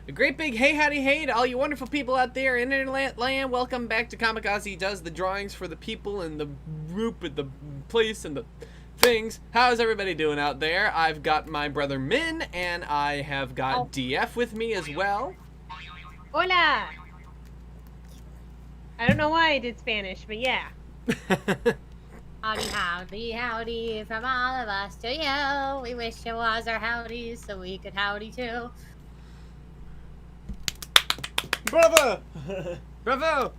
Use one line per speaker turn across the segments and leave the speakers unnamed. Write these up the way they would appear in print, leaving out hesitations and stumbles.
A great big hey howdy hey to all you wonderful people out there in internet land. Welcome back to Comic Auzi does the drawings for the people and the group and the place and the things. How's everybody doing out there? I've got my brother Min and I have got DF with me as well.
Hola! I don't know why I did Spanish, but yeah.
Howdy, howdy, howdy from all of us to you. We wish it was our howdies so we could howdy too.
Bravo! Bravo!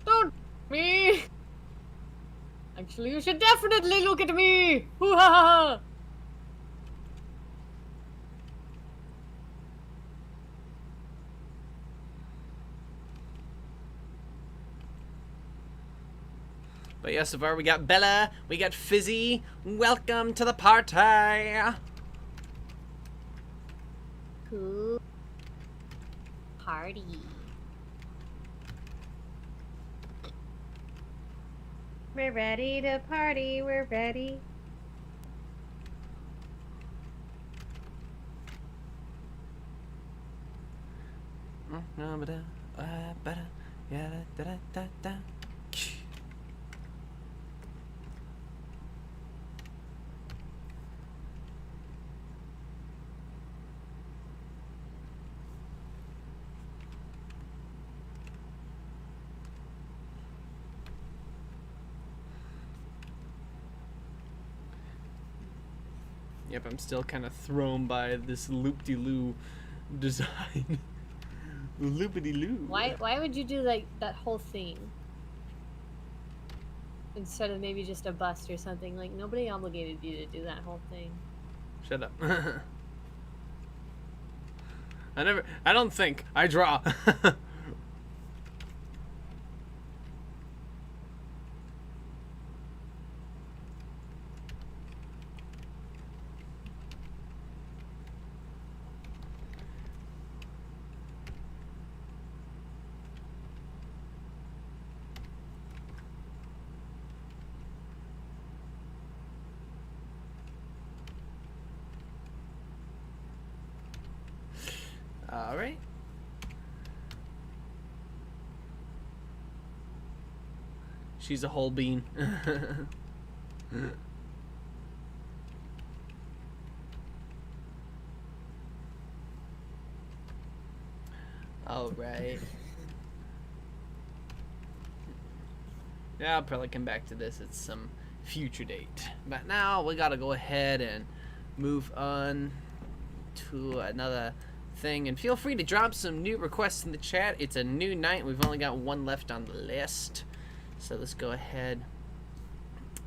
Don't me! Actually, you should definitely look at me! Hoo-ha-ha!
But yeah, so far we got Bella, we got Fizzy. Welcome to the party!
Cool. Party.
We're ready to party, we're ready.
Yep, I'm still kind of thrown by this loop-de-loo design. Loopity-loo.
Why would you do like that whole thing? Instead of maybe just a bust or something. Like, nobody obligated you to do that whole thing.
Shut up. I don't think. I draw. All right. She's a whole bean. All right. Yeah, I'll probably come back to this at some future date. But now we gotta go ahead and move on to another thing, and feel free to drop some new requests in the chat. It's a new night. We've only got one left on the list, so let's go ahead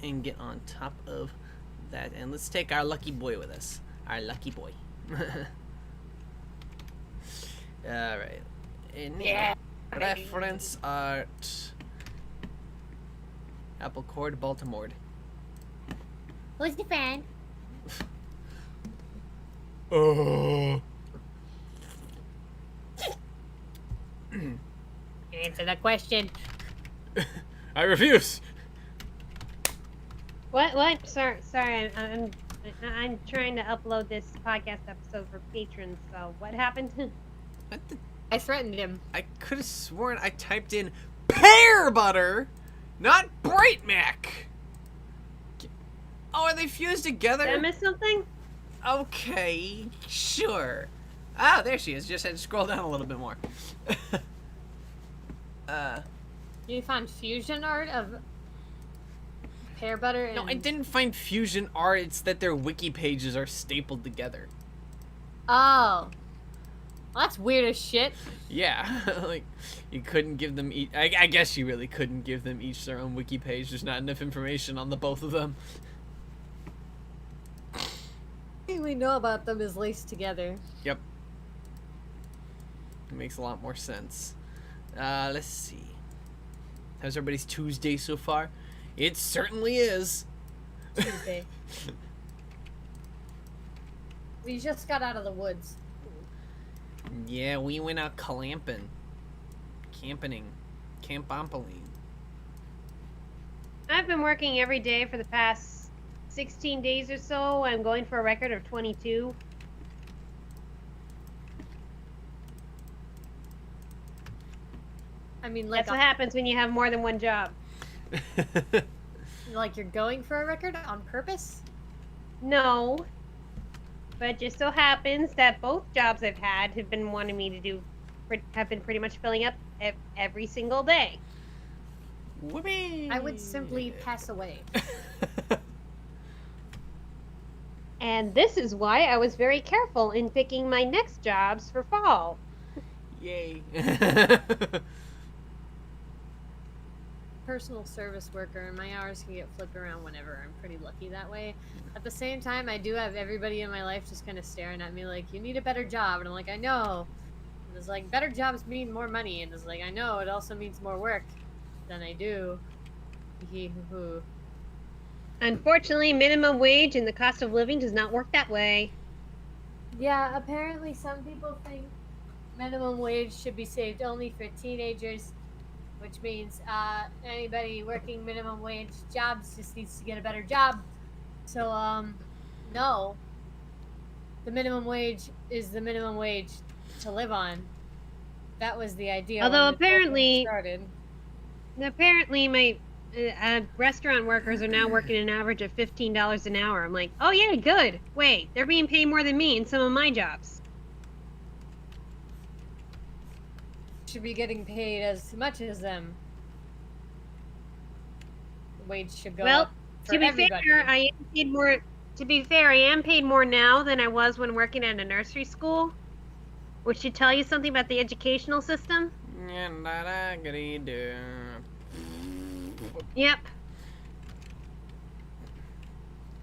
and get on top of that, and let's take our lucky boy with us. Our lucky boy. All right. And
Yeah.
reference art. Apple cord, Baltimore.
Who's the fan?
Oh.
Answer the question.
I refuse.
What? Sorry, I'm trying to upload this podcast episode for patrons, so what happened?
What the?
I threatened him.
I could have sworn I typed in pear butter, not bright mac. Oh, are they fused together?
Did I miss something?
Okay, sure. Ah, there she is. Just had to scroll down a little bit more.
You found fusion art of pear butter and...
No, I didn't find fusion art. It's that their wiki pages are stapled together.
Oh. Well, that's weird as shit.
Yeah, like, you couldn't give them each... I guess you really couldn't give them each their own wiki page. There's not enough information on the both of them.
Everything we know about them is laced together.
Yep. It makes a lot more sense. Let's see. How's everybody's Tuesday so far? It certainly is.
Tuesday. We just got out of the woods.
Yeah, we went out camping. Campompoline.
I've been working every day for the past 16 days or so. I'm going for a record of 22.
I mean, like
That's what happens when you have more than one job.
like you're going for a record on purpose?
No. But it just so happens that both jobs I've had have been wanting me to do, have been pretty much filling up every single day.
Whoopee!
I would simply pass away.
And this is why I was very careful in picking my next jobs for fall.
Yay.
Personal service worker, and my hours can get flipped around whenever. I'm pretty lucky that way. At the same time, I do have everybody in my life just kind of staring at me like, you need a better job. And I'm like, I know. And it's like, better jobs mean more money. And it's like, I know, it also means more work than I do. Hee-hoo-hoo.
Unfortunately, minimum wage and the cost of living does not work that way.
Yeah, apparently some people think minimum wage should be saved only for teenagers, which means anybody working minimum wage jobs just needs to get a better job. So, no. The minimum wage is the minimum wage to live on. That was the idea.
Although
when this whole thing
apparently my restaurant workers are now working an average of $15 an hour. I'm like, oh yeah, good. Wait, they're being paid more than me in some of my jobs.
should be getting paid as much as them. The wage should go up for
to be
everybody.
fair, I am paid more. To be fair, I am paid more now than I was when working at a nursery school, which should tell you something about the educational system. Yep.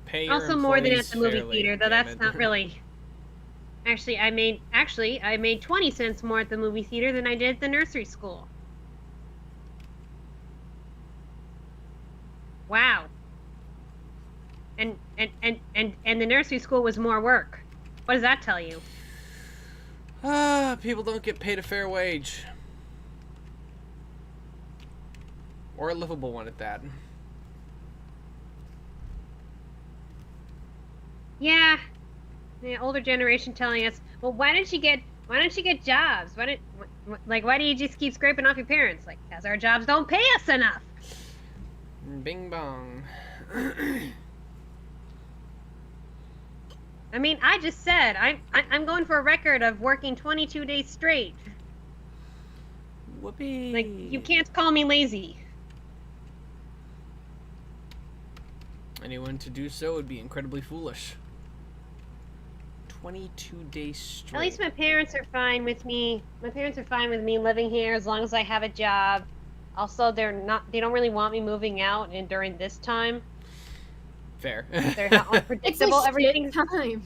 Pay your
Also more than at
employees
the movie
fairly,
theater, though
damn
that's
it.
not really. Actually, I made 20 cents more at the movie theater than I did at the nursery school. Wow. And the nursery school was more work. What does that tell you?
People don't get paid a fair wage. Or a livable one at that.
Yeah. The older generation telling us, well, why don't you get jobs? Why do you just keep scraping off your parents? Like, because our jobs don't pay us enough.
Bing bong.
I mean, I just said I'm going for a record of working 22 days straight.
Whoopee.
Like, you can't call me lazy.
Anyone to do so would be incredibly foolish. 22 days straight.
At least my parents are fine with me. My parents are fine with me living here as long as I have a job. Also, they don't really want me moving out and during this time.
Fair.
They're how unpredictable everything's.
Time.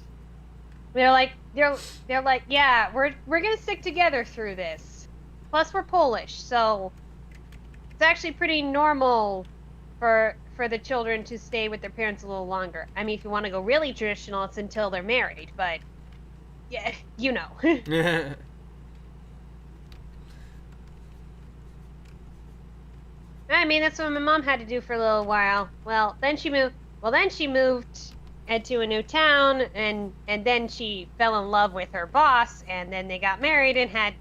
They're like, yeah, we're gonna stick together through this. Plus, we're Polish, so it's actually pretty normal for the children to stay with their parents a little longer. I mean, if you want to go really traditional, it's until they're married, but yeah, you know. I mean, that's what my mom had to do for a little while. Well, then she moved to a new town, and then she fell in love with her boss, and then they got married and had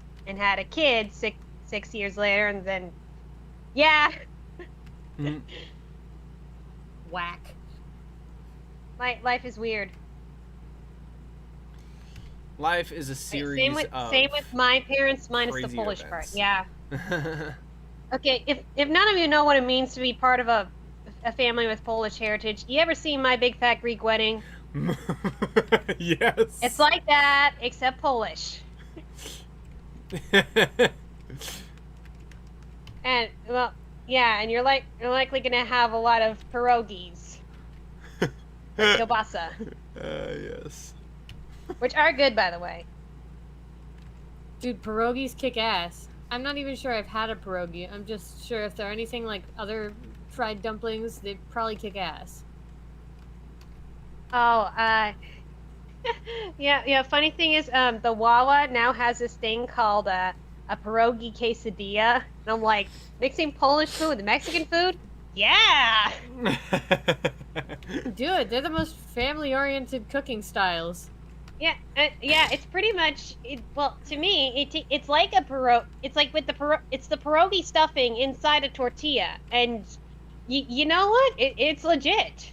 a kid 6 years later, and then yeah.
Mm.
Whack.
Life is weird.
Life is a series
same with my parents minus the
crazy
Polish
events.
part. Yeah. Okay, if none of you know what it means to be part of a family with Polish heritage, you ever seen My Big Fat Greek Wedding?
Yes.
It's like that, except Polish. And well, yeah, and you're likely gonna have a lot of pierogies, kielbasa,
Yes.
which are good, by the way.
Dude, pierogies kick ass. I'm not even sure I've had a pierogi. I'm just sure if they're anything like other fried dumplings, they probably kick ass.
Oh, yeah. Funny thing is, the Wawa now has this thing called a pierogi quesadilla, and I'm like, mixing Polish food with Mexican food? Yeah.
Dude, they're the most family-oriented cooking styles.
Yeah, it's pretty much. Well, to me, it's like a It's like with it's the pierogi stuffing inside a tortilla, and you know what? It's legit.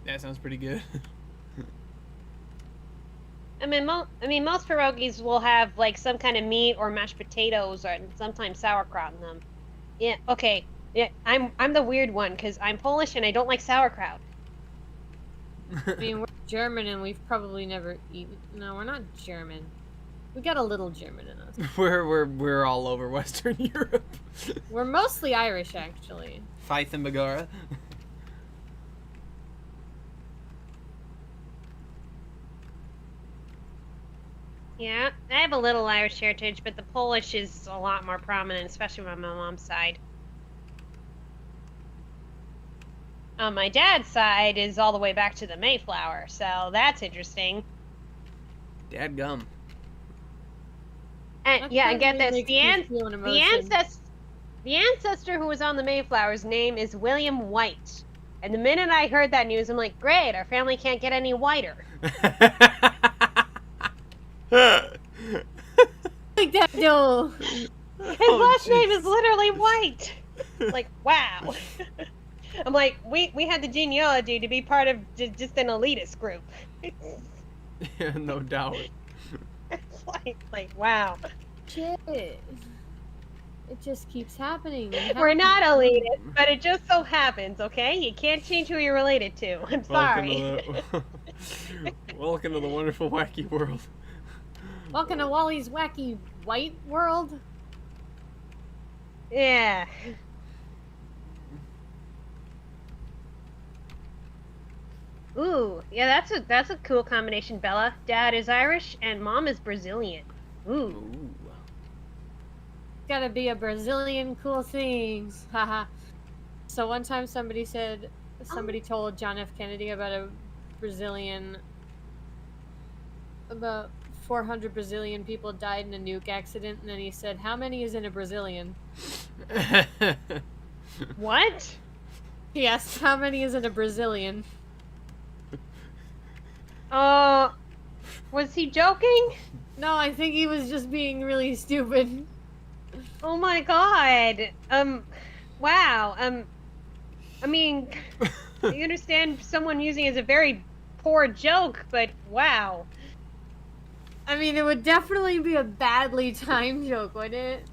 That sounds pretty good.
I mean, most pierogies will have like some kind of meat or mashed potatoes or sometimes sauerkraut in them. Yeah. Okay. Yeah. I'm the weird one because I'm Polish and I don't like sauerkraut.
I mean, we're German and we've probably never eaten. No, we're not German. We got a little German in us.
we're all over Western Europe.
We're mostly Irish, actually.
Fife and Bagara.
Yeah, I have a little Irish heritage, but the Polish is a lot more prominent, especially on my mom's side. On my dad's side is all the way back to the Mayflower, so that's interesting.
Dadgum.
And yeah, and get this: the
ancestor.
ancestor who was on the Mayflower's name is William White. And the minute I heard that news, I'm like, great, our family can't get any whiter.
Like that, no.
His last name is literally White. Like, wow. I'm like, we had the genealogy to be part of just an elitist group.
Yeah, no doubt.
It's like wow.
Shit. It just keeps happening.
We're not elitist, but it just so happens, okay? You can't change who you're related to. I'm sorry.
Welcome to the wonderful, wacky world.
Welcome to Wally's wacky white world.
Yeah. Ooh, yeah, that's a cool combination, Bella. Dad is Irish and Mom is Brazilian. Ooh.
Gotta be a Brazilian cool things. Haha. So one time somebody told John F. Kennedy about about 400 Brazilian people died in a nuke accident, and then he said, how many is in a Brazilian?
What?
He asked, how many is in a Brazilian?
Was he joking?
No, I think he was just being really stupid.
Oh my god. Wow. I mean, I understand someone using it as a very poor joke, but wow.
I mean, it would definitely be a badly timed joke, wouldn't it?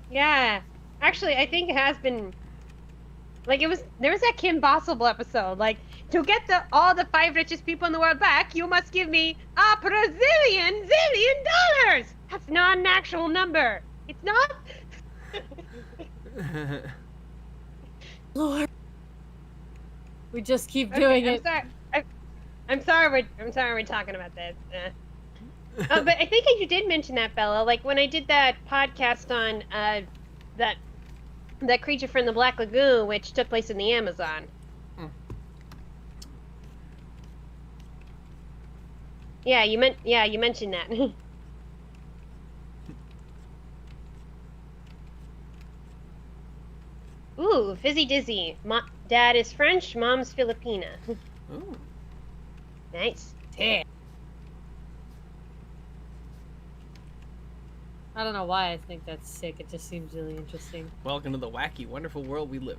Yeah. Actually, I think it has been. Like, there was that Kim Possible episode. Like, to get all the 5 richest people in the world back, you must give me a Brazilian zillion dollars. That's not an actual number. It's not.
Lord. We just keep doing it.
I'm sorry we're talking about this. But I think you did mention that, Bella. Like, when I did that podcast on that creature from the Black Lagoon, which took place in the Amazon. Yeah, you mentioned that. Ooh, Fizzy Dizzy. Dad is French, Mom's Filipina.
Ooh.
Nice.
Yeah. I don't know why I think that's sick. It just seems really interesting.
Welcome to the wacky, wonderful world we live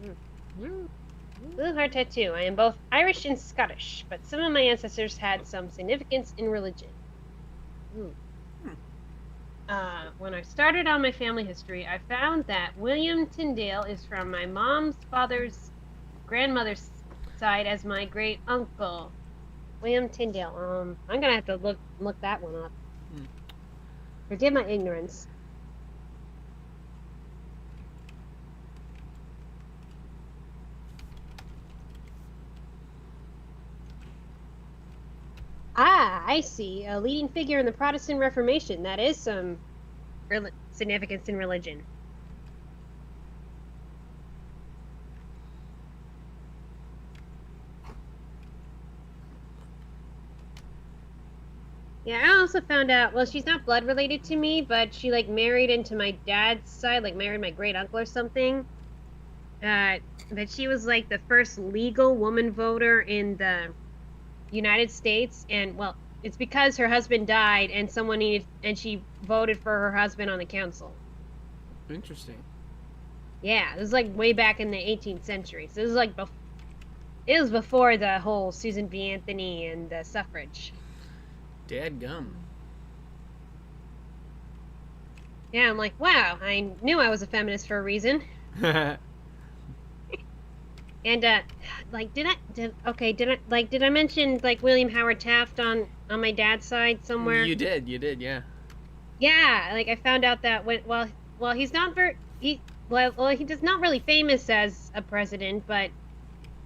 in.
Blue heart tattoo. I am both Irish and Scottish, but some of my ancestors had some significance in religion. When I started on my family history, I found that William Tyndale is from my mom's father's grandmother's side as my great uncle. William Tyndale. I'm gonna have to look that one up. Forgive my ignorance. Ah, I see. A leading figure in the Protestant Reformation. That is some significance in religion. Yeah, I also found out, well, she's not blood related to me, but she, like, married into my dad's side, like, married my great uncle or something. that she was like the first legal woman voter in the United States, and well, it's because her husband died, and she voted for her husband on the council.
Interesting.
Yeah, it was like way back in the 18th century. So it was like it was before the whole Susan B. Anthony and the suffrage.
Dadgum.
Yeah, I'm like, wow, I knew I was a feminist for a reason. And like, did I mention like William Howard Taft on my dad's side somewhere?
You did, yeah.
Yeah, like I found out that he's not he does not really famous as a president, but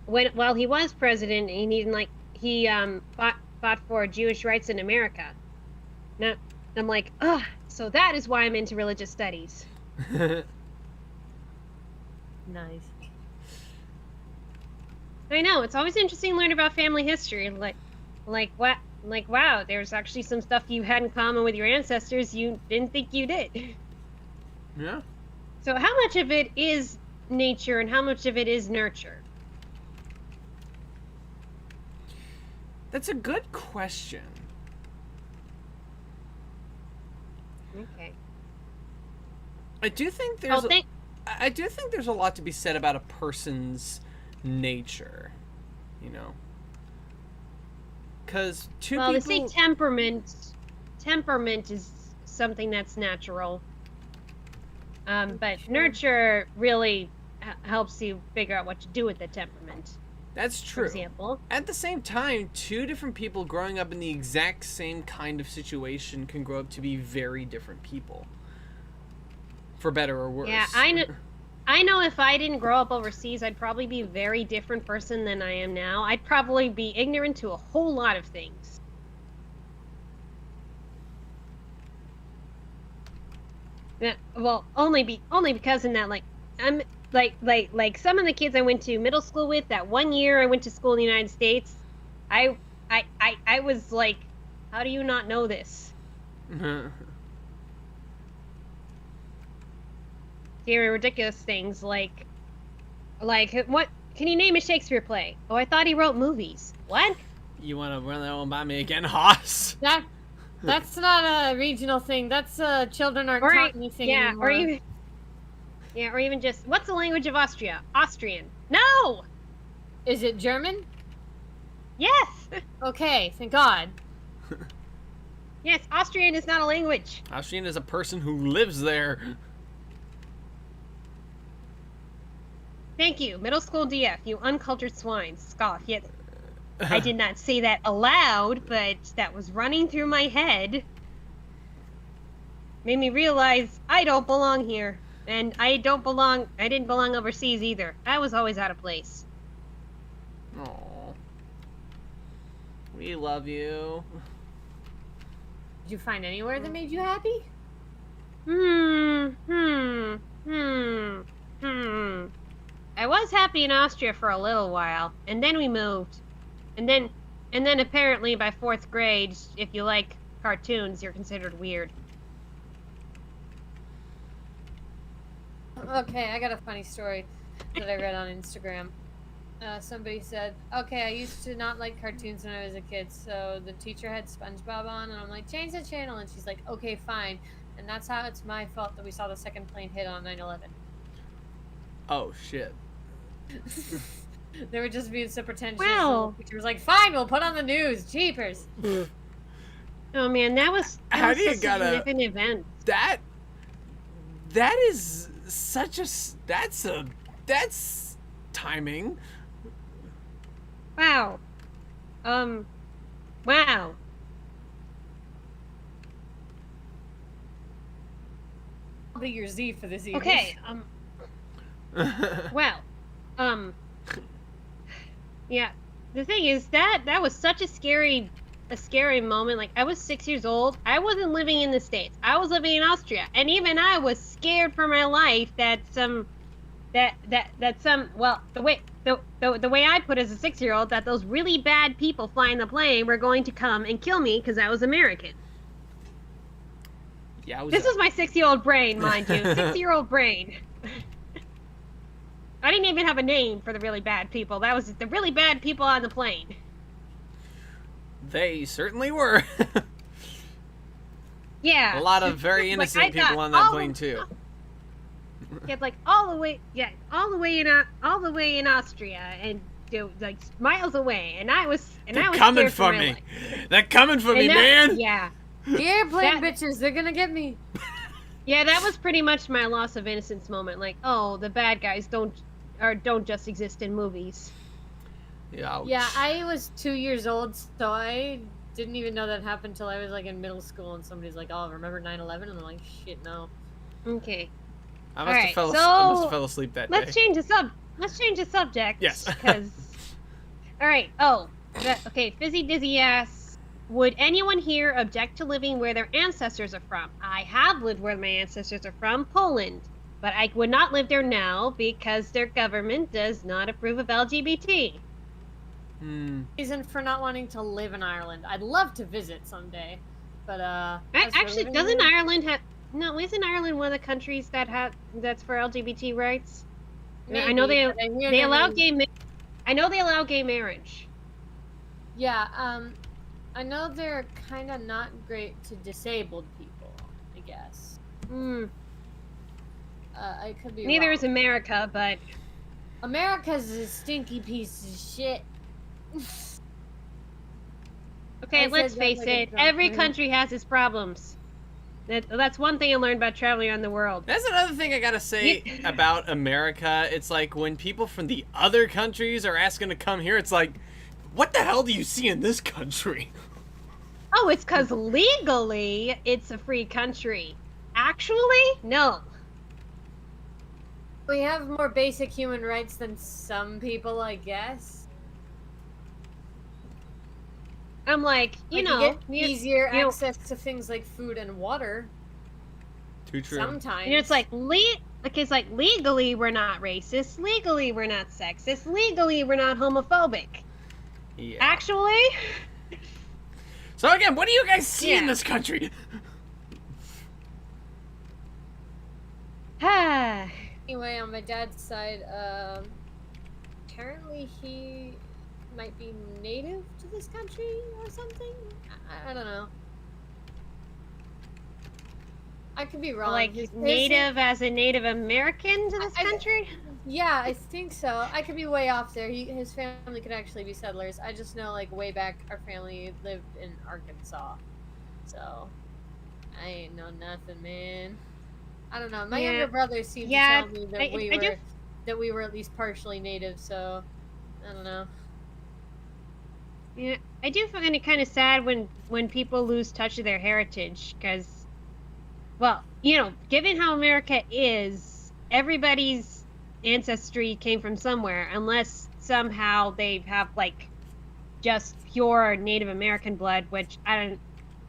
while he was president, he fought for Jewish rights in America. Now I'm like, oh, so that is why I'm into religious studies.
Nice.
I know, it's always interesting to learn about family history. Wow, there's actually some stuff you had in common with your ancestors you didn't think you did.
Yeah.
So how much of it is nature and how much of it is nurture?
That's a good question.
Okay.
I do think there's a lot to be said about a person's nature, you know, because
they say temperament is something that's natural, but
Sure.
nurture really helps you figure out what to do with the temperament.
that's
For
true.
example,
At the same time, two different people growing up in the exact same kind of situation can grow up to be very different people, for better or worse.
yeah, I know if I didn't grow up overseas, I'd probably be a very different person than I am now. I'd probably be ignorant to a whole lot of things. Yeah, well, only because in that, like, I'm like some of the kids I went to middle school with, that one year I went to school in the United States, I was like, how do you not know this? Hearing ridiculous things like what? Can you name a Shakespeare play? Oh, I thought he wrote movies. What?
You want to run that one by me again, Hoss?
That's not a regional thing. That's children aren't taught anything anymore.
Or even just, what's the language of Austria? Austrian. No.
Is it German?
Yes.
Okay, thank God.
Yes, Austrian is not a language.
Austrian is a person who lives there.
Thank you, middle school DF, you uncultured swine. Scoff. Yet I did not say that aloud, but that was running through my head. Made me realize I don't belong here. And I didn't belong overseas either. I was always out of place.
Aww. We love you.
Did you find anywhere that made you happy?
I was happy in Austria for a little while, and then we moved. And then apparently by 4th grade, if you like cartoons, you're considered weird.
Okay, I got a funny story that I read on Instagram. Somebody said, okay, I used to not like cartoons when I was a kid, so the teacher had Spongebob on, and I'm like, change the channel, and she's like, okay, fine. And that's how it's my fault that we saw the second plane hit on 9/11.
Oh, shit.
They were just being so pretentious.
Wow.
The teacher was like, fine, we'll put on the news. Jeepers.
Oh man, that was
How do you
such a
gotta-
significant event.
That is such a... That's timing.
Wow. Wow.
I'll be your Z for this evening.
Okay, well, yeah, the thing is that was such a scary moment. Like, I was 6 years old. I wasn't living in the States. I was living in Austria, and even I was scared for my life that the way I put it as a 6-year-old, that those really bad people flying the plane were going to come and kill me because I was American.
Yeah,
This was my 6-year-old brain, mind you. 6-year-old brain. I didn't even have a name for the really bad people. That was the really bad people on the plane.
They certainly were.
Yeah.
A lot of very innocent people on that plane too.
Yeah, like all the way in Austria, and like miles away, and I was
coming for me. They're coming for me, man.
Yeah.
The airplane bitches, they're gonna get me.
Yeah, that was pretty much my loss of innocence moment. Like, oh, the bad guys don't just exist in movies.
Yeah. Ouch.
Yeah, I was 2 years old, so I didn't even know that happened until I was like in middle school, and somebody's like, "Oh, remember 9/11?" And I'm like, "Shit, no."
Okay.
I must have fell asleep that day.
Let's change the subject.
Yes.
Because. All right. Oh. Okay. Fizzy dizzy ass. Would anyone here object to living where their ancestors are from? I have lived where my ancestors are from, Poland, but I would not live there now because their government does not approve of LGBT.
Reason for not wanting to live in Ireland. I'd love to visit someday, but
Actually, doesn't Ireland have? No, isn't Ireland one of the countries that's for LGBT rights?
Maybe,
I know they allow
really...
I know they allow gay marriage.
Yeah, I know they're kind of not great to disabled people, I guess. I could be
Neither
wrong.
is America, but
America's a stinky piece of shit.
Okay, let's face it. Every country has its problems. That's one thing I learned about traveling around the world.
That's another thing I gotta say about America. It's like when people from the other countries are asking to come here, it's like, what the hell do you see in this country?
Oh, it's because legally it's a free country. Actually, no.
We have more basic human rights than some people, I guess.
I'm like, you get
easier access to things like food and water.
Too true.
Sometimes.
It's like legally we're not racist, legally we're not sexist, legally we're not homophobic.
Yeah.
Actually.
So again, what do you guys see in this country?
Anyway, on my dad's side, apparently he might be native to this country or something. I don't know. I could be wrong.
Like native as a Native American to this country?
Yeah, I think so. I could be way off there. His family could actually be settlers. I just know, like, way back, our family lived in Arkansas. So, I ain't know nothing, man. I don't know. My younger brother seemed to tell me that we were at least partially native, so I don't know.
Yeah, I do find it kind of sad when people lose touch of their heritage, because, well, given how America is, everybody's ancestry came from somewhere, unless somehow they have like just pure Native American blood, which I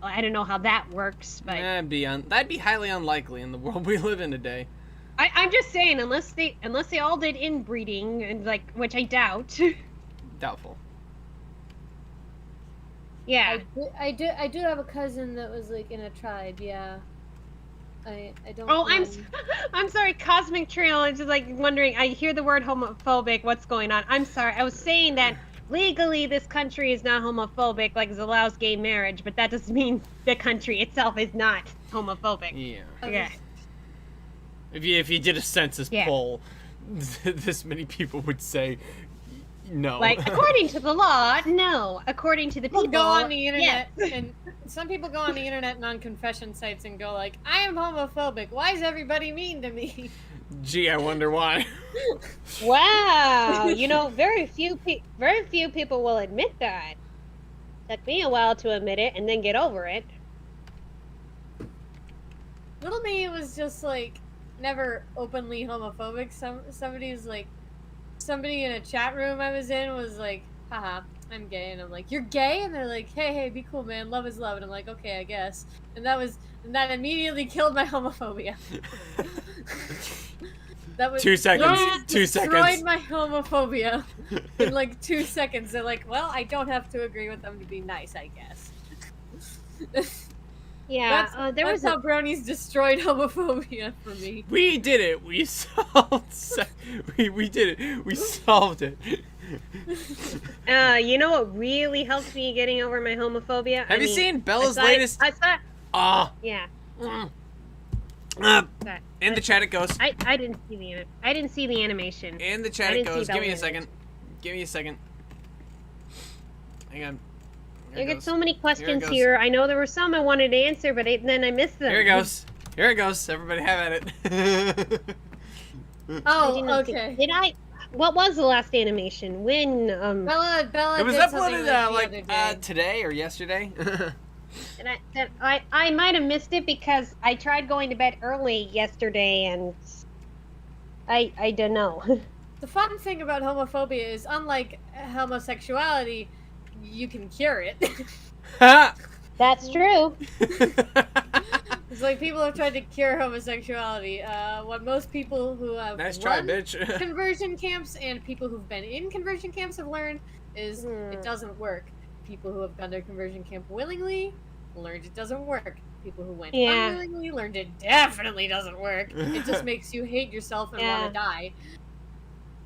don't know how that works, but
that'd be highly unlikely in the world we live in today.
I'm just saying, unless they all did inbreeding, and like, which I doubt.
Doubtful.
Yeah,
I do have a cousin that was like in a tribe. Yeah. I don't.
Oh, I'm sorry, Cosmic Trail. I'm just like wondering. I hear the word homophobic. What's going on? I'm sorry. I was saying that legally this country is not homophobic, like it allows gay marriage, but that doesn't mean the country itself is not homophobic.
Yeah.
Okay.
If you did a census poll, this many people would say no.
Like, according to the law, no. According to the people,
go on the internet
yes.
and some people go on the internet and on confession sites and go like, I am homophobic. Why is everybody mean to me?
Gee, I wonder why.
Wow. Very few people will admit that. Took me a while to admit it and then get over it.
Little me was just like never openly homophobic. Somebody in a chat room I was in was like, haha, I'm gay, and I'm like, you're gay? And they're like, hey, be cool, man, love is love. And I'm like, okay, I guess. And that immediately killed my homophobia. That was
2 seconds. 2
destroyed
seconds.
my homophobia in like 2 seconds. They're like, well, I don't have to agree with them to be nice, I guess.
Yeah, there
That's
was
how brownies destroyed homophobia for me.
We did it. We solved. We did it. We solved it.
you know what really helped me getting over my homophobia?
Have you seen Bella's latest?
I saw.
Ah.
Yeah.
In the chat it goes.
I didn't see the animation.
In the chat it goes. Give me a second. Give me a second. Hang on.
I get so many questions here. I know there were some I wanted to answer, but then I missed them.
Here it goes. Here it goes. Everybody have at it.
Oh, okay.
Did I? What was the last animation? When?
Bella
It was
did something
uploaded
like the other day.
today or yesterday.
And I might have missed it because I tried going to bed early yesterday, and I don't know.
The fun thing about homophobia is, unlike homosexuality, you can cure it.
That's true.
It's like people have tried to cure homosexuality. What most people who have
Nice try,
run
bitch.
conversion camps and people who've been in conversion camps have learned is it doesn't work. People who have gone to a conversion camp willingly learned it doesn't work. People who went unwillingly learned it definitely doesn't work. It just makes you hate yourself and want to die.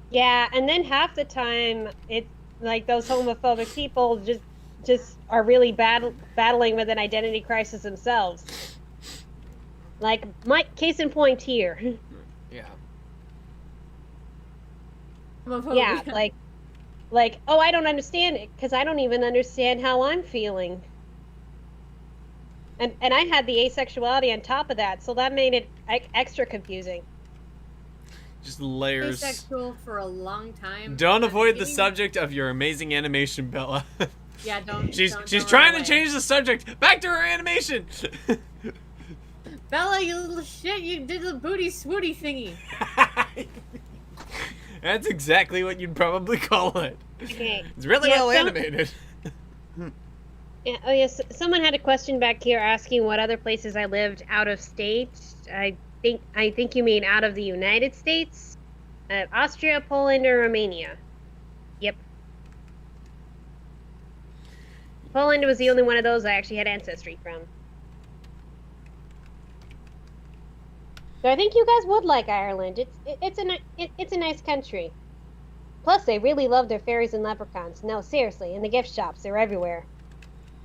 Yeah, and then half the time it's like those homophobic people just are really battling with an identity crisis themselves. Like, my case in point here.
Yeah.
Homophobia.
Yeah, like, oh, I don't understand it, because I don't even understand how I'm feeling. And I had the asexuality on top of that, so that made it extra confusing.
Just layers.
Asexual for a long time.
Don't avoid the subject of your amazing animation, Bella.
Yeah, don't.
She's
don't
trying
run
to
away.
change the subject. Back to her animation.
Bella, you little shit! You did the booty swooty thingy.
That's exactly what you'd probably call it.
Okay.
It's really well animated.
Yeah, oh yes, someone had a question back here asking what other places I lived out of state. I think you mean out of the United States? Austria, Poland, or Romania? Yep. Poland was the only one of those I actually had ancestry from. So I think you guys would like Ireland. It's a nice country. Plus, they really love their fairies and leprechauns. No, seriously, in the gift shops, they're everywhere.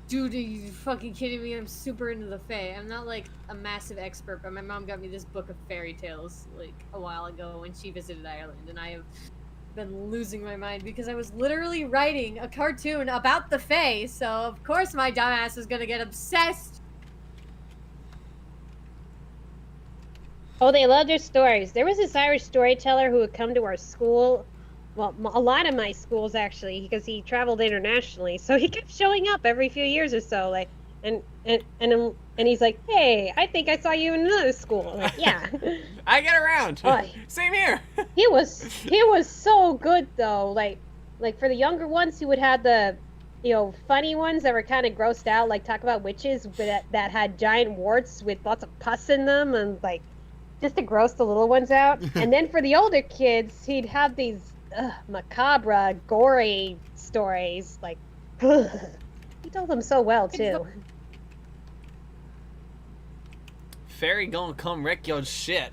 Dude, are you fucking kidding me? I'm super into the fae. I'm not like a massive expert, but my mom got me this book of fairy tales like a while ago when she visited Ireland, and I have been losing my mind because I was literally writing a cartoon about the fae, so of course my dumbass is gonna get obsessed.
Oh, they loved their stories. There was this Irish storyteller who would come to our school. Well, a lot of my schools actually, because he traveled internationally. So he kept showing up every few years or so, like, and he's like, "Hey, I think I saw you in another school." I'm like, yeah.
I get around. Same here.
He was so good though. Like for the younger ones, he would have the, funny ones that were kind of grossed out, like talk about witches that had giant warts with lots of pus in them, and like just to gross the little ones out. And then for the older kids, he'd have these macabre, gory stories. Like, he told them so well too.
Fairy gonna come wreck your shit.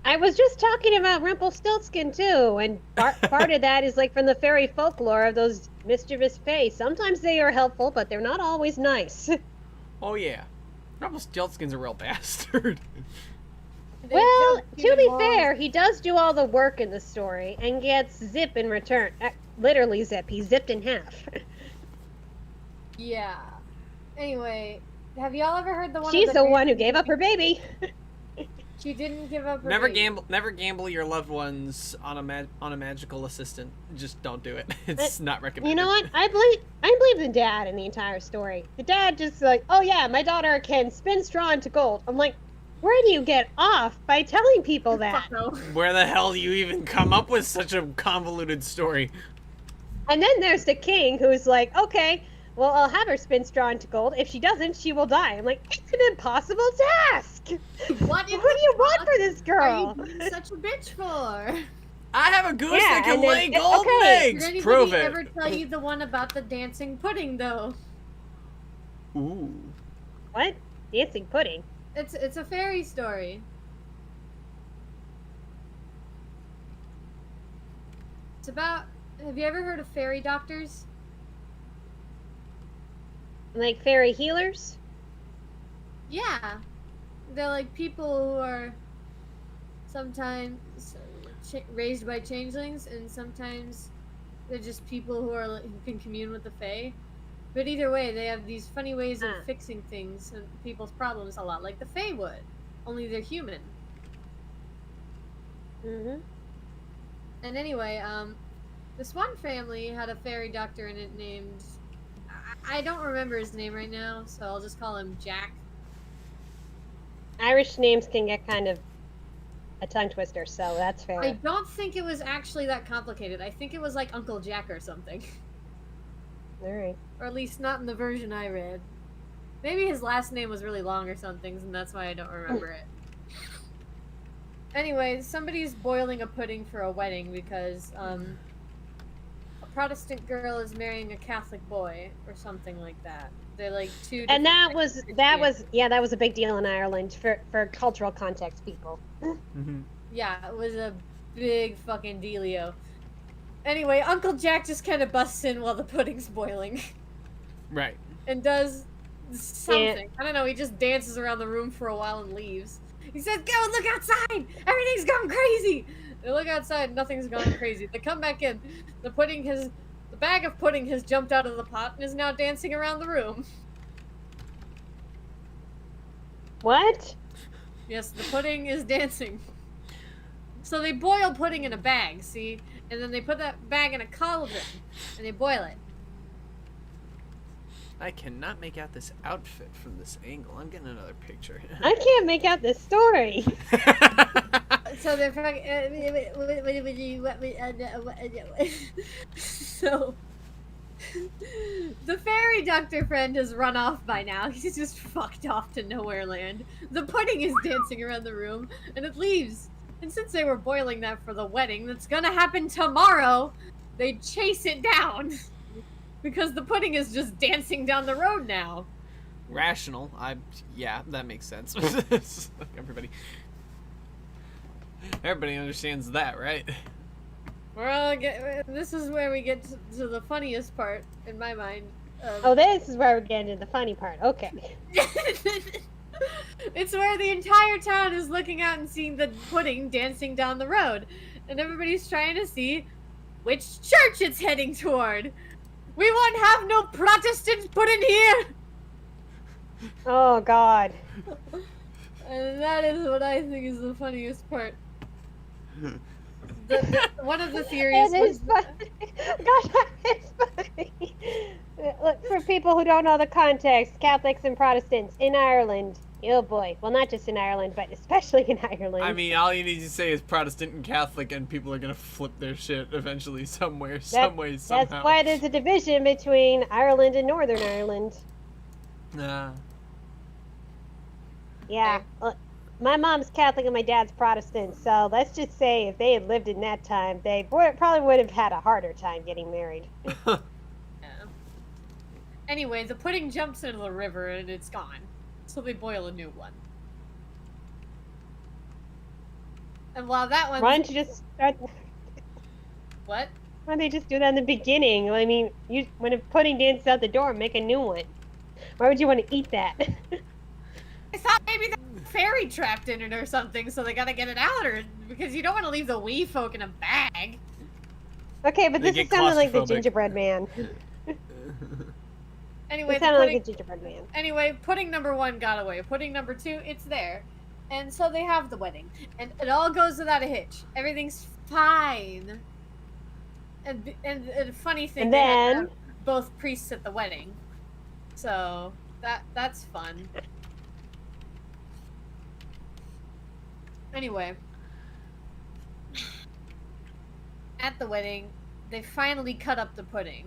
I was just talking about Rumpelstiltskin too, and part of that is like from the fairy folklore of those mischievous fae. Sometimes they are helpful, but they're not always nice.
Oh yeah, Rumpelstiltskin's a real bastard.
Well, to be fair, he does do all the work in the story and gets zip in return. Literally zip. He's zipped in half.
Yeah. Anyway, have y'all ever heard the one?
She's the one who gave up her baby.
She didn't give up her
Never
baby.
Never gamble your loved ones on a magical assistant. Just don't do it. It's not recommended.
You know what? I believe the dad in the entire story. The dad just like, oh yeah, my daughter can spin straw into gold. I'm like, where do you get off by telling people that?
Fuck no.
Where the hell do you even come up with such a convoluted story?
And then there's the king who's like, okay, well, I'll have her spin straw into gold. If she doesn't, she will die. I'm like, it's an impossible task. What do you want for this girl?
Are you being such a bitch for?
I have a goose that can
and then-
lay golden
okay.
eggs.
Did anybody
Prove it.
ever tell you the one about the dancing pudding, though?
Ooh.
What? Dancing pudding?
It's a fairy story. It's about. Have you ever heard of fairy doctors?
Like fairy healers?
Yeah, they're like people who are sometimes raised by changelings, and sometimes they're just people who are who can commune with the fae. But either way, they have these funny ways of fixing things and people's problems, a lot like the fae would, only they're human.
Mm-hmm.
And anyway, this one family had a fairy doctor in it named. I don't remember his name right now, so I'll just call him Jack.
Irish names can get kind of a tongue twister, so that's fair.
I don't think it was actually that complicated. I think it was like Uncle Jack or something.
Alright.
Or at least not in the version I read. Maybe his last name was really long or something, and that's why I don't remember it. Anyway, somebody's boiling a pudding for a wedding because a Protestant girl is marrying a Catholic boy or something like that. They're like two.
And that was a big deal in Ireland for cultural context people.
Mm-hmm.
Yeah, it was a big fucking dealio. Anyway, Uncle Jack just kind of busts in while the pudding's boiling.
Right.
And does something. I don't know, he just dances around the room for a while and leaves. He says, "Go and look outside! Everything's gone crazy!" They look outside, nothing's gone crazy. They come back in. The bag of pudding has jumped out of the pot and is now dancing around the room.
What?
Yes, the pudding is dancing. So they boil pudding in a bag, see? And then they put that bag in a cauldron, and they boil it.
I cannot make out this outfit from this angle. I'm getting another picture.
I can't make out this story.
So they're fucking. So the fairy doctor friend has run off by now. He's just fucked off to nowhere land. The pudding is dancing around the room, and it leaves. And since they were boiling that for the wedding that's gonna happen tomorrow, they chase it down. Because the pudding is just dancing down the road now.
Rational. Yeah, that makes sense. Everybody understands that, right?
This is where we get to the funniest part, in my mind.
Oh, this is where we're getting to the funny part. Okay.
It's where the entire town is looking out and seeing the pudding dancing down the road. And everybody's trying to see which church it's heading toward. We won't have no Protestants put in here!
Oh, God.
And that is what I think is the funniest part. One of the theories
It is funny. Gosh, it's funny. Look, for people who don't know the context, Catholics and Protestants in Ireland. Oh boy. Well, not just in Ireland, but especially in Ireland.
I mean, all you need to say is Protestant and Catholic, and people are gonna flip their shit eventually, somewhere, some way, somehow.
That's why there's a division between Ireland and Northern Ireland. Yeah. Well, my mom's Catholic and my dad's Protestant, so let's just say if they had lived in that time, they probably would have had a harder time getting married.
Yeah. Anyway, the pudding jumps into the river and it's gone. So they boil a new one. And while that one...
Why don't you just start...
What?
Why don't they just do that in the beginning? I mean, when a pudding dances out the door, make a new one. Why would you want to eat that?
I thought maybe the fairy trapped in it or something, so they gotta get it out, or because you don't want to leave the wee folk in a bag.
Okay, but
They
this is
get
sounding like the
claustrophobic.
gingerbread man.
Anyway,
It sounded like a gingerbread man.
Anyway, pudding number 1 got away. Pudding number 2, it's there. And so they have the wedding. And it all goes without a hitch. Everything's fine. And a funny thing,
And
they had
then...
to have both priests at the wedding. So, that's fun. Anyway. At the wedding, they finally cut up the pudding.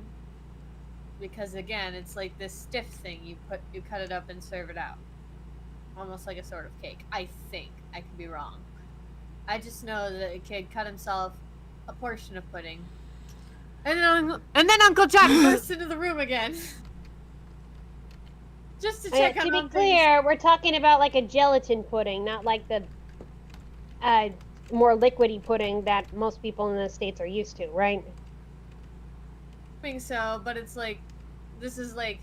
Because again, it's like this stiff thing. You cut it up and serve it out, almost like a sort of cake. I think I could be wrong. I just know that a kid cut himself a portion of pudding, and then Uncle Jack bursts into the room again. Just to check on
To be
things.
clear, we're talking about like a gelatin pudding, not like the more liquidy pudding that most people in the States are used to, right?
I think so, but it's like, this is like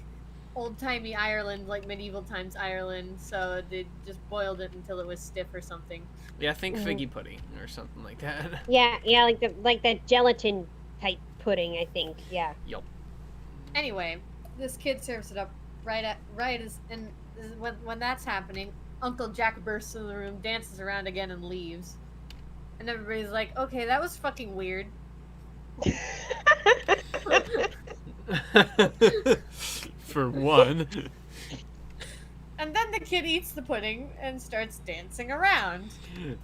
old-timey Ireland, like medieval times Ireland, so they just boiled it until it was stiff or something.
Yeah, think figgy pudding or something like that.
Yeah, like that gelatin type pudding, I think. Yeah.
Yup.
Anyway, this kid serves it up when that's happening, Uncle Jack bursts in the room, dances around again, and leaves. And everybody's like, okay, that was fucking weird.
For one.
And then the kid eats the pudding and starts dancing around.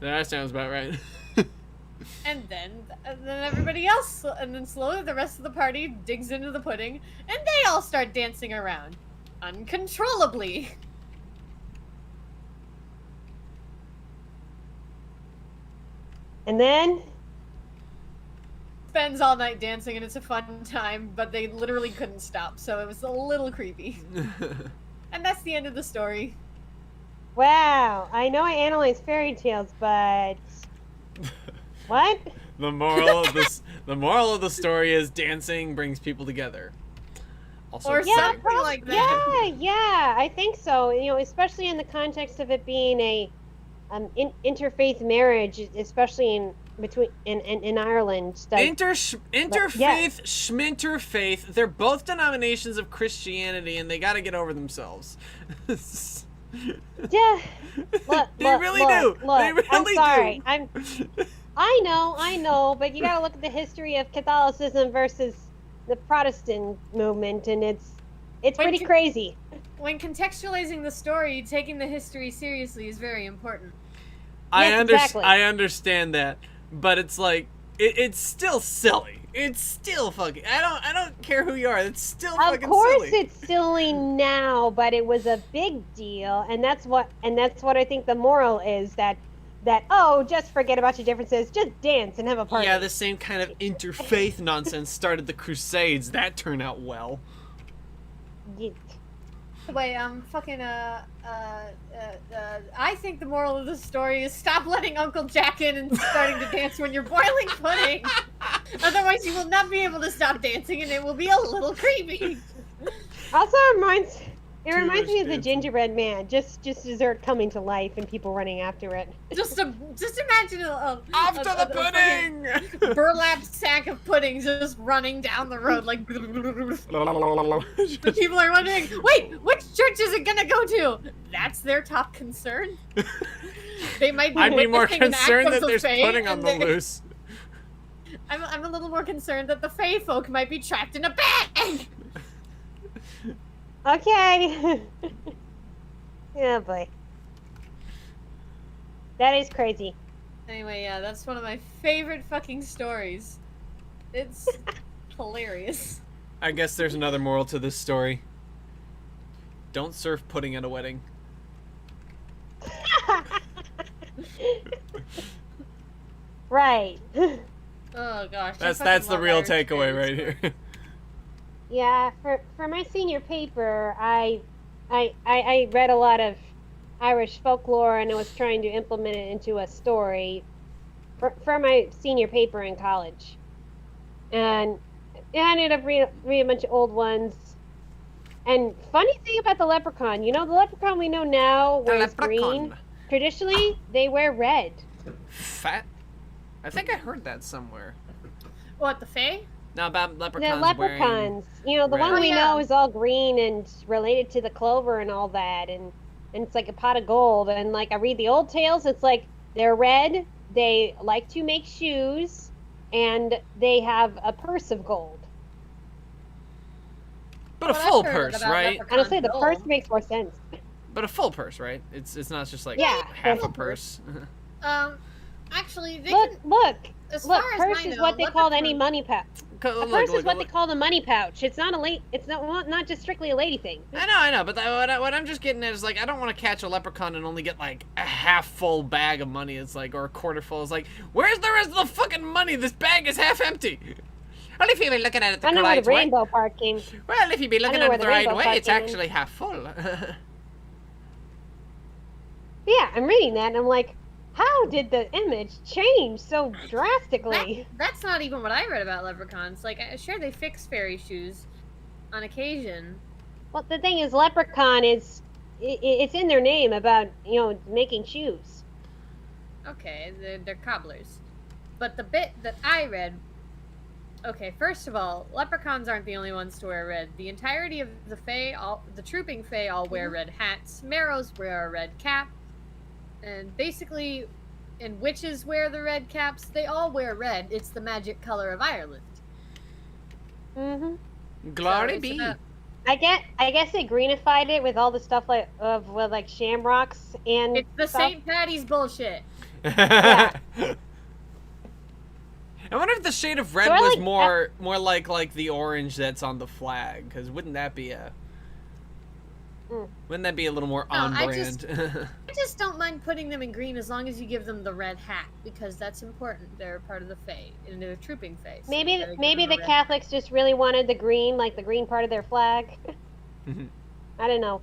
That sounds about right.
And then everybody else, and then slowly the rest of the party digs into the pudding, and they all start dancing around. Uncontrollably.
And then
Spends all night dancing, and it's a fun time, but they literally couldn't stop, so it was a little creepy. And that's the end of the story.
wow, I know I analyze fairy tales, but what?
The moral of the story is dancing brings people together. Also,
Or
Yeah,
something like that.
Yeah, I think so. You know, especially in the context of it being a interfaith marriage, especially in Ireland. Like,
interfaith,
yeah.
schminterfaith, they're both denominations of Christianity, and they got to get over themselves.
yeah. Look,
They really do.
Look,
They really
I'm sorry.
do.
I know, but you gotta look at the history of Catholicism versus the Protestant movement, and it's pretty crazy.
When contextualizing the story, taking the history seriously is very important.
Yes, exactly.
I understand that, but it's like it's still silly. It's still fucking. I don't care who you are. It's still
Of
fucking
course,
silly.
it's silly now, but it was a big deal, and that's what I think the moral is that oh, just forget about your differences, just dance and have a party.
Yeah, the same kind of interfaith nonsense started the Crusades. That turned out well.
Ye-
Wait, I think the moral of the story is stop letting Uncle Jack in and starting to dance when you're boiling pudding. Otherwise, you will not be able to stop dancing, and it will be a little creepy.
Also, it reminds me of the
dancing.
gingerbread man, just dessert coming to life and people running after it.
Just imagine
After the pudding!
fucking burlap sack of puddings just running down the road like. The people are wondering, wait, which church is it gonna go to? That's their top concern. They might be
I'd be more
witnessing an act
concerned
of
that
the
there's
fae,
pudding on
and
the
they-
loose.
I'm a little more concerned that the fae folk might be trapped in a bag.
Okay. Oh boy. That is crazy.
Anyway, yeah, that's one of my favorite fucking stories. It's hilarious.
I guess there's another moral to this story. Don't serve pudding at a wedding.
Right.
Oh gosh. I
That's
fucking
the
love
real
Irish
takeaway
fairies.
right here.
Yeah, for my senior paper, I read a lot of Irish folklore, and I was trying to implement it into a story for my senior paper in college. And I ended up reading a bunch of old ones. And funny thing about the leprechaun, the leprechaun we know now wears green. Traditionally, they wear red.
Fat? I think I heard that somewhere.
What, the fae?
No, about leprechauns
The leprechauns, the
red.
one we
Oh, yeah.
know is all green and related to the clover and all that, and it's like a pot of gold. And like I read the old tales, it's like they're red, they like to make shoes, and they have a purse of gold.
But a
Well,
full
I've heard
purse,
about
right?
leprechauns.
Honestly, the
gold.
purse makes more sense.
But a full purse, right? It's not just like
Yeah,
half a
full
purse.
Actually, they
Look,
can, as
look!
far as
Purse
I
is
know,
what they called any
leprechaun-
money pouch. A purse is what they call the money pouch. It's not It's not just strictly a lady thing.
I know, but what I'm just getting at is like I don't want to catch a leprechaun and only get like a half full bag of money. It's like or a quarter full. It's like where's the rest of the fucking money? This bag is half empty. Well, if you've been looking at it the
I don't know where
right
the
way.
rainbow part came.
Well, if you've been looking
know
at
where
it the
the
right
rainbow
way,
part
it's
came in.
actually half full.
Yeah, I'm reading that and I'm like, how did the image change so drastically?
That's not even what I read about leprechauns. Like, sure, they fix fairy shoes on occasion.
Well, the thing is, leprechaun is, it's in their name about, making shoes.
Okay, they're cobblers. But the bit that I read... Okay, first of all, leprechauns aren't the only ones to wear red. The entirety of the Fae, the trooping Fae all wear red hats. Marrows wear a red cap. And basically, and witches wear the red caps. They all wear red. It's the magic color of Ireland.
Mm-hmm.
Glory
So
be.
I guess they greenified it with all the stuff with shamrocks and
It's the
stuff.
St. Patty's bullshit.
I wonder if the shade of red
So I
was
like
more like the orange that's on the flag, because wouldn't that be a little more
No,
on
I
brand?
I just don't mind putting them in green as long as you give them the red hat, because that's important. They're part of the Fae, and they're trooping Fae. So you gotta give
Maybe
them
the
a red
Catholics just really wanted the green, like the green part of their flag.
Mhm.
I don't know.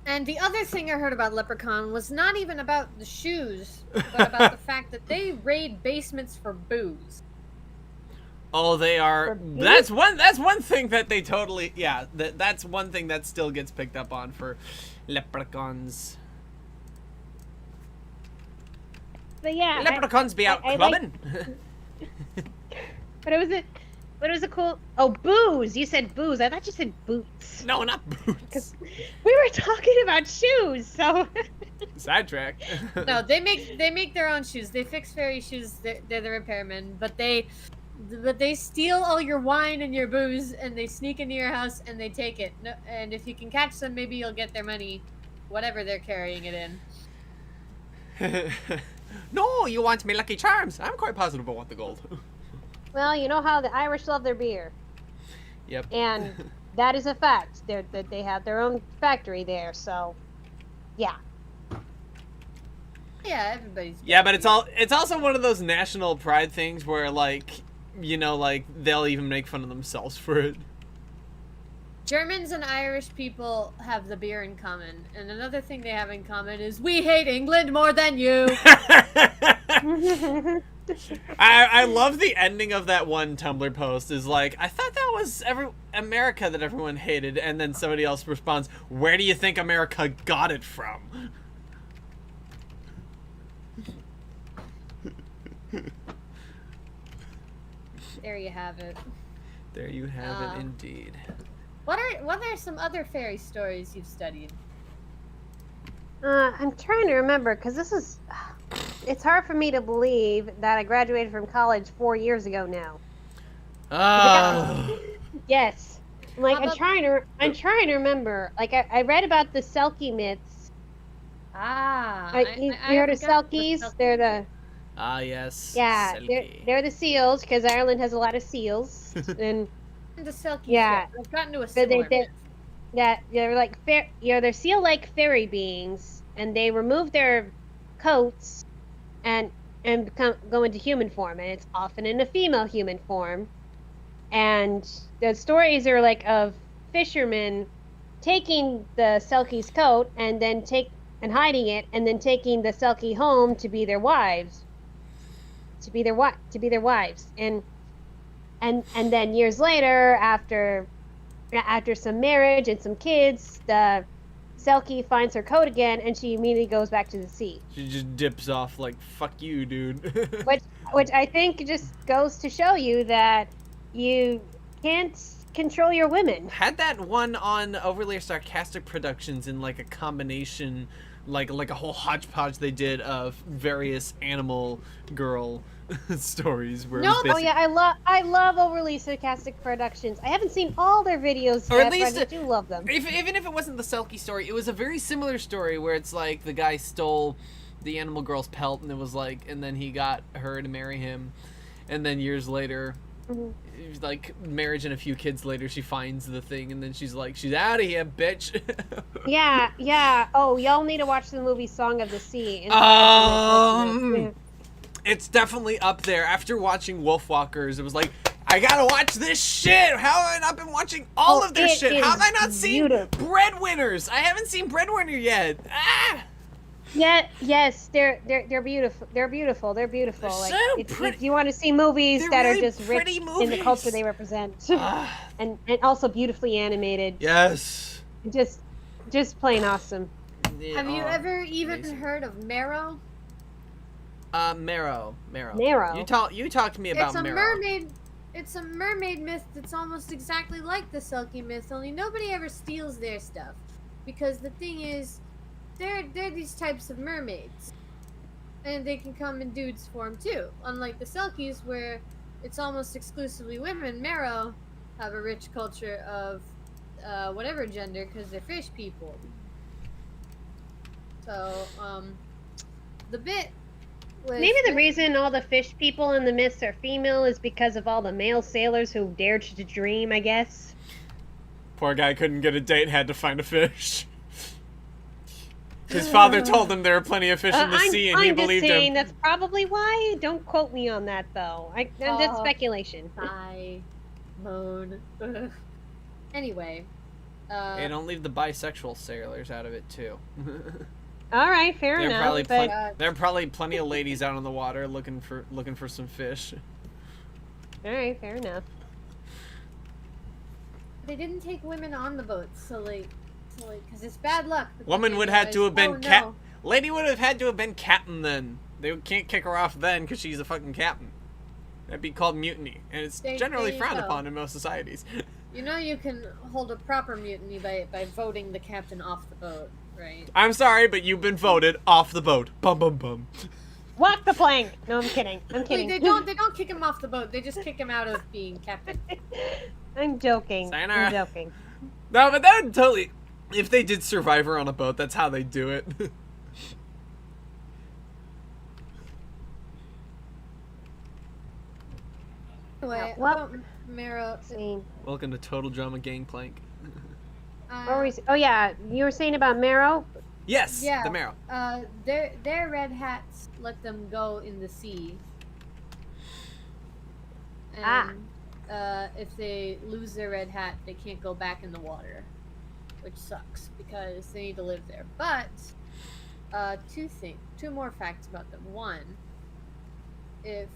And the other thing I heard about Leprechaun was not even about the shoes, but about the fact that they raid basements for booze.
Oh, they are. That's one thing that they totally. Yeah, that's one thing that still gets picked up on for leprechauns.
But yeah,
Leprechauns be out
I
clubbing.
but it was a cool. Oh, booze! You said booze. I thought you said boots.
No, not boots.
We were talking about shoes, so.
Sidetrack.
No, they make their own shoes. They fix fairy shoes. They're the repairmen, but they steal all your wine and your booze, and they sneak into your house and they take it. No, and if you can catch them, maybe you'll get their money, whatever they're carrying it in.
No, you want me Lucky Charms? I'm quite positive I want the gold.
Well, you know how the Irish love their beer,
Yep.
and that is a fact. They have their own factory there, so yeah.
Yeah, everybody's.
Yeah, but it's also one of those national pride things where they'll even make fun of themselves for it.
Germans and Irish people have the beer in common, and another thing they have in common is we hate England more than you.
I love the ending of that one Tumblr post is like, I thought that was America that everyone hated, and then somebody else responds, where do you think America got it from?
There you have it.
There you have it indeed.
What are some other fairy stories you've studied?
I'm trying to remember because it's hard for me to believe that I graduated from college 4 years ago now. Yes. Like I'm trying to remember. Like I read about the Selkie myths. You heard of Selkies? They're the
yes.
yeah.
Selkie.
They're the seals because Ireland has a lot of seals and
The Selkies.
Yeah.
I've gotten to a
but
similar.
they're like they're seal-like fairy beings, and they remove their coats and go into human form, and it's often in a female human form. And the stories are like of fishermen taking the Selkie's coat and then hiding it, and then taking the Selkie home to be their wives. And then years later, after some marriage and some kids, the Selkie finds her coat again, and she immediately goes back to the sea.
She just dips off like, fuck you, dude.
Which I think just goes to show you that you can't control your women.
Had that one on Overly Sarcastic Productions in like a combination, like a whole hodgepodge they did of various animal girl stories. Where
Oh yeah, I love Overly Sarcastic Productions. I haven't seen all their videos
Or
yet,
at least
but I do love them.
Even if it wasn't the Selkie story, it was a very similar story where it's like the guy stole the animal girl's pelt, and it was like, and then he got her to marry him, and then years later, like marriage and a few kids later, she finds the thing, and then she's like, she's out of here, bitch.
Yeah. Oh, y'all need to watch the movie Song of the Sea.
It's definitely up there. After watching Wolfwalkers, it was like, I gotta watch this shit. How have I not been watching all of their
it
shit? How have I
is
not seen
beautiful.
Breadwinners? I haven't seen Breadwinner yet. Ah!
Yeah, yes, they're beautiful. They're beautiful. They're beautiful.
They're
Like
so
if
pretty.
you want to see movies
They're
that
really
are just rich
pretty
in the culture
movies.
they represent,
Ah,
and also beautifully animated,
yes.
just plain awesome.
Yeah,
Have you
oh,
ever even
amazing.
heard of Marrow?
Marrow.
Marrow?
You talk to me about
It's a
Marrow.
mermaid. It's a mermaid myth that's almost exactly like the Selkie myth, only nobody ever steals their stuff. Because the thing is, they're these types of mermaids. And they can come in dudes form too. Unlike the Selkies, where it's almost exclusively women, Marrow have a rich culture of whatever gender, because they're fish people. So, the bit with
Maybe the reason all the fish people in the myths are female is because of all the male sailors who dared to dream, I guess.
Poor guy couldn't get a date, had to find a fish. His father told him there were plenty of fish in the sea, and he
I'm just
believed
saying
him.
that's probably why. Don't quote me on that, though. That's speculation.
sigh, moan. Anyway,
Hey, don't leave the bisexual sailors out of it too.
All right, fair
there are
enough.
probably
But
there are probably plenty of ladies out on the water looking for some fish.
all right, fair enough.
they didn't take women on the boats, so because it's bad luck.
Woman would have to have been
cat.
Lady would have had to have been captain then. They can't kick her off then because she's a fucking captain. That'd be called mutiny, and it's generally
there you
frowned
go.
upon in most societies.
You know you can hold a proper mutiny by voting the captain off the boat, right?
I'm sorry, but you've been voted off the boat. Bum bum bum.
Walk the plank. No, I'm kidding. I'm kidding.
They don't kick him off the boat. They just kick him out of being captain.
I'm joking.
Sayonara.
I'm joking.
No, but that would totally. If they did Survivor on a boat, that's how they do it.
Anyway,
Well-
about Marrow.
Same.
Welcome to Total Drama Gangplank.
What were we oh yeah, you were saying about Marrow.
Yes,
Yeah.
the marrow.
Their red hats let them go in the sea. And, if they lose their red hat, they can't go back in the water, which sucks because they need to live there. But two more facts about them. One, if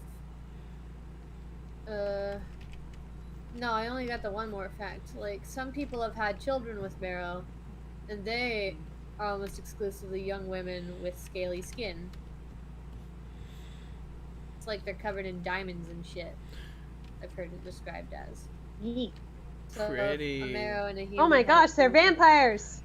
no, I only got the one more fact. Like, some people have had children with Marrow, and they are almost exclusively young women with scaly skin. It's like they're covered in diamonds and shit. I've heard it described as.
Yeet.
So,
Pretty.
a Marrow and a human.
Oh my gosh, they're vampires.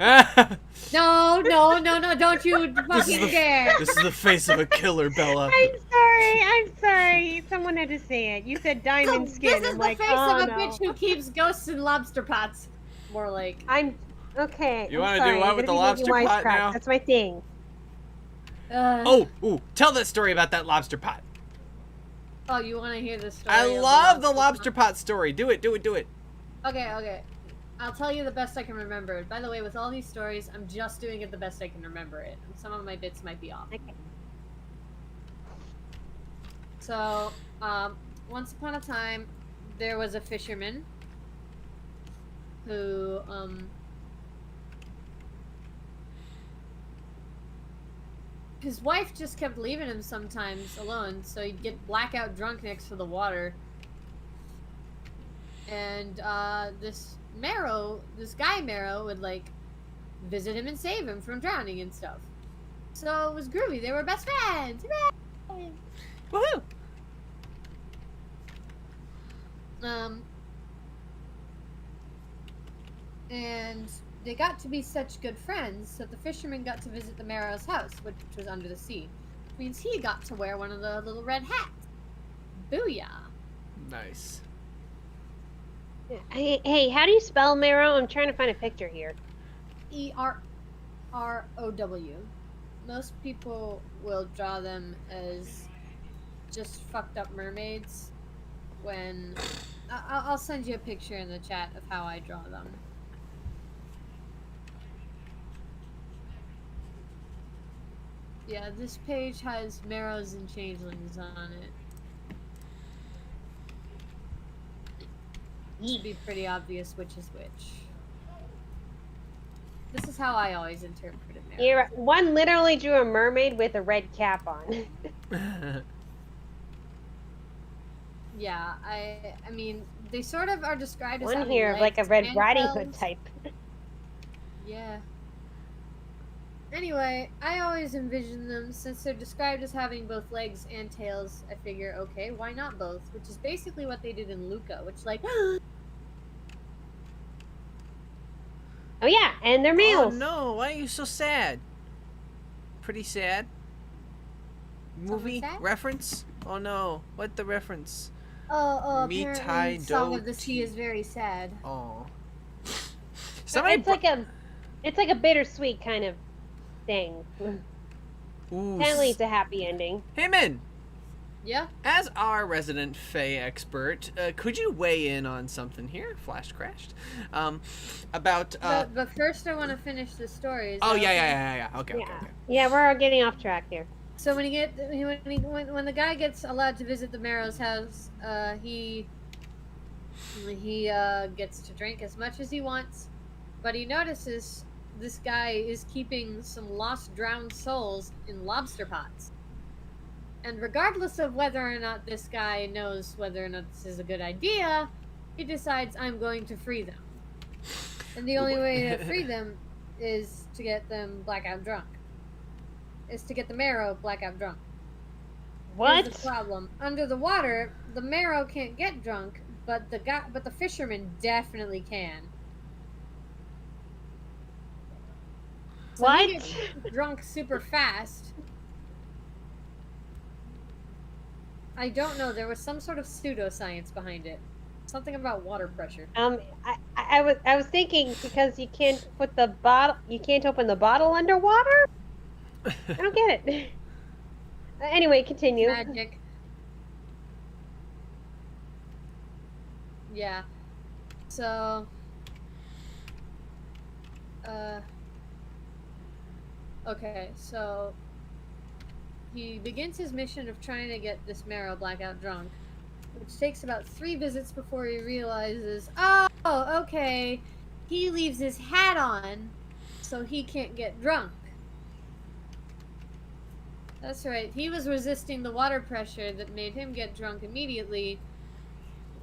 No, don't you fucking dare!
This is the face of a killer, Bella.
I'm sorry. Someone had to say it. You said diamond skin.
This is
I'm
the
like,
face
oh,
of a
no.
bitch who keeps ghosts in lobster pots. More like.
I'm okay.
You
I'm
wanna do
sorry.
what
I'm
with
gonna
the
be
lobster
making
pot
wisecracks.
now?
That's my thing.
Oh, tell that story about that lobster pot.
Oh, you want to hear the story?
I
of
love the lobster pot story. Do it.
Okay. I'll tell you the best I can remember. By the way, with all these stories, I'm just doing it the best I can remember it. And some of my bits might be off.
Okay.
So, once upon a time, there was a fisherman who, his wife just kept leaving him sometimes alone, so he'd get blackout drunk next to the water. And, this guy Marrow would, like, visit him and save him from drowning and stuff. So it was groovy. They were best friends. Hooray!
Woohoo!
And they got to be such good friends that the fisherman got to visit the Marrow's house, which was under the sea. Which means he got to wear one of the little red hats. Booyah!
Nice.
Hey, how do you spell Marrow? I'm trying to find a picture here.
E-R-R-O-W. Most people will draw them as just fucked up mermaids. When I'll send you a picture in the chat of how I draw them. Yeah, this page has Marrows and Changelings on it. should be pretty obvious which is which. This is how I always interpret it.
One literally drew a mermaid with a red cap on.
Yeah, I mean, they sort of are described as
One
having
here, like a
legs
Red
and
Riding
tails.
Hood type.
Yeah. Anyway, I always envision them, since they're described as having both legs and tails, I figure, okay, why not both? Which is basically what they did in Luca, which, like...
Oh yeah, and they're
Oh
males.
no, why are you so sad? Pretty sad. Movie
sad?
reference? Oh no, what the reference?
apparently
Mitai
Song of
do
the Sea is very sad.
Oh. Somebody
It's like a bittersweet kind of thing.
Ooh,
Apparently it's a happy ending.
Hey Min,
Yeah?
as our resident Fae expert, could you weigh in on something here? Flash crashed. About
But first I want to finish the story.
Oh yeah. Okay.
Yeah, we're all getting off track here.
So when when the guy gets allowed to visit the Marrow's house, he gets to drink as much as he wants, but he notices this guy is keeping some lost drowned souls in lobster pots. And regardless of whether or not this guy knows whether or not this is a good idea, he decides, I'm going to free them. And the only way to free them is to get them blackout drunk. Is to get the Marrow blackout drunk.
What?
Here's the problem. Under the water, the Marrow can't get drunk, but the fisherman definitely can. So
What?
he gets drunk super fast. I don't know. There was some sort of pseudoscience behind it. Something about water pressure.
I was thinking because you can't put the bottle, you can't open the bottle underwater. I don't get it. Anyway, continue.
Magic. Yeah. So. Okay, so. He begins his mission of trying to get this Marrow blackout drunk, which takes about 3 visits before he realizes, oh, okay, he leaves his hat on, so he can't get drunk. That's right, he was resisting the water pressure that made him get drunk immediately,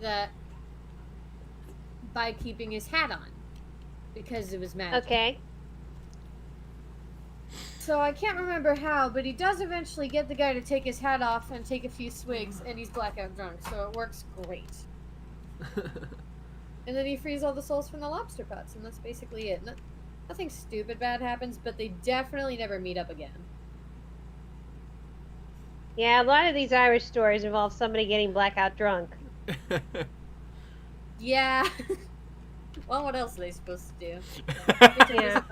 that by keeping his hat on, because it was magic.
Okay.
So I can't remember how, but he does eventually get the guy to take his hat off and take a few swigs, and he's blackout drunk, so it works great. And then he frees all the souls from the lobster pots, and that's basically it. Nothing stupid bad happens, but they definitely never meet up again.
Yeah, a lot of these Irish stories involve somebody getting blackout drunk.
Yeah. Well, what else are they supposed to do?
Yeah.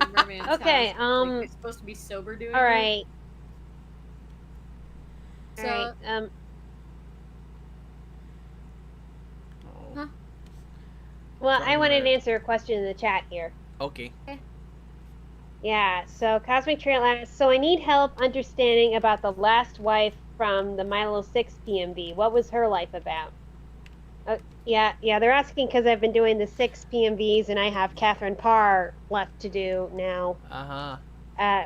Okay,
they're supposed to be sober doing
all
it?
right.
So,
All right.
Huh?
Well, I wanted to answer a question in the chat here.
Okay.
Yeah, so Cosmic Trail asks, so I need help understanding about the last wife from the Milo 6 PMV. What was her life about? Yeah, they're asking because I've been doing the 6 PMVs and I have Catherine Parr left to do now.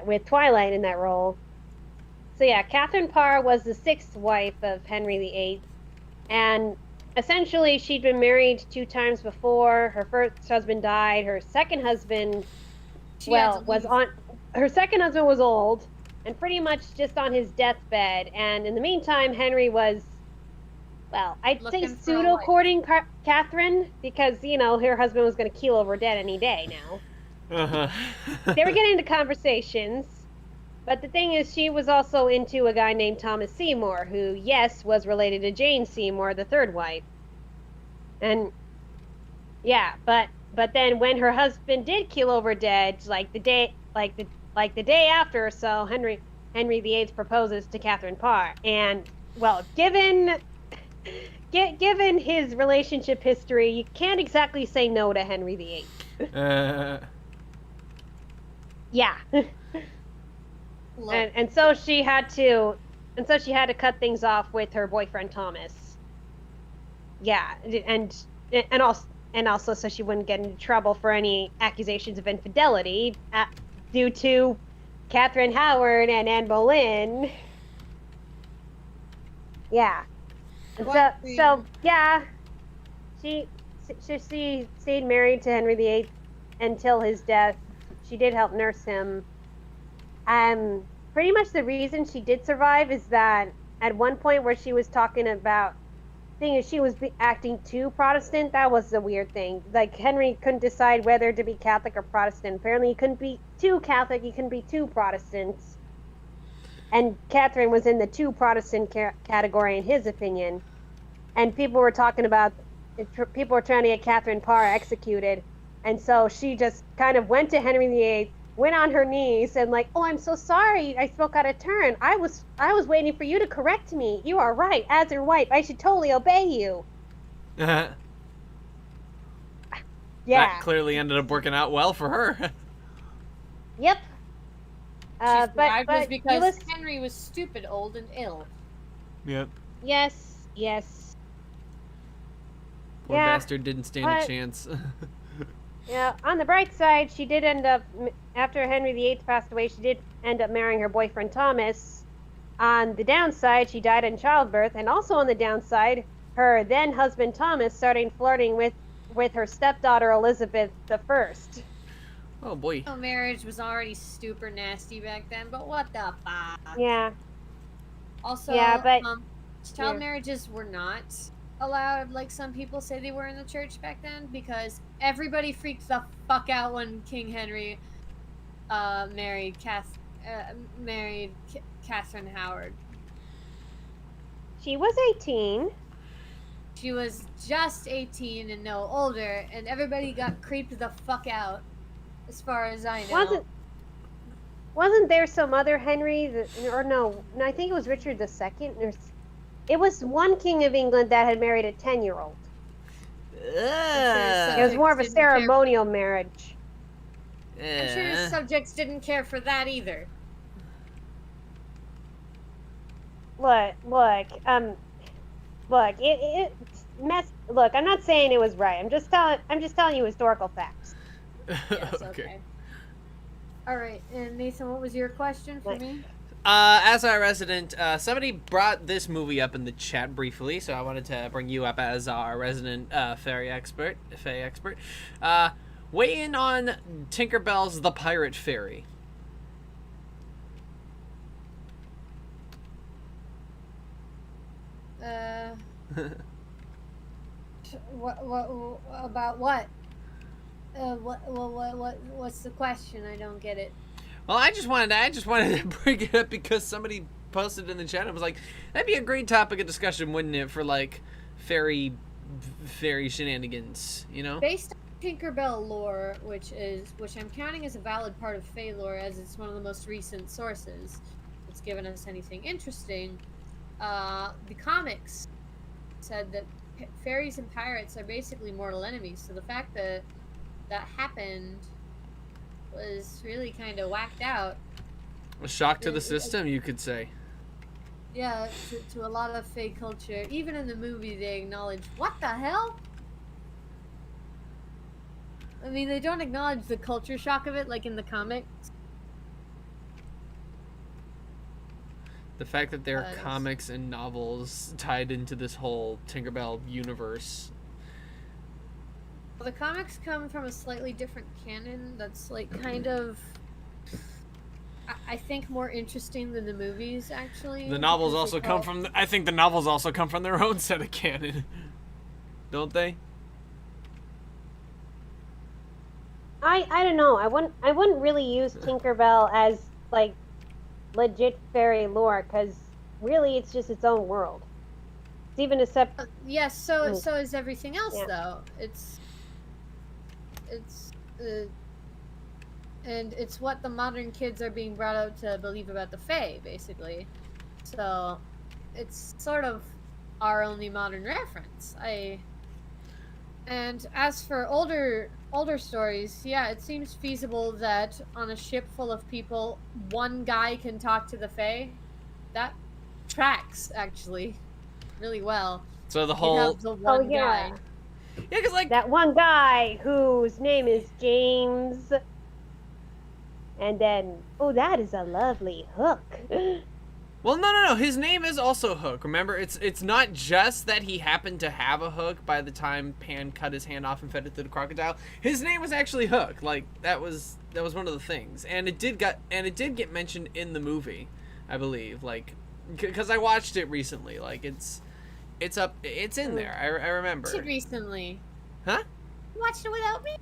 With Twilight in that role. So yeah, Catherine Parr was the 6th wife of Henry VIII. And essentially she'd been married 2 times before. Her first husband died. Her second husband, her second husband was old and pretty much just on his deathbed. And in the meantime, Henry was, well, I'd say pseudo-courting Catherine because, you know, her husband was going to keel over dead any day now. They were getting into conversations, but the thing is she was also into a guy named Thomas Seymour, who, yes, was related to Jane Seymour, the 3rd wife. And, yeah, but then when her husband did keel over dead, the day after or so, Henry VIII proposes to Catherine Parr. And, well, given his relationship history, you can't exactly say no to Henry VIII. Yeah. and so she had to cut things off with her boyfriend Thomas. Yeah, and and also so she wouldn't get into trouble for any accusations of infidelity due to Catherine Howard and Anne Boleyn. Yeah. And so yeah, she stayed married to Henry VIII until his death. She did help nurse him. Pretty much the reason she did survive is that at one point where she was talking about thing is she was acting too Protestant. That was the weird thing. Like, Henry couldn't decide whether to be Catholic or Protestant. Apparently he couldn't be too Catholic, he couldn't be too Protestant. And Catherine was in the too Protestant category in his opinion. And people were trying to get Catherine Parr executed. And so she just kind of went to Henry VIII, went on her knees and like, oh, I'm so sorry, I spoke out of turn. I was waiting for you to correct me. You are right. As your wife, I should totally obey you. Yeah.
That clearly ended up working out well for her.
Yep.
But was because
Ulysses...
Henry was stupid, old, and ill.
Yep.
Yes.
Poor bastard didn't stand a chance.
Yeah, on the bright side, she did end up, after Henry VIII passed away, she did end up marrying her boyfriend Thomas. On the downside, she died in childbirth, and also on the downside, her then husband Thomas started flirting with her stepdaughter Elizabeth I.
Oh boy.
Marriage was already super nasty back then, but what the fuck?
Yeah.
Also, child marriages were not allowed, like some people say they were in the church back then, because everybody freaked the fuck out when King Henry married Catherine Howard.
She was 18.
She was just 18 and no older, and everybody got creeped the fuck out, as far as I know.
Wasn't there some other Henry, no, I think it was Richard II, it was one king of England that had married a 10-year-old. It was more of a ceremonial marriage.
I'm sure his subjects didn't care for that either.
Look, I'm not saying it was right. I'm just telling you historical facts.
Yes, okay. All right, and Nathan, what was your question for me?
As our resident, somebody brought this movie up in the chat briefly, so I wanted to bring you up as our resident Fae expert. Weigh in on Tinkerbell's The Pirate Fairy.
What about what? What's the question? I don't get it.
Well, I just wanted to bring it up because somebody posted in the chat and was like, that'd be a great topic of discussion, wouldn't it, for like fairy shenanigans, you know?
Based on Tinkerbell lore, which I'm counting as a valid part of Fae lore, as it's one of the most recent sources that's given us anything interesting. The comics said that fairies and pirates are basically mortal enemies, so the fact that that happened was really kind of whacked out.
A shock to the system, you could say.
Yeah, to a lot of Fae culture. Even in the movie, they acknowledge, what the hell? I mean, they don't acknowledge the culture shock of it, like in the comics.
The fact that there are comics and novels tied into this whole Tinkerbell universe.
Well, the comics come from a slightly different canon that's like kind of, I think, more interesting than the movies, actually.
The novels also come from, I think the novels also come from their own set of canon. Don't they?
I don't know. I wouldn't really use Tinkerbell as like legit fairy lore, because really it's just its own world. It's even a separate.
Yes, so is everything else, though. And it's what the modern kids are being brought out to believe about the Fae, basically. So it's sort of our only modern reference. And as for older stories, yeah, it seems feasible that on a ship full of people, one guy can talk to the Fae. That tracks, actually, really well.
So the whole...
guy.
Yeah, because like
That one guy whose name is James. And then, oh, that is a lovely hook.
well, no. His name is also Hook. Remember, it's not just that he happened to have a hook by the time Pan cut his hand off and fed it to the crocodile. His name was actually Hook. Like that was one of the things, and it did get mentioned in the movie, I believe. Like, because I watched it recently. Like it's in there. I remember.
Watched it recently.
Huh?
You watched it without me?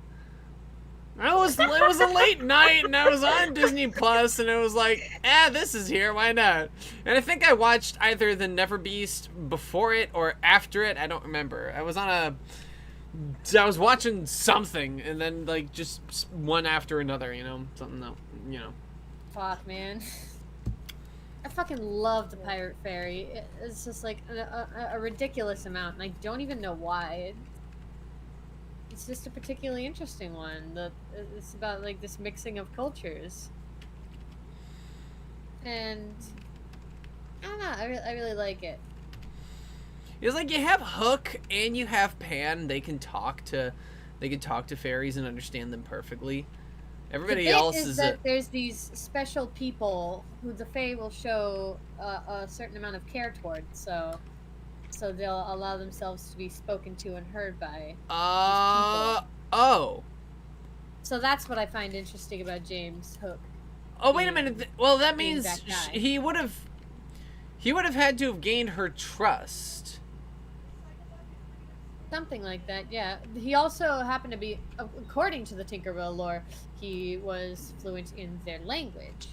It was a late night, and I was on Disney Plus, and it was like, this is here, why not? And I think I watched either the Never Beast before it or after it. I don't remember. I was watching something, and then like just one after another, something that,
Fuck, man. I fucking love the Pirate Fairy. It's just like a ridiculous amount, and I don't even know why. It's just a particularly interesting one. It's about like this mixing of cultures, and I don't know. I really like it.
It's like you have Hook and you have Pan. They can talk to fairies and understand them perfectly. Everybody else is
that there's these special people who the Fae will show a certain amount of care towards. So they'll allow themselves to be spoken to and heard by
oh.
So that's what I find interesting about James Hook.
Oh, wait a minute. Well, that means
that guy.
he would have had to have gained her trust.
Something like that, yeah. He also happened to be, according to the Tinkerbell lore, he was fluent in their language.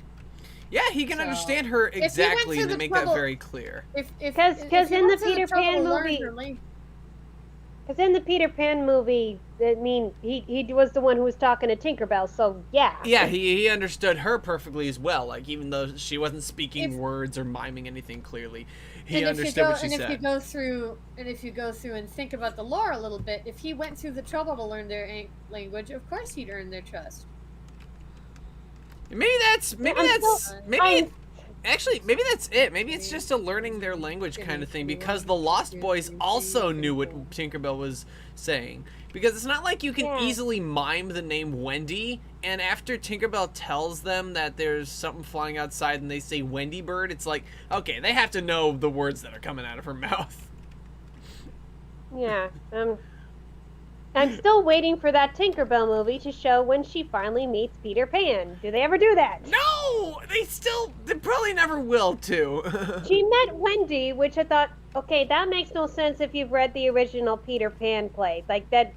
Yeah, he can understand her exactly, and they make that very clear.
Because in the Peter Pan movie, I mean, he was the one who was talking to Tinkerbell, so yeah.
Yeah, he understood her perfectly as well. Like, even though she wasn't speaking words or miming anything clearly, he understood what she said.
If you go through and think about the lore a little bit, if he went through the trouble to learn their language, of course he'd earn their trust.
Maybe that's it. Maybe it's just a learning their language kind of thing, because the Lost Boys also knew what Tinkerbell was saying. Because it's not like you can easily mime the name Wendy, and after Tinkerbell tells them that there's something flying outside and they say Wendy bird, it's like, okay, they have to know the words that are coming out of her mouth.
Yeah, I'm still waiting for that Tinkerbell movie to show when she finally meets Peter Pan. Do they ever do that?
No! They probably never will, too.
She met Wendy, which I thought, okay, that makes no sense if you've read the original Peter Pan play. Like, that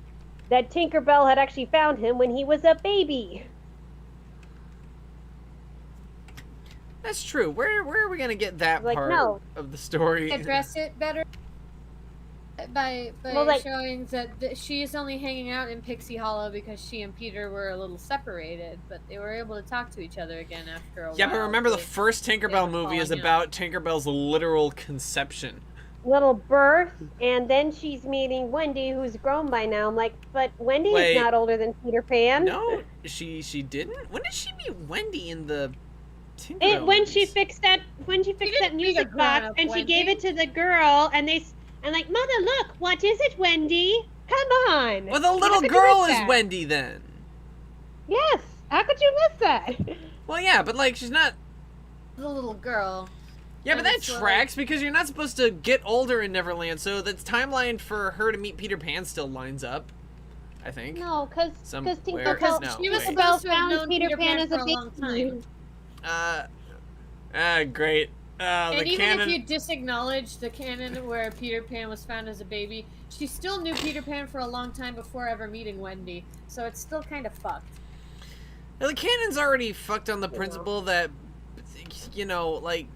Tinkerbell had actually found him when he was a baby.
That's true. Where are we going to get that part of the story?
Address it better by showing that she is only hanging out in Pixie Hollow because she and Peter were a little separated, but they were able to talk to each other again after a while.
Yeah, but remember, the first Tinkerbell movie is about Tinkerbell's literal conception.
Little birth, and then she's meeting Wendy, who's grown by now. I'm like, but Wendy is not older than Peter Pan.
No, she didn't. When did she meet Wendy in the Tinkerbell
when
movies?
she fixed that music box and she gave it to the girl, and like, Mother, look, what is it, Wendy? Come on.
Well, the little girl is Wendy then.
Yes. How could you miss that?
Well, yeah, but like, she's not
the little girl.
Yeah, but that tracks because you're not supposed to get older in Neverland, so the timeline for her to meet Peter Pan still lines up, I think.
No, because Tinkerbell
she was supposed to have known
Peter Pan as a
long
baby.
Great.
And even if you disacknowledge the canon where Peter Pan was found as a baby, she still knew Peter Pan for a long time before ever meeting Wendy, so it's still kind of fucked.
Now, the canon's already fucked on the principle that, like,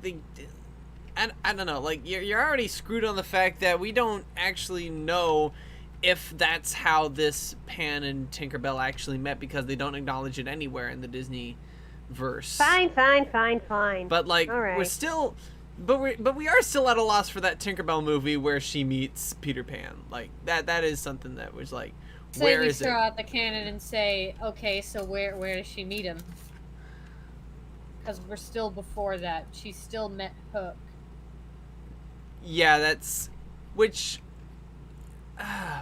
I don't know, like, you're already screwed on the fact that we don't actually know if that's how this Pan and Tinkerbell actually met, because they don't acknowledge it anywhere in the Disney verse.
Fine.
But like,
right.
we're still, but we are still at a loss for that Tinkerbell movie where she meets Peter Pan. Like that is something that was like, where is it?
So you throw out the canon and say, okay, so where does she meet him? Because we're still before that. She still met Hook.
Yeah, which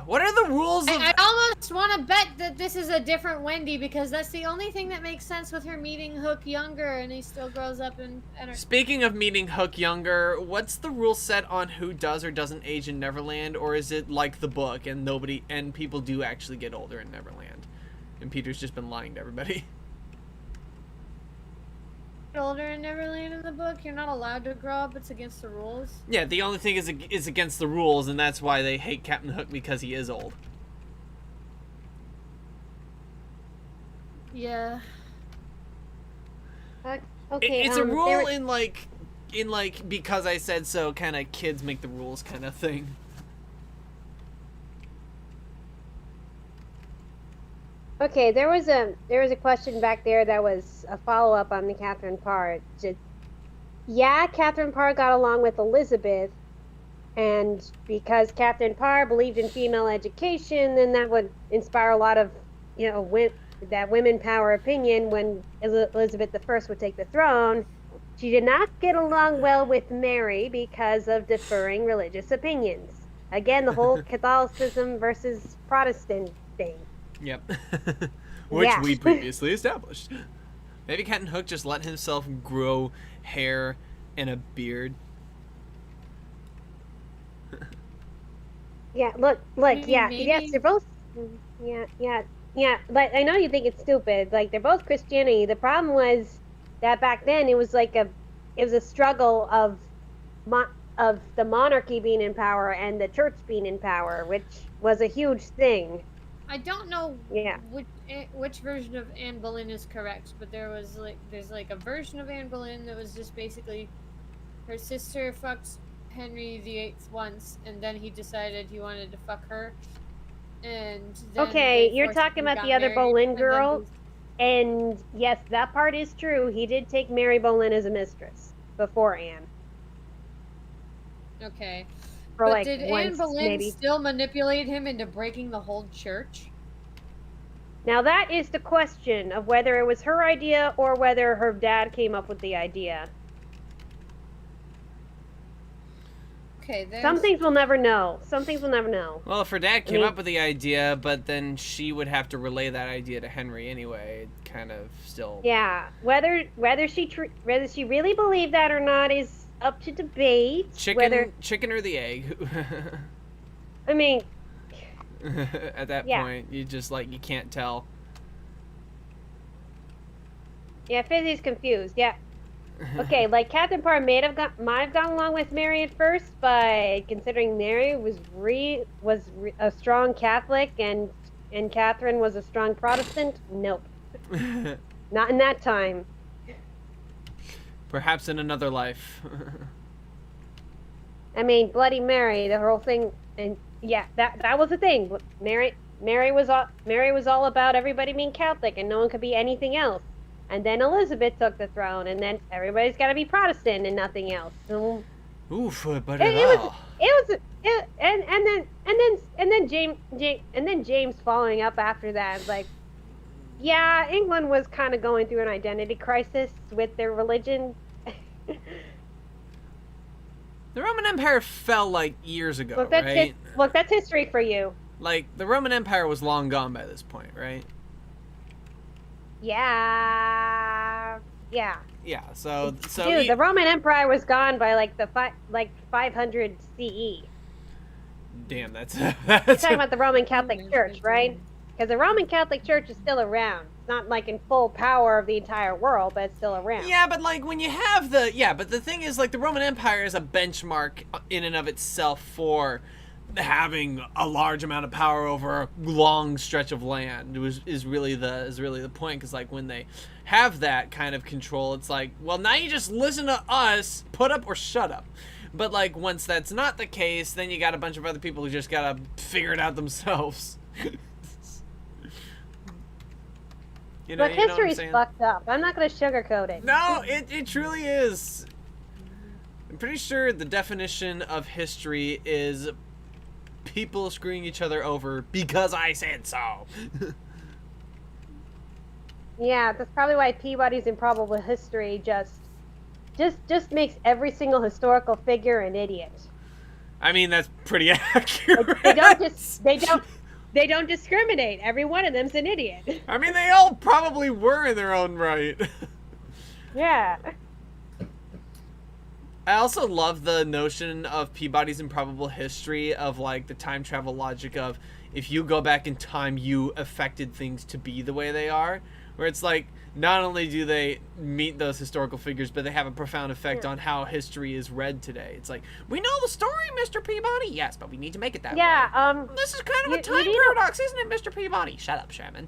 What are the rules of...
I almost want to bet that this is a different Wendy because that's the only thing that makes sense with her meeting Hook younger and he still grows up and
Speaking of meeting Hook younger, what's the rule set on who does or doesn't age in Neverland, or is it like the book and people do actually get older in Neverland? And Peter's just been lying to everybody.
older in Neverland in the book. You're not allowed to grow up. It's against the rules.
Yeah, the only thing is against the rules, and that's why they hate Captain Hook, because he is old.
Yeah.
Okay.
It's a rule in like because I said so kind of kids make the rules kind of thing.
Okay, there was a question back there that was a follow-up on the Catherine Parr. Yeah, Catherine Parr got along with Elizabeth, and because Catherine Parr believed in female education, then that would inspire a lot of, that women power opinion when Elizabeth I would take the throne. She did not get along well with Mary because of differing religious opinions. Again, the whole Catholicism versus Protestant thing.
Yep. Which we previously established. Maybe Captain Hook just let himself grow hair and a beard.
Yeah, look, yeah, yes, they're both, yeah, but I know you think it's stupid, like, they're both Christianity. The problem was that back then it was like a struggle of the monarchy being in power and the church being in power, which was a huge thing.
I don't know
Yeah.
which version of Anne Boleyn is correct, but there's a version of Anne Boleyn that was just basically her sister fucked Henry VIII once, and then he decided he wanted to fuck her. And then
Okay, you're talking about the other Boleyn girl, and yes, that part is true. He did take Mary Boleyn as a mistress before Anne.
Okay.
For
but
like
did
once,
Anne Boleyn
maybe.
still manipulate him into breaking the whole church?
Now that is the question of whether it was her idea or whether her dad came up with the idea.
Okay,
Some things we'll never know. Some things we'll never know.
Well, if her dad came up with the idea, but then she would have to relay that idea to Henry anyway, it kind of still...
Yeah, whether she really believed that or not is up to debate.
Chicken or the egg.
I mean...
At that point, you just, you can't tell.
Yeah, Fizzy's confused, yeah. Okay, Catherine Parr might have gone along with Mary at first, but considering Mary was a strong Catholic and Catherine was a strong Protestant, nope. Not in that time.
Perhaps in another life.
I mean, Bloody Mary, the whole thing, and yeah, that was the thing. Mary was all about everybody being Catholic and no one could be anything else. And then Elizabeth took the throne, and then everybody's got to be Protestant and nothing else. So,
Oof, but
and then James following up after that, yeah, England was kind of going through an identity crisis with their religion.
The Roman Empire fell years ago,
Look,
right?
That's history for you.
The Roman Empire was long gone by this point, right?
Yeah.
So
Dude, the Roman Empire was gone by 500 CE.
Damn, that's
You're talking about the Roman Catholic Church, right? Because the Roman Catholic Church is still around. It's not in full power of the entire world, but it's still around.
Yeah, but when you have but the thing is the Roman Empire is a benchmark in and of itself for having a large amount of power over a long stretch of land is really the point, because when they have that kind of control, it's well, now you just listen to us, put up or shut up. But once that's not the case, then you got a bunch of other people who just gotta figure it out themselves.
But history's fucked up. I'm not gonna sugarcoat it.
No, it truly is. I'm pretty sure the definition of history is people screwing each other over because I said so.
Yeah, that's probably why Peabody's Improbable History just makes every single historical figure an idiot.
I mean, that's pretty accurate.
They don't discriminate. Every one of them's an idiot.
I mean, they all probably were in their own right.
Yeah.
I also love the notion of Peabody's improbable history of, like, the time travel logic of if you go back in time, you affected things to be the way they are. Where it's like, not only do they meet those historical figures, but they have a profound effect on how history is read today. It's like, we know the story, Mr. Peabody. Yes, but we need to make it that way.
Yeah,
This is kind of a time paradox, isn't it, Mr. Peabody? Shut up, Sherman.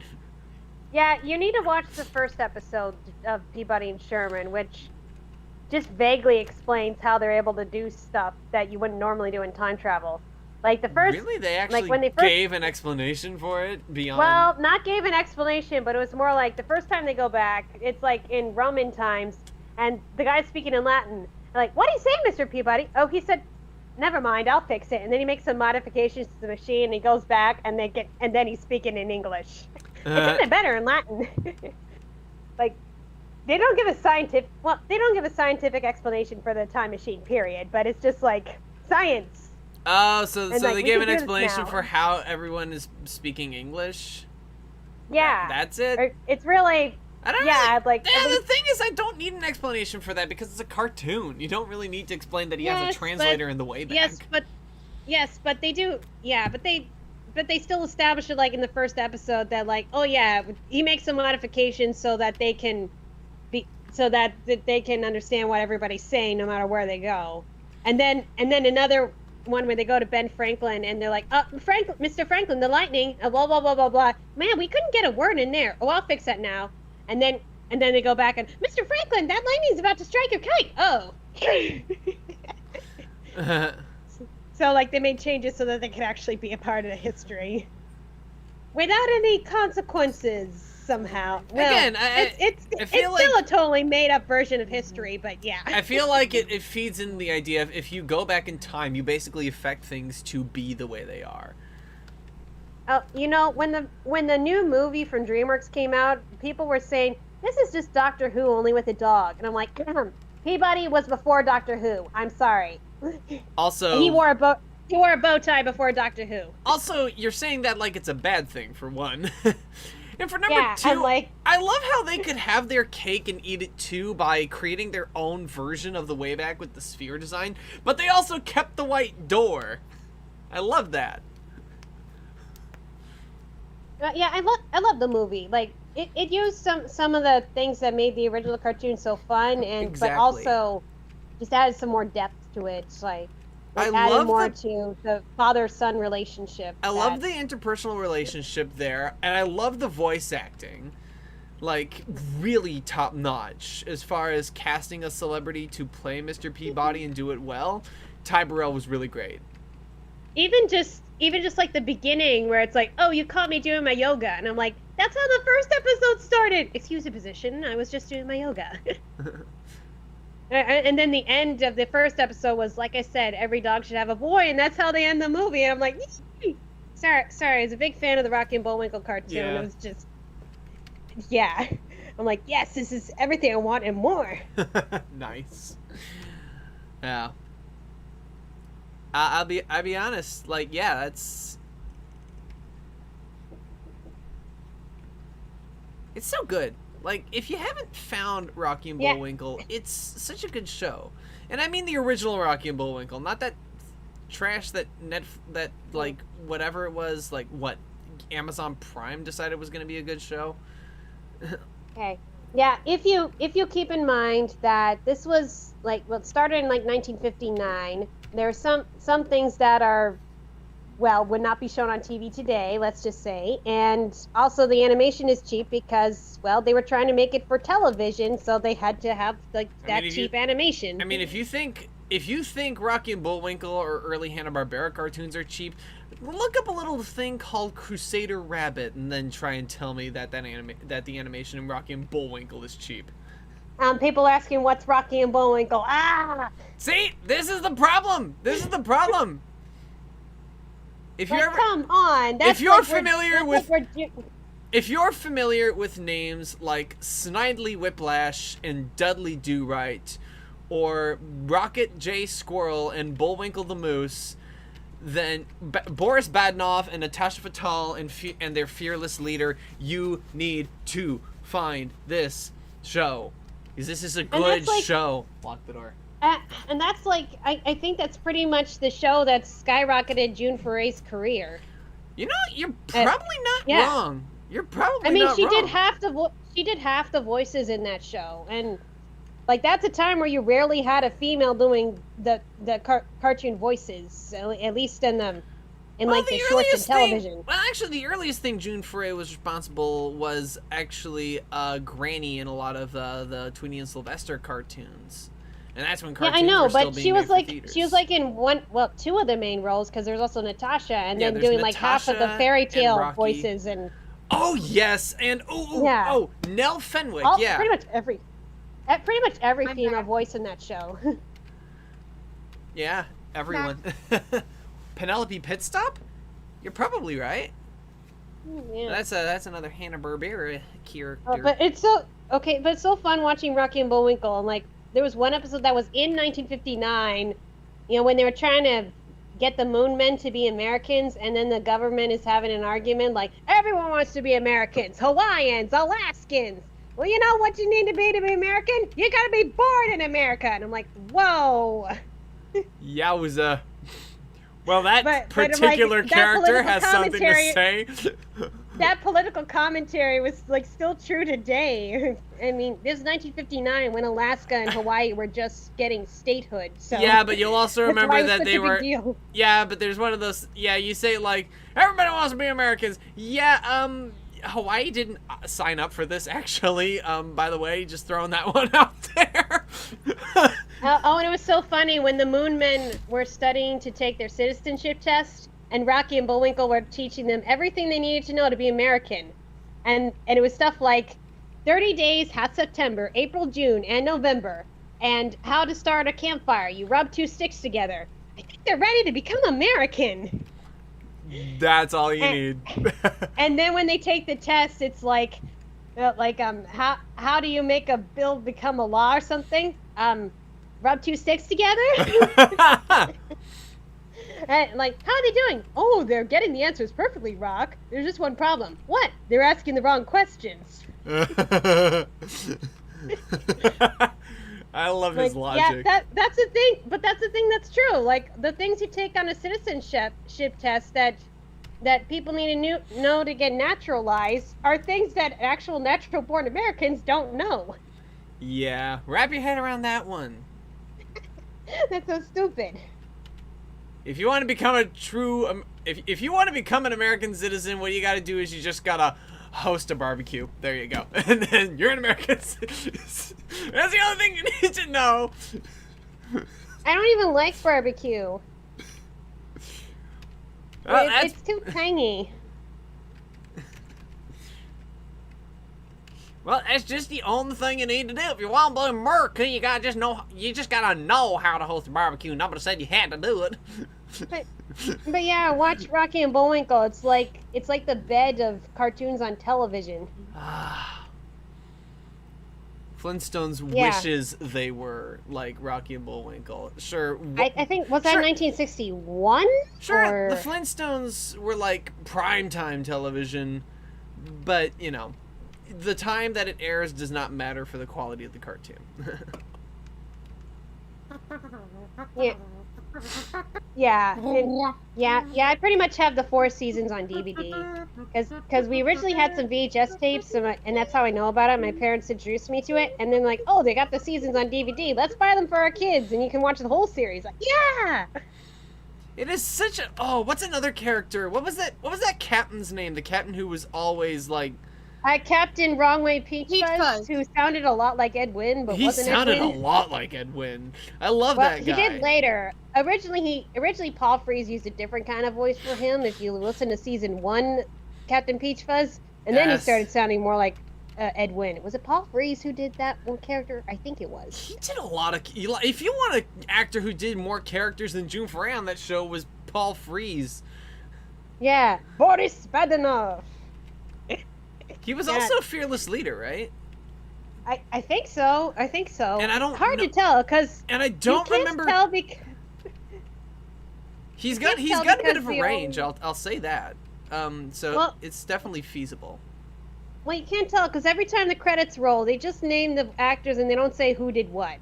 Yeah, you need to watch the first episode of Peabody and Sherman, which just vaguely explains how they're able to do stuff that you wouldn't normally do in time travel. Like the first,
Really? They actually
like when they
gave an explanation for it beyond...
Well, not gave an explanation, but it was more like the first time they go back, it's like in Roman times, and the guy's speaking in Latin. Like, what did he say, Mr. Peabody? Oh, he said, never mind, I'll fix it. And then he makes some modifications to the machine, and he goes back, and then he's speaking in English. Isn't it better in Latin? Like, they don't give a scientific explanation for the time machine, period. But it's just like science.
Oh, so
And,
they gave an explanation for how everyone is speaking English?
Yeah.
That's it?
It's really...
I don't
Yeah,
really,
like...
the thing is, I don't need an explanation for that because it's a cartoon. You don't really need to explain that he has a translator in the way back.
Yes, but they do... Yeah, but they still establish it, like, in the first episode that, like, oh, yeah, he makes some modifications so that they can... that they can understand what everybody's saying no matter where they go. And then another one where they go to Ben Franklin and they're like, Mr. Franklin, the lightning, blah, blah, blah, blah, blah. Man, we couldn't get a word in there. Oh, I'll fix that now. And then they go back and, Mr. Franklin, that lightning's about to strike your kite. Oh. So, like, they made changes so that they could actually be a part of the history. Without any consequences. Somehow. Well,
Again,
it's
feel like,
still a totally made-up version of history, but yeah.
I feel like it feeds in the idea of if you go back in time, you basically affect things to be the way they are.
Oh, you know, when the new movie from DreamWorks came out, people were saying this is just Doctor Who only with a dog, and I'm like, Peabody was before Doctor Who. I'm sorry.
Also,
and he wore a bow tie before Doctor Who.
Also, you're saying that like it's a bad thing for one. And for number two,
like,
I love how they could have their cake and eat it too by creating their own version of the Wayback with the sphere design, but they also kept the white door. I love that.
Yeah, I love the movie. Like it used some of the things that made the original cartoon so fun, and but also just added some more depth to it. It's like added more to the father-son relationship.
I love the interpersonal relationship there, and I love the voice acting. Like, really top-notch. As far as casting a celebrity to play Mr. Peabody and do it well, Ty Burrell was really great.
Even just like the beginning where it's like, oh, you caught me doing my yoga. And I'm like, that's how the first episode started. Excuse the position. I was just doing my yoga. And then the end of the first episode was, like I said, every dog should have a boy, and that's how they end the movie. And I'm like, sorry, I was a big fan of the Rocky and Bullwinkle cartoon.
Yeah.
It was just, yeah. I'm like, yes, this is everything I want and more.
Nice. Yeah. I'll be honest. Like, yeah, it's so good. Like, if you haven't found Rocky and Bullwinkle, it's such a good show. And I mean the original Rocky and Bullwinkle, not that trash that like whatever it was, like what Amazon Prime decided was going to be a good show.
Okay. Yeah, if you keep in mind that this was like, well, it started in like 1959. There are some things that are, well, would not be shown on TV today, let's just say. And also the animation is cheap because, well, they were trying to make it for television, so they had to have like cheap animation.
I mean, if you think Rocky and Bullwinkle or early Hanna-Barbera cartoons are cheap, look up a little thing called Crusader Rabbit and then try and tell me that the animation in Rocky and Bullwinkle is cheap.
People are asking what's Rocky and Bullwinkle. Ah!
See, this is the problem. If you're
come on,
if you're familiar with names like Snidely Whiplash and Dudley Do-Right, or Rocket J. Squirrel and Bullwinkle the Moose, then Boris Badenoff and Natasha Fatal and their fearless leader, you need to find this show. Because this is a good show. Lock the door.
And that's like, I think that's pretty much the show that skyrocketed June Foray's career.
You know, you're probably not wrong. You're probably not
she
wrong.
she did half the voices in that show, and like that's a time where you rarely had a female doing the cartoon voices, at least in the shorts and television.
Well, actually, the earliest thing June Foray was responsible was actually Granny in a lot of the Tweety and Sylvester cartoons. And that's when cartoons were still being made for theaters.
She was like in two of the main roles, because there's also Natasha, and then doing like half of the fairy tale voices and.
Oh yes, and Nell Fenwick,
pretty much every female voice in that show.
Yeah, everyone. Penelope Pitstop? You're probably right.
Yeah.
That's another Hanna-Barbera character.
But it's so fun watching Rocky and Bullwinkle, and like there was one episode that was in 1959, you know, when they were trying to get the Moon Men to be Americans, and then the government is having an argument like, everyone wants to be Americans, Hawaiians, Alaskans. Well, you know what you need to be American? You gotta be born in America. And I'm like, whoa.
Yowza. Well, that particular character has something to say.
That political commentary was like still true today. I mean, this is 1959 when Alaska and Hawaii were just getting statehood. So
yeah, but you'll also remember that they were.
Deal.
Yeah, but there's one of those. Yeah, you say like everybody wants to be Americans. Yeah, Hawaii didn't sign up for this actually. By the way, just throwing that one out there.
And it was so funny when the Moon Men were studying to take their citizenship test, and Rocky and Bullwinkle were teaching them everything they needed to know to be American. And it was stuff like 30 days, hot September, April, June, and November, and how to start a campfire. You rub two sticks together. I think they're ready to become American.
That's all you need.
And then when they take the test, it's like how do you make a bill become a law or something? Rub two sticks together? And like, how are they doing? Oh, they're getting the answers perfectly, Rock. There's just one problem. What? They're asking the wrong questions.
I love his logic.
Yeah, that's the thing. But that's the thing that's true. Like, the things you take on a citizenship test that people need to know to get naturalized are things that actual natural-born Americans don't know.
Yeah, wrap your head around that one.
That's so stupid.
If you want to become a true, if you want to become an American citizen, what you got to do is you just gotta host a barbecue. There you go, and then you're an American citizen. That's the only thing you need to know.
I don't even like barbecue. It's too tangy.
Well, that's just the only thing you need to do. If you want to be American, you just gotta know how to host a barbecue. Nobody said you had to do it.
But yeah, watch Rocky and Bullwinkle. It's like the bed of cartoons on television.
Flintstones wishes they were like Rocky and Bullwinkle. Sure.
I think, was that 1961?
Sure, the Flintstones were like primetime television, but you know, the time that it airs does not matter for the quality of the cartoon.
Yeah. I pretty much have the 4 seasons on DVD because we originally had some VHS tapes, and that's how I know about it. My parents introduced me to it, and then like, oh, they got the seasons on DVD. Let's buy them for our kids, and you can watch the whole series. Like, yeah.
It is such a what's another character? What was that captain's name? The captain who was always like.
Captain Wrongway Peach Fuzz, who sounded a lot like Ed Wynn, but wasn't Ed Wynn.
He sounded a lot like Ed Wynn. I love that guy.
He did later. Originally Paul Frees used a different kind of voice for him. If you listen to season 1, Captain Peach Fuzz, and then he started sounding more like Ed Wynn. Was it Paul Frees who did that one character? I think it was.
He did a lot of. If you want an actor who did more characters than June Foray on that show, was Paul Frees.
Yeah, Boris Badenov.
He was also a fearless leader, right?
I think so. I think so.
And I don't
It's hard
know-
to tell because
And I don't remember.
Tell because
He's
can't
got
tell
a bit
because
of a
the
range.
old-
I'll say that. So
Well-
it's definitely feasible.
well, you can't tell because every time the credits roll, they just name the actors and they don't say who did what.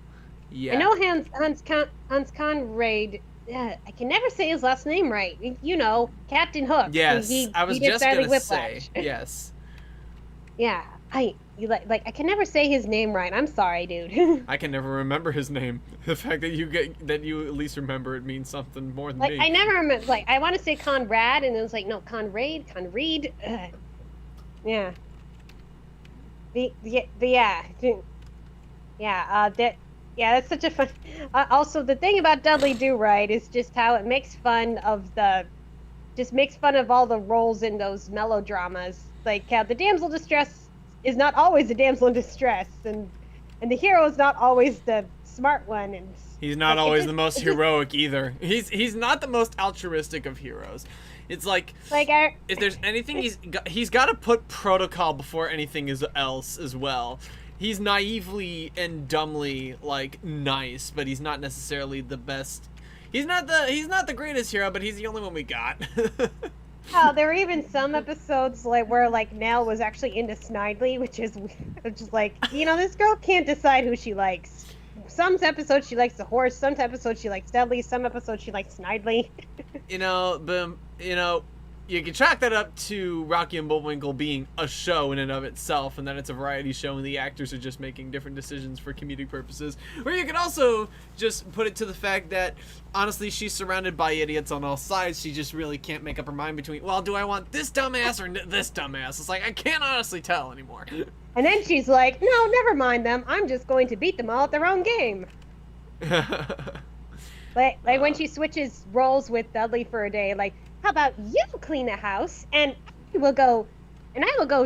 Yeah.
I know Hans Conrad. I can never say his last name right. You know, Captain Hook.
Yes,
He
I was
did
just
Riley
gonna say
Whiplash.
yes.
Yeah, I can never say his name right. I'm sorry, dude.
I can never remember his name. The fact that you at least remember it means something more than
Like
me.
I never remember. Like I want to say Conrad, and it was like no Conrad. Ugh. Yeah. That's such a fun. Also, the thing about Dudley Do Right is just how it makes fun of all the roles in those melodramas. Like how the damsel in distress is not always the damsel in distress, and the hero is not always the smart one, and
He's not
like, it
always
just-
the most
it just-
heroic either. He's not the most altruistic of heroes. It's like
like
if there's anything he's got to put protocol before anything else as well. He's naively and dumbly like nice, but he's not necessarily the best. He's not the greatest hero, but he's the only one we got.
Oh, there were even some episodes like where like Nell was actually into Snidely, which is like, you know, this girl can't decide who she likes. Some episodes she likes the horse, some episodes she likes Dudley, some episodes she likes Snidely.
You can chalk that up to Rocky and Bullwinkle being a show in and of itself, and that it's a variety show and the actors are just making different decisions for comedic purposes. Or you can also just put it to the fact that, honestly, she's surrounded by idiots on all sides. She just really can't make up her mind between, well, do I want this dumbass or this dumbass? It's like, I can't honestly tell anymore.
And then she's like, no, never mind them. I'm just going to beat them all at their own game. Like when she switches roles with Dudley for a day, like, how about you clean the house and I will go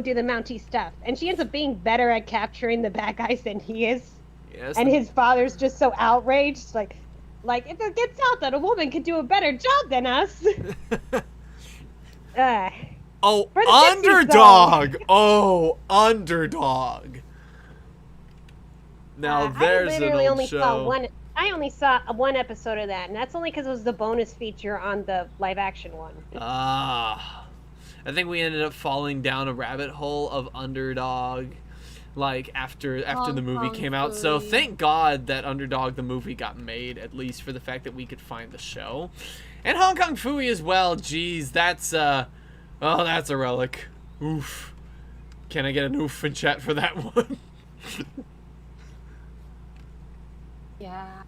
do the Mountie stuff. And she ends up being better at capturing the bad guys than he is.
Yes.
And his father's just so outraged, like if it gets out that a woman could do a better job than us.
Oh,
For the 50s,
underdog! Oh, underdog. Now there's an old show.
I only saw one episode of that, and that's only because it was the bonus feature on the live action one.
I think we ended up falling down a rabbit hole of underdog, like after the movie
Kong
came out. So
Fooey.
thank God that Underdog the movie got made, at least for the fact that we could find the show, and Hong Kong Fooey as well. Geez, that's that's a relic. Oof. Can I get an oof in chat for that one?
Yeah.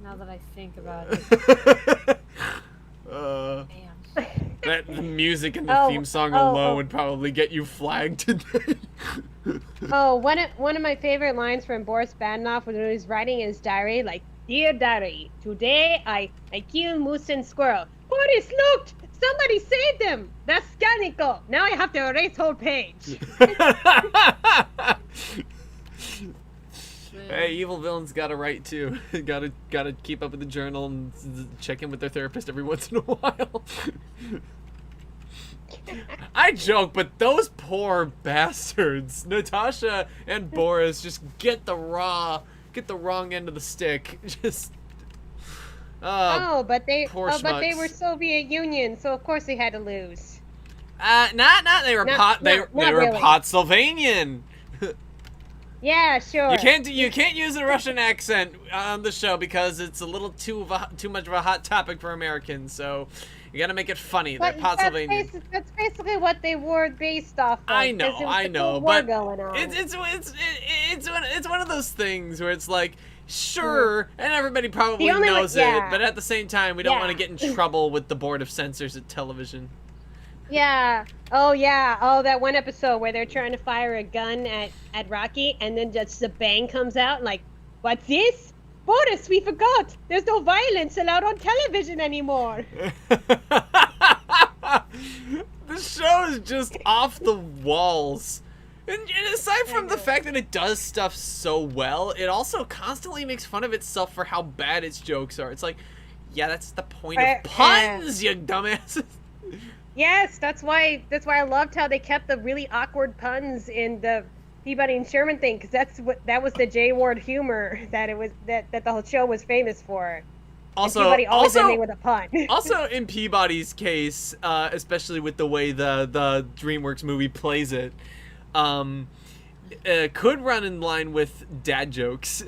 Now that I think about it. Damn.
That the music and the theme song alone would probably get you flagged today.
One of my favorite lines from Boris Badenoff when he was writing in his diary, like, "Dear diary, today I killed moose and squirrel. Boris, look! Somebody saved them! That's Scanico! Now I have to erase whole page."
Hey, evil villains got a right too. gotta keep up with the journal and check in with their therapist every once in a while. I joke, but those poor bastards, Natasha and Boris, just get the wrong end of the stick. Just
but they
schmucks.
were Soviet Union, so of course they had to lose.
They were
not really.
Potsylvanian.
Yeah, sure.
You can't use a Russian accent on the show because it's a little too much of a hot topic for Americans. So you gotta make it funny. They're
But
Potsylvanian.
that's basically what they were based off of.
I know,
'cause it was the
know,
Cold War
but
going on.
it's one of those things where it's like, sure, and everybody probably
The only
knows
one- yeah.
it, but at the same time, we don't
Yeah.
want to get in trouble with the board of censors at television.
Yeah. Oh, yeah. Oh, that one episode where they're trying to fire a gun at Rocky, and then just the bang comes out, and like, what's this? Boris, we forgot. There's no violence allowed on television anymore.
The show is just off the walls. And aside from the fact that it does stuff so well, it also constantly makes fun of itself for how bad its jokes are. It's like, yeah, that's the point of puns, you dumbasses.
Yes, that's why I loved how they kept the really awkward puns in the Peabody and Sherman thing, because that was the J Ward humor that the whole show was famous for.
Also,
and Peabody always ending with a pun.
Also, in Peabody's case, especially with the way the DreamWorks movie plays it, could run in line with dad jokes.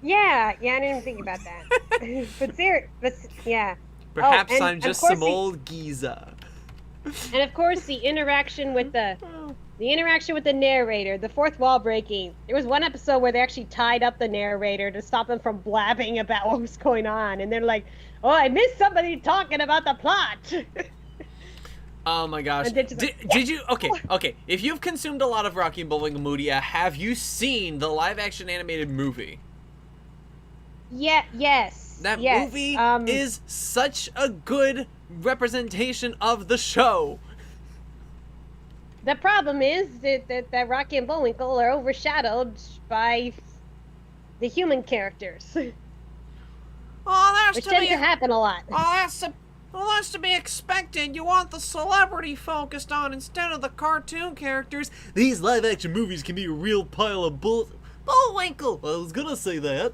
Yeah, I didn't even think about that. but yeah.
Perhaps
and
I'm
of
just
course
some old geezer.
And of course, the interaction with the narrator, the fourth wall breaking. There was one episode where they actually tied up the narrator to stop him from blabbing about what was going on, and they're like, "Oh, I missed somebody talking about the plot."
Oh my gosh! Did you? Okay. If you've consumed a lot of Rocky and Bullwinkle Media, have you seen the live-action animated movie?
Yeah. Yes.
That
yes.
movie is such a good representation of the show.
The problem is that Rocky and Bullwinkle are overshadowed by the human characters.
Oh,
which tends to happen a lot.
That's to be expected. You want the celebrity focused on instead of the cartoon characters. These live-action movies can be a real pile of Bullwinkle. I was gonna say that.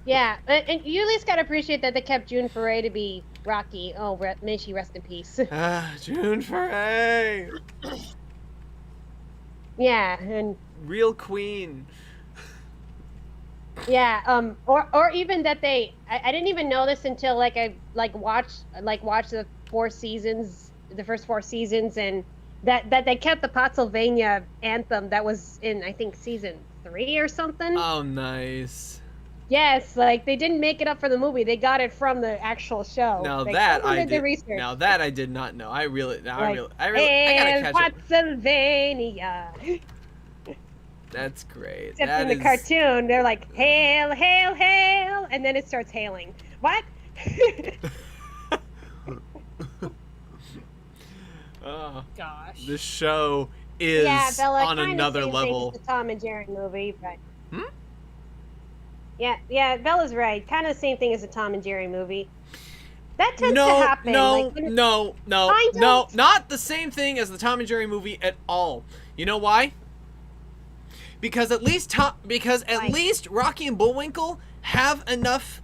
Yeah, and you at least gotta appreciate that they kept June Foray to be Rocky. Oh, may she rest in peace.
June Foray.
Yeah, and
real queen.
Yeah, or even that I didn't even know this until I watched the 4 seasons, the first 4 seasons, and that they kept the Pennsylvania anthem that was in, I think, season 3 or something.
Oh, nice.
Yes, they didn't make it up for the movie. They got it from the actual show.
Now
that I
did not know. I gotta catch it.
Pennsylvania.
That's great.
Except in the cartoon, they're like, hail, hail, hail, and then it starts hailing. What?
Oh,
gosh.
The show is
Bella,
on another level.
It's a Tom and Jerry movie, but... Yeah, Bella's right. Kind of the same thing as a Tom and Jerry movie. That tends to happen.
No, not the same thing as the Tom and Jerry movie at all. You know why? Because at least Rocky and Bullwinkle have enough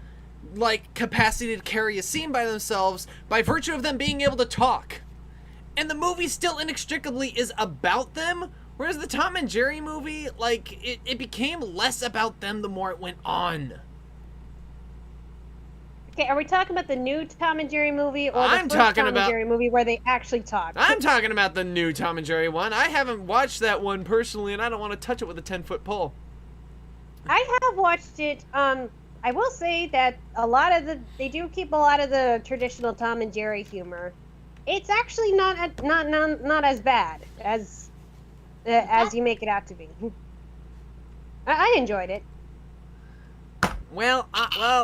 capacity to carry a scene by themselves by virtue of them being able to talk. And the movie still inextricably is about them. Whereas the Tom and Jerry movie, it became less about them the more it went on.
Okay, are we talking about the new Tom and Jerry movie or the first Tom and Jerry movie where they actually talk?
I'm talking about the new Tom and Jerry one. I haven't watched that one personally, and I don't want to touch it with a 10-foot pole.
I have watched it. I will say that they do keep a lot of the traditional Tom and Jerry humor. It's actually not as bad as you make it out to be. I enjoyed it.
Well,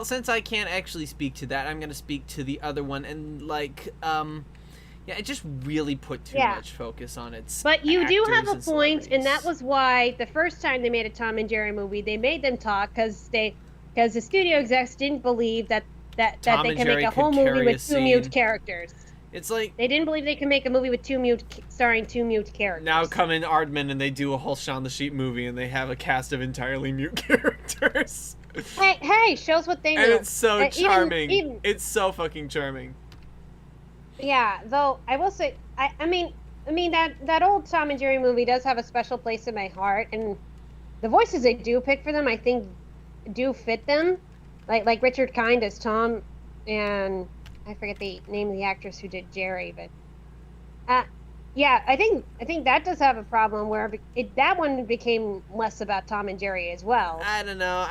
since I can't actually speak to that, I'm gonna speak to the other one, and it just really put too much focus on it.
But you do have a point, and that was why the first time they made a Tom and Jerry movie, they made them talk because the studio execs didn't believe that they could make a whole movie with 2 mute characters.
It's like
they didn't believe they could make a movie with starring 2 mute characters.
Now come in Aardman and they do a whole Shaun the Sheep movie and they have a cast of entirely mute characters.
Hey, shows what they know.
And it's so charming. It's so fucking charming.
Yeah, though I will say, I mean that old Tom and Jerry movie does have a special place in my heart, and the voices they do pick for them, I think, do fit them. Like Richard Kind as Tom, and I forget the name of the actress who did Jerry, but yeah, I think that does have a problem where that one became less about Tom and Jerry as well.
I don't know.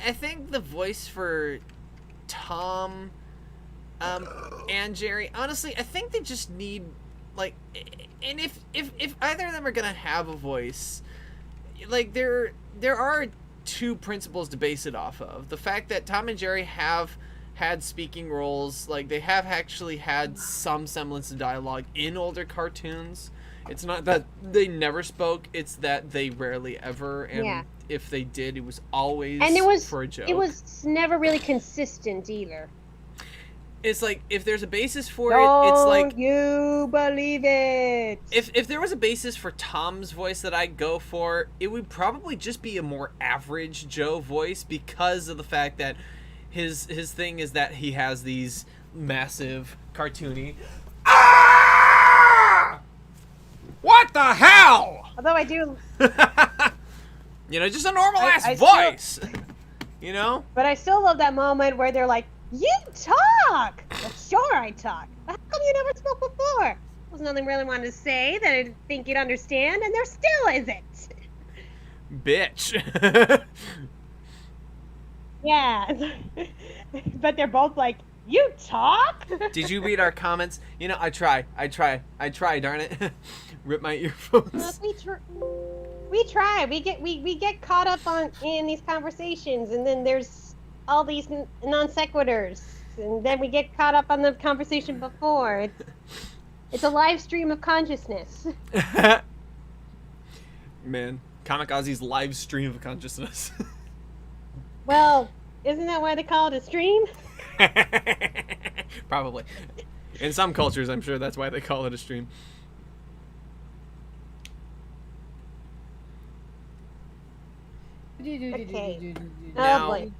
I think the voice for Tom and Jerry, honestly, I think they just need and if either of them are gonna have a voice, there are 2 principles to base it off of. The fact that Tom and Jerry have had speaking roles, they have actually had some semblance of dialogue in older cartoons. It's not that they never spoke, it's that they rarely ever, and if they did, it was always for a joke.
It was never really consistent either.
it's like if there's a basis for it, it's like
you believe it.
if there was a basis for Tom's voice that I'd go for, it would probably just be a more average Joe voice because of the fact that his thing is that he has these massive cartoony what the hell?
Although I do,
You know, just a normal ass
I
voice. You know?
but I still love that moment where they're like, "You talk." Well, sure, I talk. But how come you never spoke before? There was nothing really wanted to say that I didn't think you'd understand, and there still isn't.
Bitch.
Yeah, but they're both like, "You talk."
Did you read our comments? You know, I try, darn it. Rip my earphones.
We try. We get caught up in these conversations, and then there's all these non sequiturs, and then we get caught up on the conversation before. It's a live stream of consciousness.
Man, Comic Auzi's live stream of consciousness.
Well, isn't that why they call it a stream?
Probably. In some cultures, I'm sure that's why they call it a stream.
Okay.
Now,
Oh boy.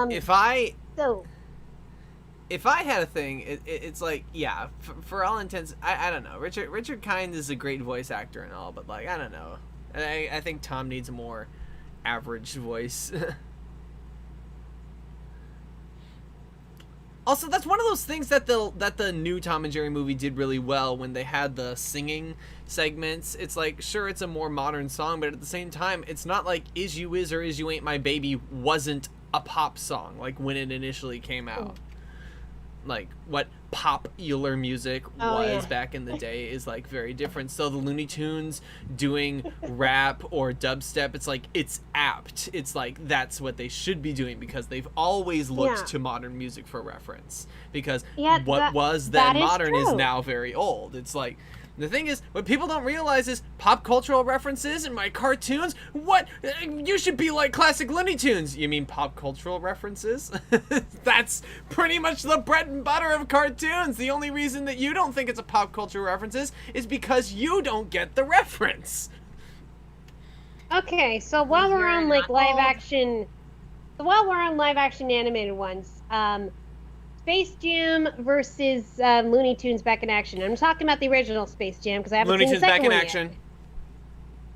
If I
So
had a thing, it's like, yeah, for all intents, I don't know. Richard Kind is a great voice actor and all, but like, I don't know. I think Tom needs a more average voice. Also, that's one of those things that the new Tom and Jerry movie did really well when they had the singing segments. It's like, sure, it's a more modern song, but at the same time, it's not like Is You Is or Is You Ain't My Baby wasn't a pop song like when it initially came out. Like what popular music was back in the day is like very different. So the Looney Tunes doing rap or dubstep, it's like it's apt. It's like that's what they should be doing because they've always looked to modern music for reference. Because what was then modern is now very old. It's like the thing is, what people don't realize is pop cultural references in my cartoons. What? You should be like classic Looney Tunes. You mean pop cultural references? That's pretty much the bread and butter of cartoons. The only reason that you don't think it's a pop culture references is because you don't get the reference.
okay, so while we're on like live action animated ones, Space Jam versus Looney Tunes Back in Action. I'm talking about the original Space Jam because I haven't
Looney
seen
Tunes
the second
Back in
one
Action.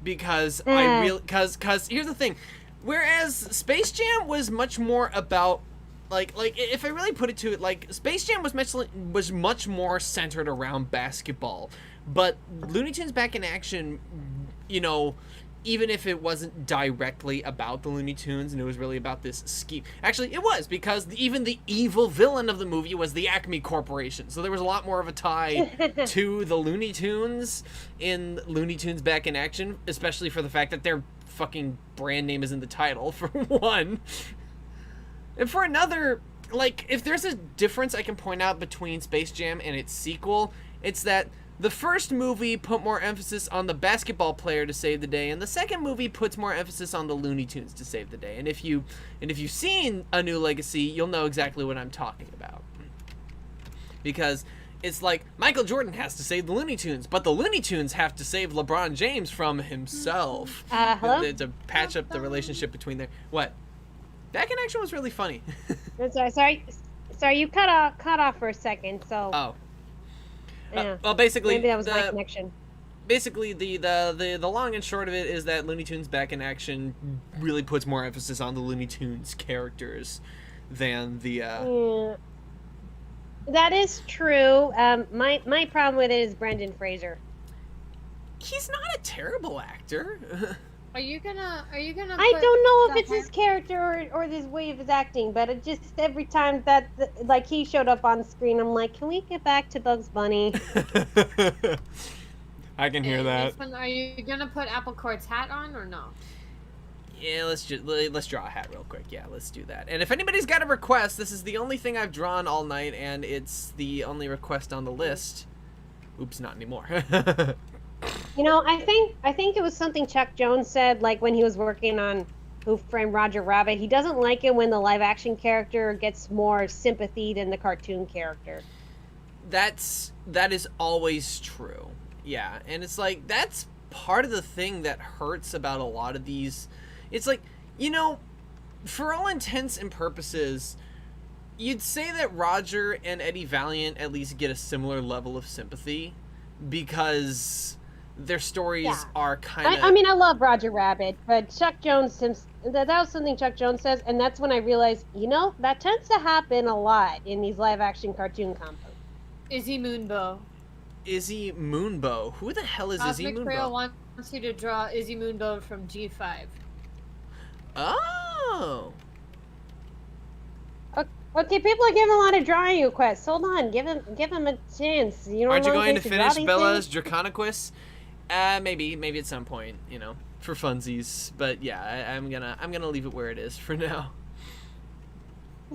yet.
Because cause here's the thing. Whereas Space Jam was much more about like if I really put it to it, like Space Jam was much more centered around basketball. But Looney Tunes Back in Action, you know, even if it wasn't directly about the Looney Tunes and it was really about this scheme. Actually, it was, because even the evil villain of the movie was the Acme Corporation. So there was a lot more of a tie to the Looney Tunes in Looney Tunes Back in Action, especially for the fact that their fucking brand name is in the title, for one. And for another, like, if there's a difference I can point out between Space Jam and its sequel, it's that the first movie put more emphasis on the basketball player to save the day, and the second movie puts more emphasis on the Looney Tunes to save the day. And if you've seen A New Legacy, you'll know exactly what I'm talking about. Because it's like Michael Jordan has to save the Looney Tunes, but the Looney Tunes have to save LeBron James from himself.
Hello?
To patch up the relationship between their... What? Back in Action was really funny.
Sorry, you cut off for a second, so...
Oh.
Yeah.
Well, basically,
Maybe that was my connection.
Basically, the long and short of it is that Looney Tunes Back in Action really puts more emphasis on the Looney Tunes characters than the.
Yeah. That is true. My problem with it is Brendan Fraser.
He's not a terrible actor.
Are you gonna?
I don't know if it's his character or his way of his acting, but it just every time that like he showed up on screen, I'm like, can we get back to Bugs Bunny?
I can hear that.
Are you gonna put Apple Cord's hat on or no?
Yeah, let's draw a hat real quick. Yeah, let's do that. And if anybody's got a request, this is the only thing I've drawn all night, and it's the only request on the list. Oops, not anymore.
You know, I think it was something Chuck Jones said, like when he was working on Who Framed Roger Rabbit. He doesn't like it when the live action character gets more sympathy than the cartoon character.
That is always true. Yeah, and it's like that's part of the thing that hurts about a lot of these. It's like, you know, for all intents and purposes, you'd say that Roger and Eddie Valiant at least get a similar level of sympathy because their stories are kind of...
I mean, I love Roger Rabbit, but Chuck Jones, that was something Chuck Jones says, and that's when I realized, you know, that tends to happen a lot in these live-action cartoon combos.
Izzy Moonbow.
Izzy Moonbow. Who the hell is Izzy
Cosmic
Moonbow?
Trail wants you to draw Izzy Moonbow from G5.
Oh!
Okay, people are giving a lot of drawing requests. Hold on, give him a chance. You know,
Aren't you going to
draw
finish
these
Bella's
things?
Draconiquist? Maybe at some point, you know, for funsies. But yeah, I'm gonna leave it where it is for now.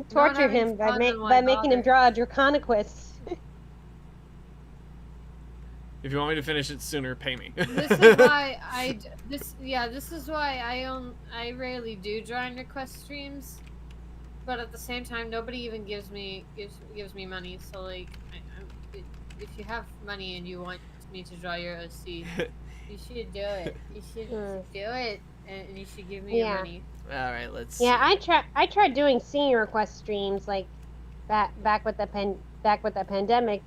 Torture him by making him draw a Draconiquist.
If you want me to finish it sooner, pay me.
This is why this is why I rarely do drawing request streams, but at the same time, nobody even gives me money. So like, if you have money and you want me to draw your OC, you should do it. You should do it, and you should give me your money.
All right, let's.
Yeah,
see.
I tried doing senior request streams like back with the pandemic,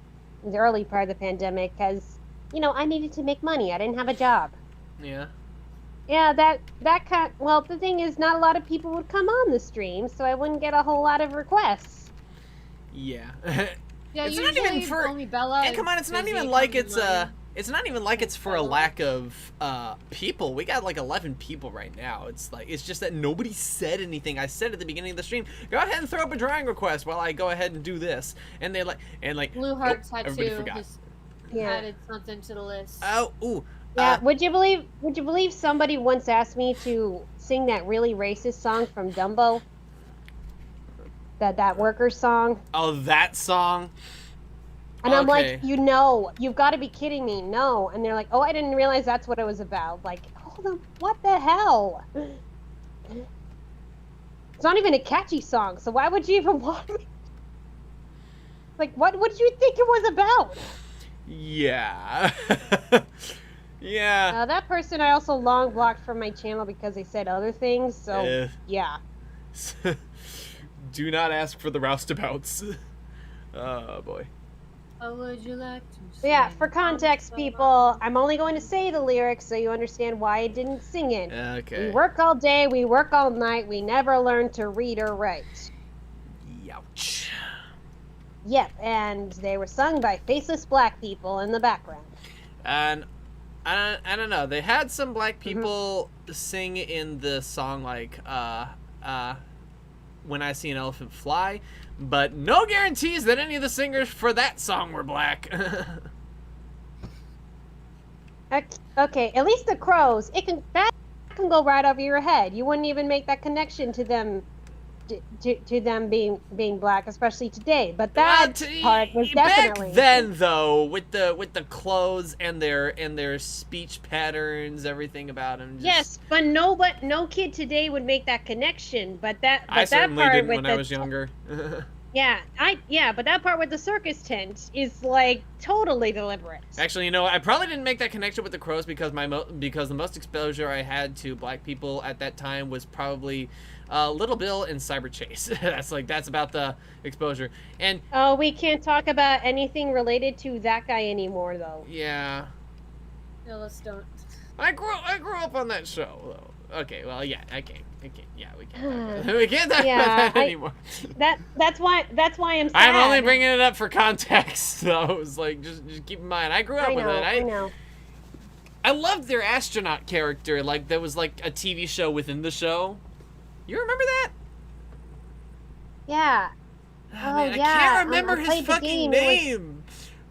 the early part of the pandemic, because you know I needed to make money. I didn't have a job.
Yeah.
Yeah, that kind. Well, the thing is, not a lot of people would come on the stream, so I wouldn't get a whole lot of requests.
Yeah.
Yeah,
it's not even for.
Only Bella
And come on, it's not even like it's not even like it's for a lack of people. We got like 11 people right now. It's just that nobody said anything. I said at the beginning of the stream, go ahead and throw up a drawing request while I go ahead and do this. And they
Blue Heart
everybody
Tattoo
forgot.
has
Yeah.
added something to the list.
Oh, ooh.
Yeah, would you believe somebody once asked me to sing that really racist song from Dumbo? That workers song?
Oh, that song?
And I'm
Okay.
like, you've got to be kidding me. No. And they're like, oh, I didn't realize that's what it was about. Like, hold on, what the hell? It's not even a catchy song, so why would you even want me? Like, what did you think it was about?
Yeah. Yeah.
That person I also long blocked from my channel because they said other things, so yeah.
Do not ask for the roustabouts. Oh boy.
Oh, would you like to
So yeah,
sing
for context, people, I'm only going to say the lyrics so you understand why I didn't sing it.
Okay.
We work all day, we work all night, we never learn to read or write.
Youch.
Yep, and they were sung by faceless black people in the background.
And I don't know. They had some black people sing in the song like When I See an Elephant Fly, but no guarantees that any of the singers for that song were black.
Okay, at least the Crows, that can go right over your head. You wouldn't even make that connection to them to them being black, especially today. But that part was definitely
back then, though, with the clothes and their speech patterns, everything about them.
Yes, but no kid today would make that connection. But
I certainly
part
didn't
with
when I was younger.
But that part with the circus tent is like totally deliberate.
Actually, you know, I probably didn't make that connection with the Crows because the most exposure I had to black people at that time was probably Little Bill and Cyber Chase. that's about the exposure. And
oh, we can't talk about anything related to that guy anymore, though.
yeah,
No, let's don't.
I grew up on that show, though. Okay, well, yeah, I can't. Yeah, we can't. We can't talk about that anymore.
That's why I'm sad.
I'm only bringing it up for context, though. It's like just keep in mind, I grew up with it.
I know.
I loved their astronaut character. Like there was like a TV show within the show. You remember that?
Yeah.
Oh, man,
yeah.
I can't remember
I
his
played the
fucking
game.
name,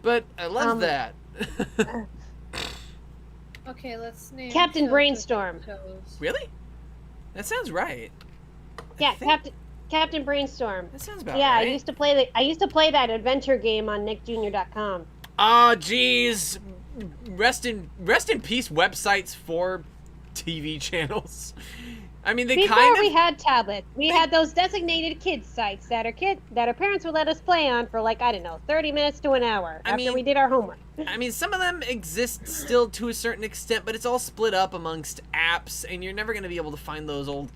but I love that.
Okay, let's name
Captain
shows
Brainstorm.
with shows.
Really? That sounds right.
Yeah, Captain Brainstorm.
That sounds about
Yeah,
right.
I used to play that adventure game on nickjr.com.
Oh, jeez. Rest in peace websites for TV channels. I mean, they
Before
kind of.
we had tablets, we had those designated kids sites that our parents would let us play on for like, I don't know, 30 minutes to an hour after we did our homework.
I mean, some of them exist still to a certain extent, but it's all split up amongst apps, and you're never going to be able to find those old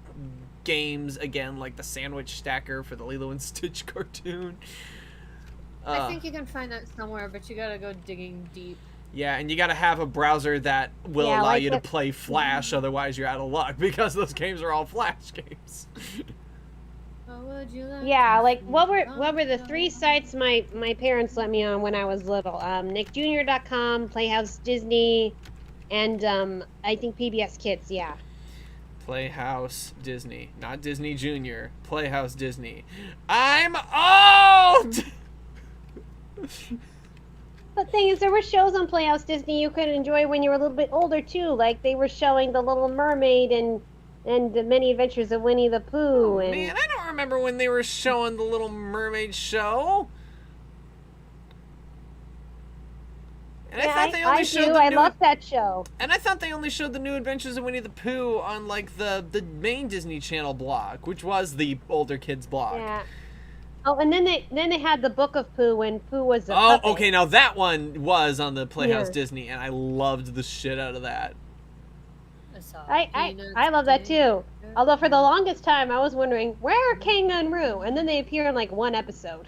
games again, like the Sandwich Stacker for the Lilo and Stitch cartoon.
I think you can find that somewhere, but you gotta go digging deep.
Yeah, and you gotta have a browser that will allow
like
you to play Flash, otherwise you're out of luck, because those games are all Flash games.
What would you like
Yeah,
to
like
see?
what were the 3 sites my parents let me on when I was little? NickJr.com, Playhouse Disney, and I think PBS Kids. Yeah.
Playhouse Disney, not Disney Junior. Playhouse Disney. I'm old.
But thing is, there were shows on Playhouse Disney you could enjoy when you were a little bit older too. Like they were showing The Little Mermaid and the Many Adventures of Winnie the Pooh. And
Man, I don't remember when they were showing the Little Mermaid show. And
yeah,
I thought they only showed
do.
the
I
new,
love that show.
And I thought they only showed the New Adventures of Winnie the Pooh on like the main Disney Channel block, which was the older kids block.
Yeah. Oh, and then they had the Book of Pooh when Pooh was a
Oh,
puppet.
okay, now that one was on the Playhouse
Yeah.
Disney, and I loved the shit out of that.
I love that too. Although for the longest time I was wondering where are King and Roo, and then they appear in like one episode.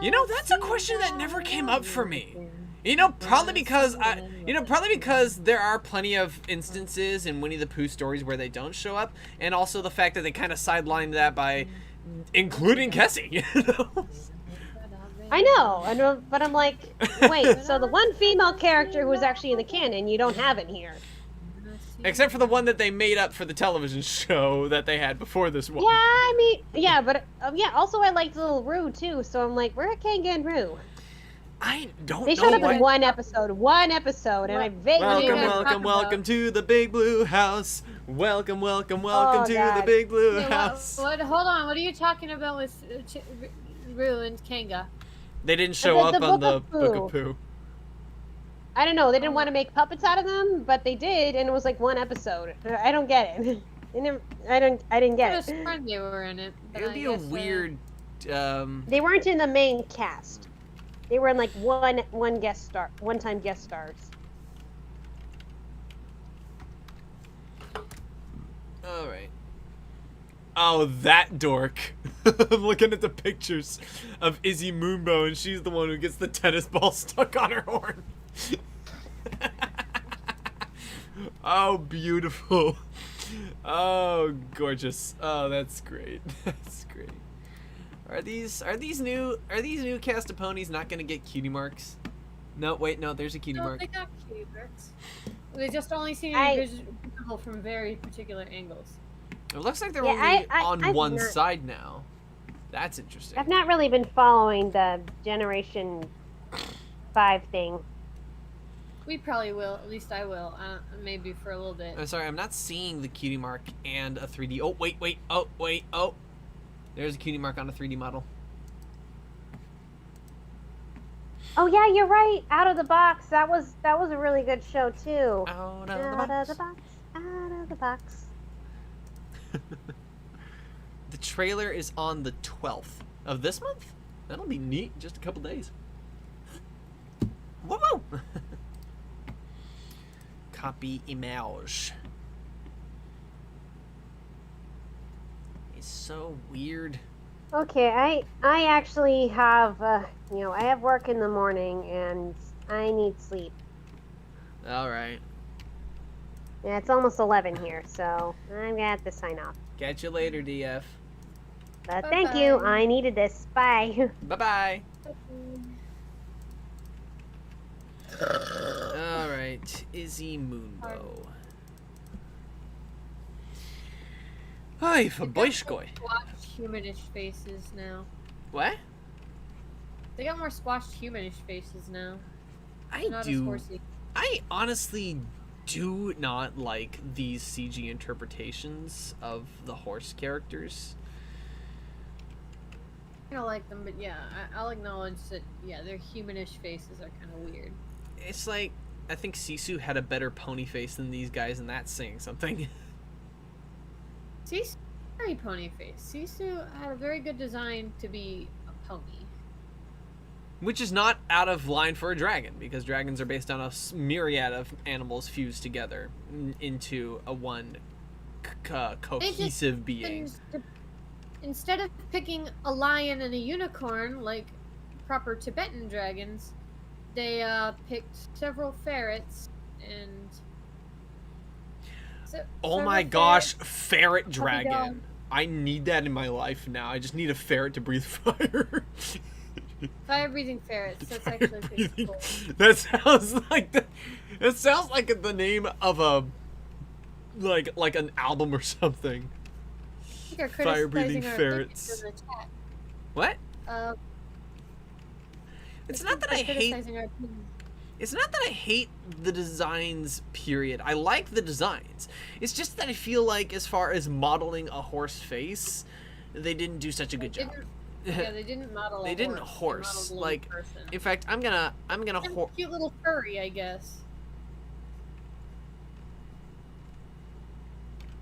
You know, that's a question that never came up for me. You know, probably because there are plenty of instances in Winnie the Pooh stories where they don't show up, and also the fact that they kind of sidelined that by including Kessie. You know?
I know, but I'm like, wait, so the one female character who was actually in the canon, you don't have in here.
Except for the one that they made up for the television show that they had before this one.
Yeah, I mean, yeah, but also I liked little Roo too, so I'm like, where are King and Roo?
I don't
They
know
showed up
why.
in one episode, and I vaguely
Welcome to the big blue house. Welcome
Oh,
to the
God.
big blue
Yeah,
house.
Hold on, what are you talking about with Roo and Kanga?
They didn't show
The
up on the
Book of
Book of
Pooh.
Pooh.
I don't know, they didn't want to make puppets out of them, but they did, and it was like one episode. I don't get it. I didn't
I
get
was
it.
surprised they were in it.
It would be a weird.
They weren't in the main cast. They were in like one guest star, one-time guest stars.
All right. Oh, that dork. I'm looking at the pictures of Izzy Moonbow, and she's the one who gets the tennis ball stuck on her horn. Oh, beautiful. Oh, gorgeous. Oh, that's great. That's great. Are these new cast of ponies not gonna get cutie marks? No, wait, no, there's a cutie
No,
mark.
they got cutie marks. They just only seem visible from very particular angles.
It looks like they're
Yeah,
only on
I've
one
not-
side now. That's interesting.
I've not really been following the Generation 5 thing.
We probably will. At least I will. Maybe for a little bit.
I'm sorry, I'm not seeing the cutie mark and a 3D. Oh, wait. Oh. There's a cutie mark on a 3D model.
Oh yeah, you're right. Out of the Box. That was a really good show too.
Out
Out
of the
of
box.
the box. Out of the box.
The trailer is on the 12th of this month? That'll be neat. Just a couple days. Woo! Copy image. It's so weird.
Okay, I actually have I have work in the morning and I need sleep.
Alright.
Yeah, it's almost 11 here, so I'm gonna have to sign off.
Catch you later, DF.
But thank you.
Bye-bye.
I needed this. Bye.
Bye-bye. Alright, Izzy Moonbow. Hi, for boyshkoy.
Squashed humanish faces now.
What?
They got more squashed humanish faces now.
I
Not as
do.
horsey.
I honestly do not like these CG interpretations of the horse characters.
I don't like them, but yeah, I'll acknowledge that. Yeah, their humanish faces are kind of weird.
It's like, I think Sisu had a better pony face than these guys, and that's saying something.
Sisu, very pony face. Sisu had a very good design to be a pony.
Which is not out of line for a dragon, because dragons are based on a myriad of animals fused together into a one cohesive being.
Instead of picking a lion and a unicorn like proper Tibetan dragons, they picked several ferrets and.
Oh my gosh, ferret dragon! I need that in my life now. I just need a ferret to breathe fire.
Fire-breathing ferrets. That's actually pretty cool.
That sounds like it sounds like the name of a like an album or something. Fire-breathing ferrets. What? It's not that I hate. It's not that I hate the designs. Period. I like the designs. It's just that I feel like, as far as modeling a horse face, they didn't do such a good job.
Yeah, they didn't model.
They didn't horse. Like,
person.
In fact, I'm gonna
cute little furry, I guess.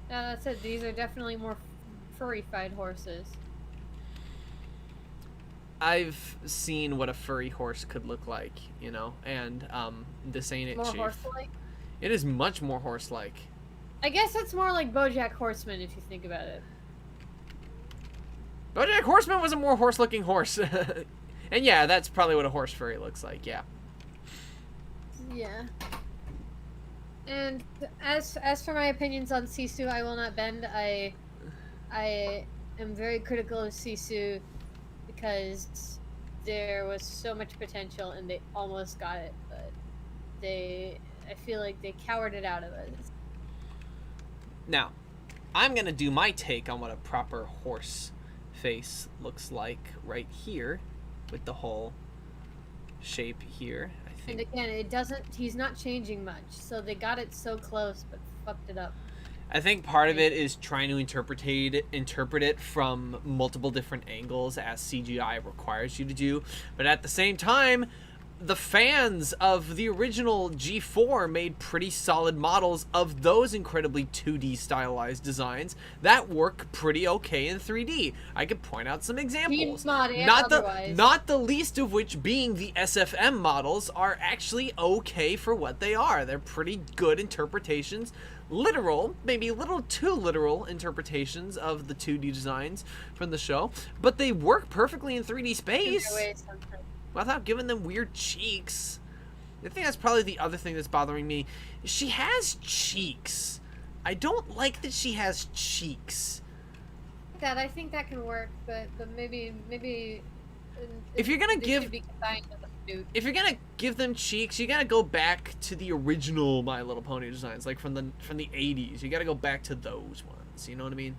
That said, these are definitely more furry-fied horses.
I've seen what a furry horse could look like, you know, and this ain't it,
More
Chief.
horse-like.
It is much more horse-like.
I guess it's more like BoJack Horseman if you think about it.
BoJack Horseman was a more horse-looking horse. And yeah, that's probably what a horse furry looks like, yeah.
Yeah. And as for my opinions on Sisu, I will not bend. I am very critical of Sisu because there was so much potential and they almost got it, but I feel like they cowered it out of us.
Now, I'm gonna do my take on what a proper horse face looks like right here with the whole shape here. I think.
And again, he's not changing much, so they got it so close but fucked it up.
I think part of it is trying to interpret it from multiple different angles, as CGI requires you to do, but at the same time, the fans of the original G4 made pretty solid models of those incredibly 2D stylized designs that work pretty okay in 3D. I could point out some examples. Not the least of which being the SFM models are actually okay for what they are. They're pretty good interpretations. Literal, maybe a little too literal interpretations of the 2D designs from the show, but they work perfectly in 3D space. Without giving them weird cheeks. I think that's probably the other thing that's bothering me. She has cheeks. I don't like that she has cheeks.
I think that can work, but maybe
if you're gonna give them cheeks, you gotta go back to the original My Little Pony designs, like from the 80s. You gotta go back to those ones. You know what I mean?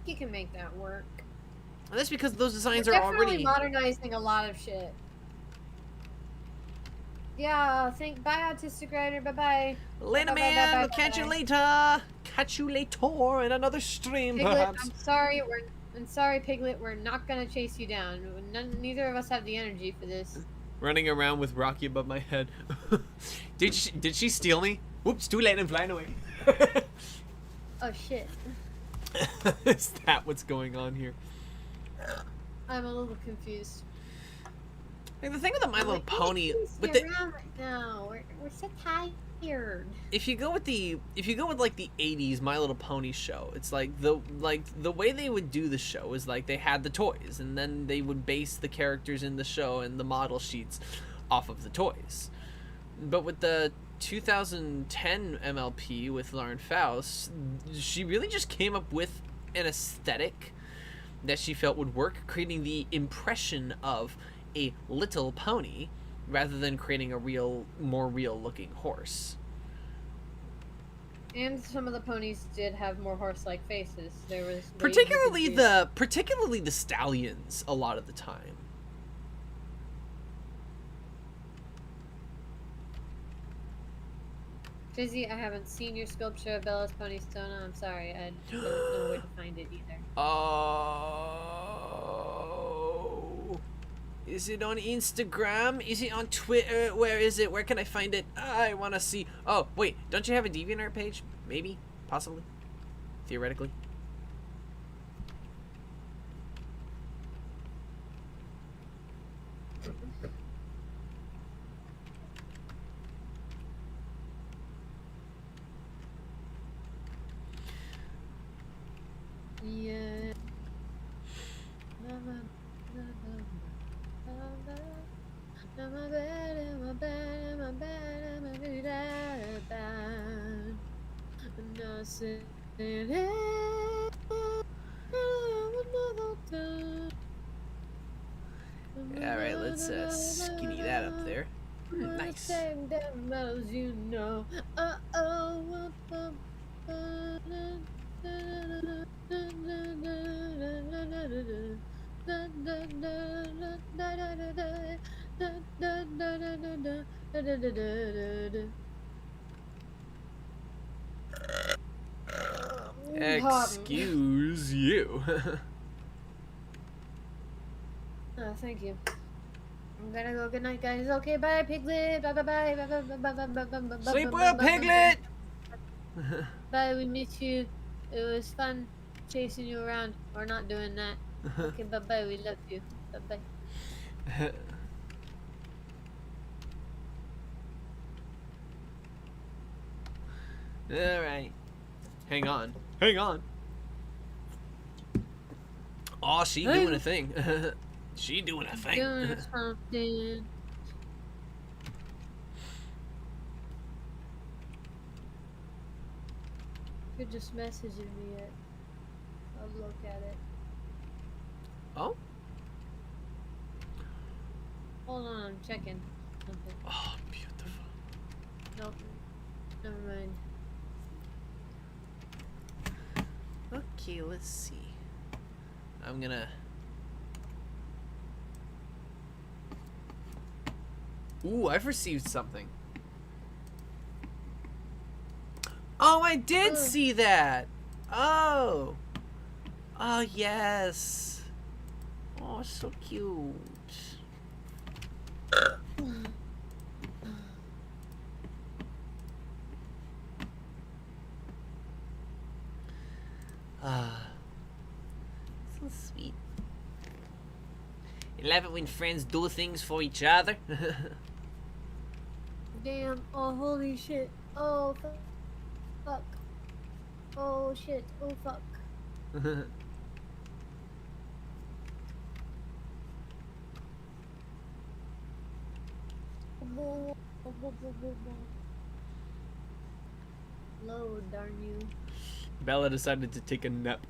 You can make that work.
And that's because those designs
We're
are
definitely
already
modernizing a lot of shit. Yeah, bye, Autistic Rider. Bye-bye.
Later, man. We'll catch you later. Catch you later in another stream,
Piglet,
perhaps.
I'm sorry, Piglet. We're not gonna chase you down. Neither of us have the energy for this.
Running around with Rocky above my head. Did she steal me? Whoops! Too late. I'm flying away.
Oh shit.
Is that what's going on here?
I'm a little confused.
Like, the thing with the My Little Pony, with
around right now. We're so tired.
If you go with like the 80s My Little Pony show, it's like the way they would do the show is like they had the toys, and then they would base the characters in the show and the model sheets off of the toys. But with the 2010 MLP with Lauren Faust, she really just came up with an aesthetic that she felt would work, creating the impression of a little pony rather than creating a more real looking horse.
And some of the ponies did have more horse-like faces. There was
particularly the stallions a lot of the time.
Fizzy, I haven't seen your sculpture of Bella's Pony Stona. I'm sorry, I don't know where to find it either.
Oh, is it on Instagram? Is it on Twitter? Where is it? Where can I find it? I want to see. Oh, wait, don't you have a DeviantArt page? Maybe, possibly. theoretically.
Yeah.
Yeah, alright, let's skinny that up there. Nice.
You know.
Excuse you.
Oh, thank you. I'm gonna go. Good night, guys. Okay, bye, Piglet. Bye, bye, bye, bye, bye, bye, bye, bye, bye, bye,
Sleep
bye,
well,
bye, bye,
Piglet!
bye. We miss you. It was fun chasing you around. We're not doing that. Okay, bye, bye. We love you. Bye, bye.
Alright. Hang on. Hang on. Oh, she doing a thing. She doing a thing.
Doing something. You're just messaging me it. I'll look at it.
Oh?
Hold on, I'm checking something.
Oh, beautiful.
Nope. Never mind.
Okay, let's see. I'm gonna... Ooh, I've received something. Oh, I did see that! Oh! Oh, yes! Oh, so cute. Ah. So sweet. You love it when friends do things for each other?
Damn. Oh, holy shit. Oh, fuck. Oh, shit. Oh, fuck. Load, darn you.
Bella decided to take a nap.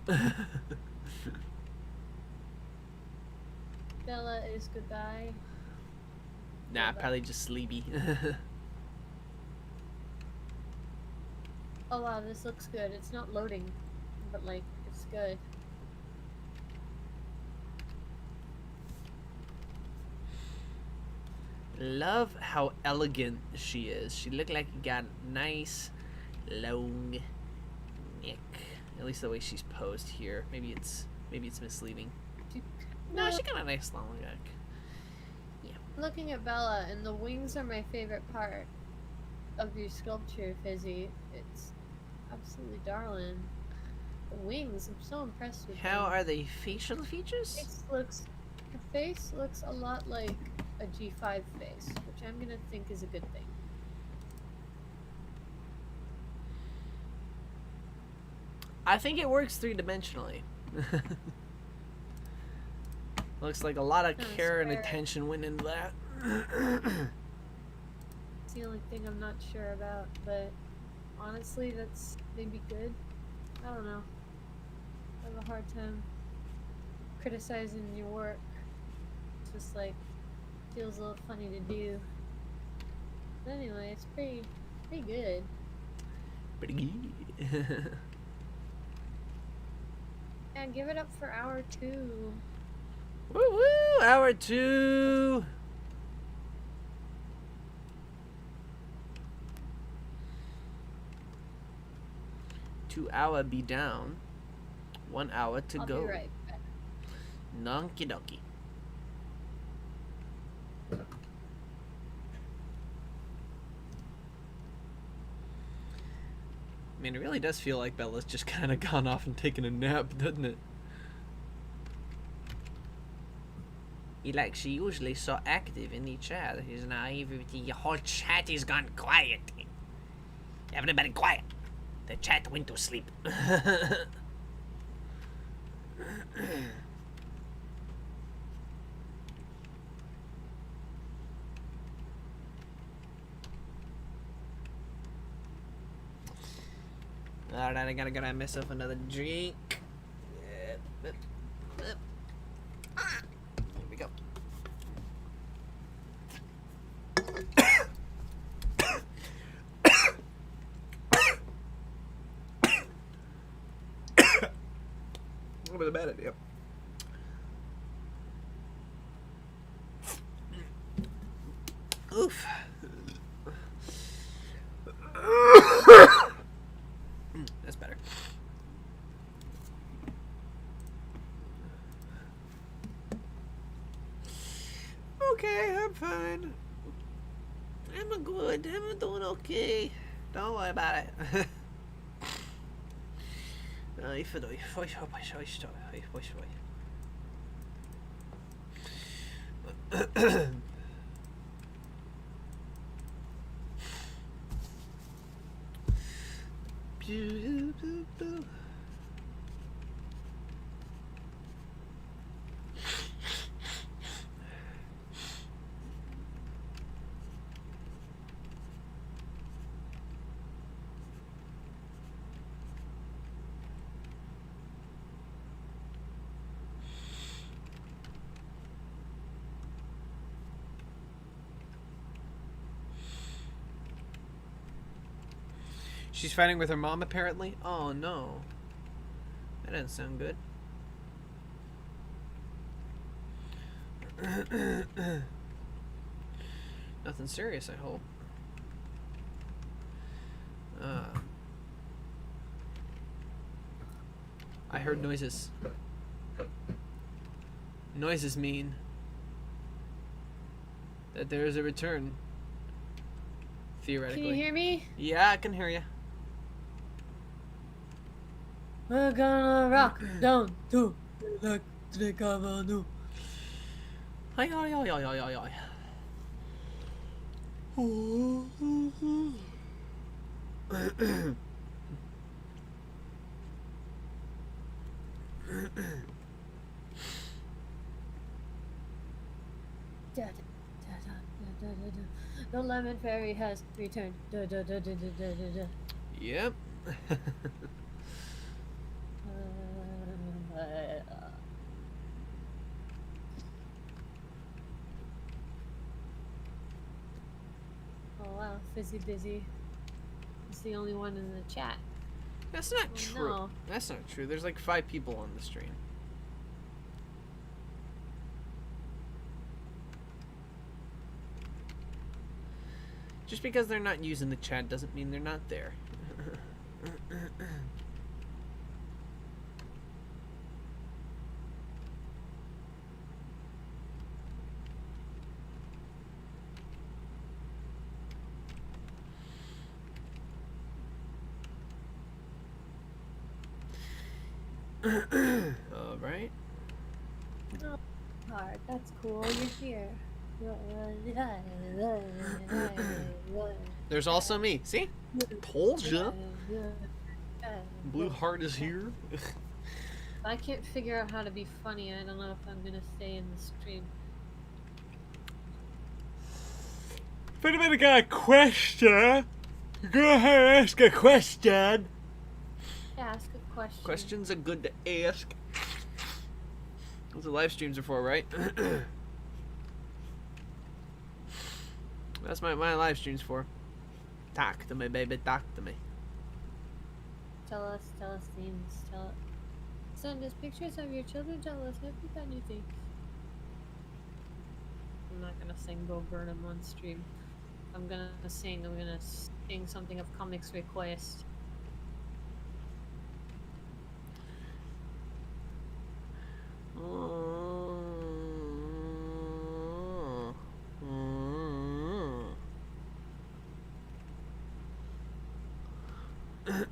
Bella is goodbye.
Nah, probably just sleepy.
Oh wow, this looks good. It's not loading, but like, it's good.
Love how elegant she is. She looked like you got a nice long neck. At least the way she's posed here. Maybe it's misleading. No, she got a nice long neck.
Looking at Bella, and the wings are my favorite part of your sculpture, Fizzy. It's absolutely darling. The wings, I'm so impressed with
How
them.
are they facial features?
Her face looks a lot like a G5 face, which I'm gonna think is a good thing.
I think it works three-dimensionally. Looks like a lot of care and attention went into that.
It's the only thing I'm not sure about, but honestly, that's maybe good. I don't know. I have a hard time criticizing your work. It's just like, feels a little funny to do. But anyway, it's pretty good.
Pretty good.
Yeah, give it up for hour 2.
Woo woo! Hour 2! Two hour be down. 1 hour to
I'll
go.
be right back.
Nonky donkey. I mean, it really does feel like Bella's just kind of gone off and taken a nap, doesn't it? Like, she usually so active in the chat. He's naive. The whole chat is gone quiet. Everybody quiet. The chat went to sleep. Alright, I gotta get myself another drink. Here we go. A little bit of bad idea. Oof. That's better. Okay, I'm fine. I'm good. I'm doing okay. Don't worry about it. She's fighting with her mom, apparently. Oh no, that doesn't sound good. Nothing serious, I hope. I heard noises. Noises mean that there is a return. Theoretically.
Can you hear me?
Yeah, I can hear you.
We're gonna rock down to Electric Avenue.
Hi, hi, hi, hi, hi, hi.
The lemon fairy has returned.
Yep.
Oh wow, Fizzy Busy is the only one in the chat.
That's not
Oh,
true.
no.
That's not true. There's like 5 people on the stream. Just because they're not using the chat doesn't mean they're not there. All right.
Oh, hard. That's cool. You're here.
There's also me. See? Told ya. Blue Heart is here.
I can't figure out how to be funny. I don't know if I'm gonna stay in the stream.
If anybody got a question, go ahead and ask a question.
Ask a question.
Questions are good to ask. That's what live streams are for, right? That's my live streams for. Talk to me, baby. Talk to me.
Tell us things. Send us pictures of your children. Tell us happy funny things. I'm not gonna sing Go Burn 'Em on stream. I'm gonna sing something of Comics request.
Up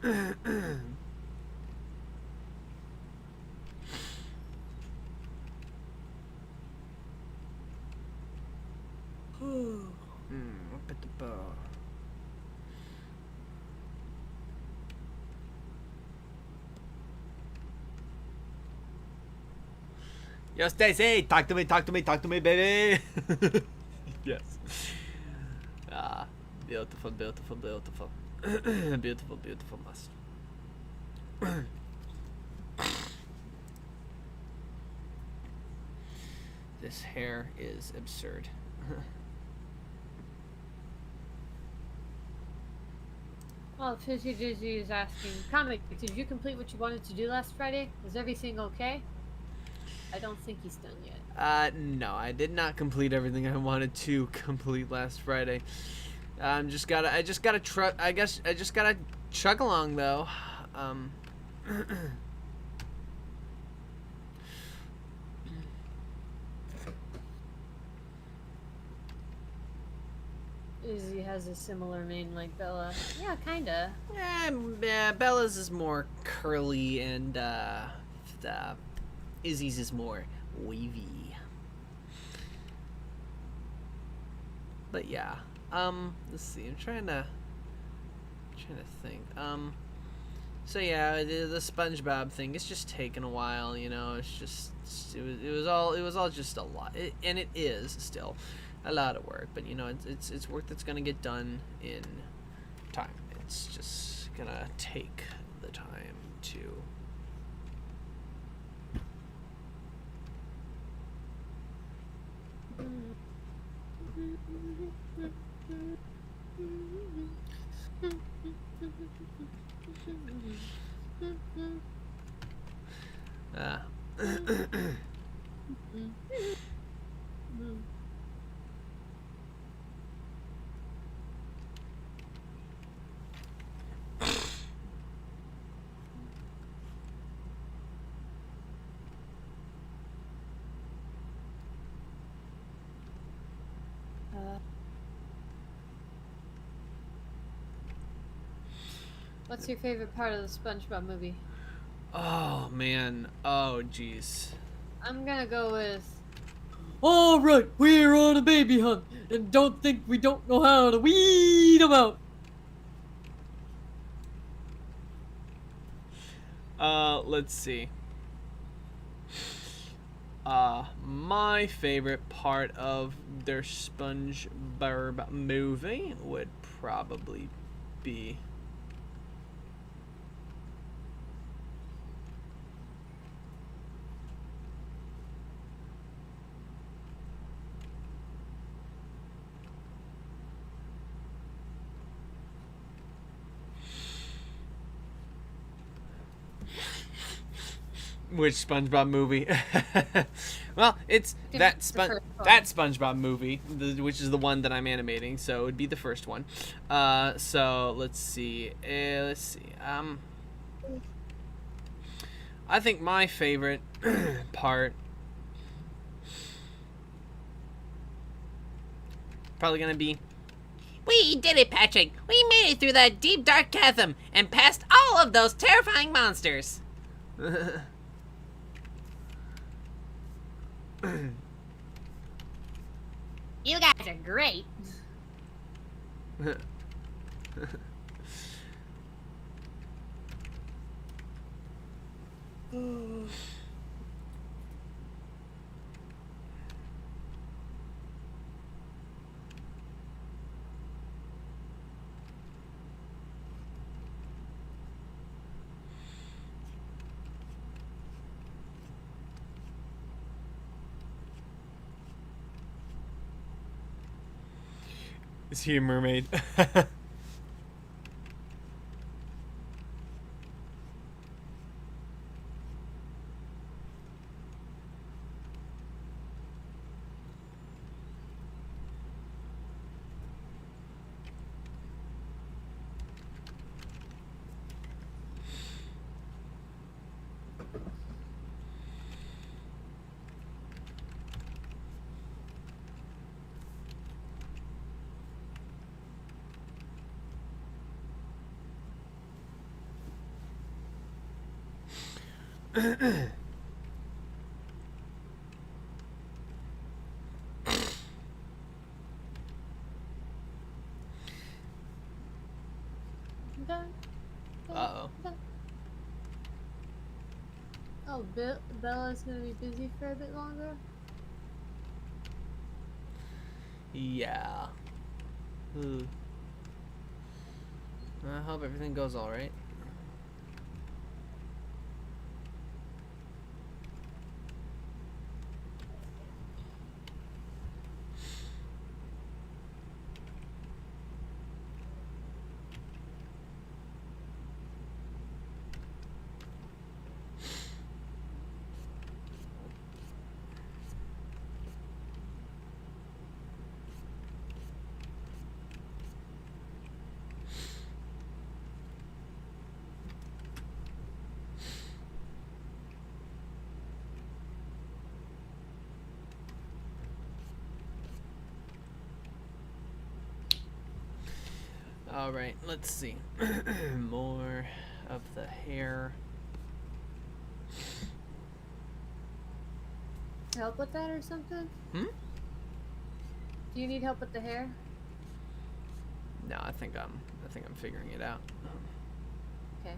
at the bar. Yo, Stacy, talk to me, baby. Yes. Ah, beautiful, beautiful, beautiful. Beautiful, beautiful must. This hair is absurd.
Well, Fizzy Dizzy is asking, Comic, did you complete what you wanted to do last Friday? Was everything okay? I don't think he's done yet.
No, I did not complete everything I wanted to complete last Friday. I just gotta chug along though.
Izzy has a similar name like Bella. Yeah, kinda.
Yeah, Bella's is more curly and Izzy's is more wavy. But yeah, let's see. I'm trying to think. So yeah, the SpongeBob thing. It's just taking a while, you know. It was all just a lot, and it is still a lot of work. But you know, it's work that's gonna get done in time. It's just gonna take the time to.
What's your favorite part of the SpongeBob movie?
Oh man. Oh jeez.
I'm gonna go with. Alright, we're on a baby hunt, and don't think we don't know how to weed them out.
Let's see. My favorite part of their SpongeBob movie would probably be which SpongeBob movie? Well, it's that SpongeBob movie, which is the one that I'm animating, so it would be the first one. So let's see. I think my favorite part probably gonna be. We did it, Patrick! We made it through that deep, dark chasm and past all of those terrifying monsters!
You guys are great.
Is he a mermaid? Uh-oh.
Oh, Bella's gonna be busy for a bit longer.
Yeah. I hope everything goes all right. All right, let's see. More of the hair.
Help with that or something?
Hmm?
Do you need help with the hair?
No, I think I'm figuring it out.
Okay.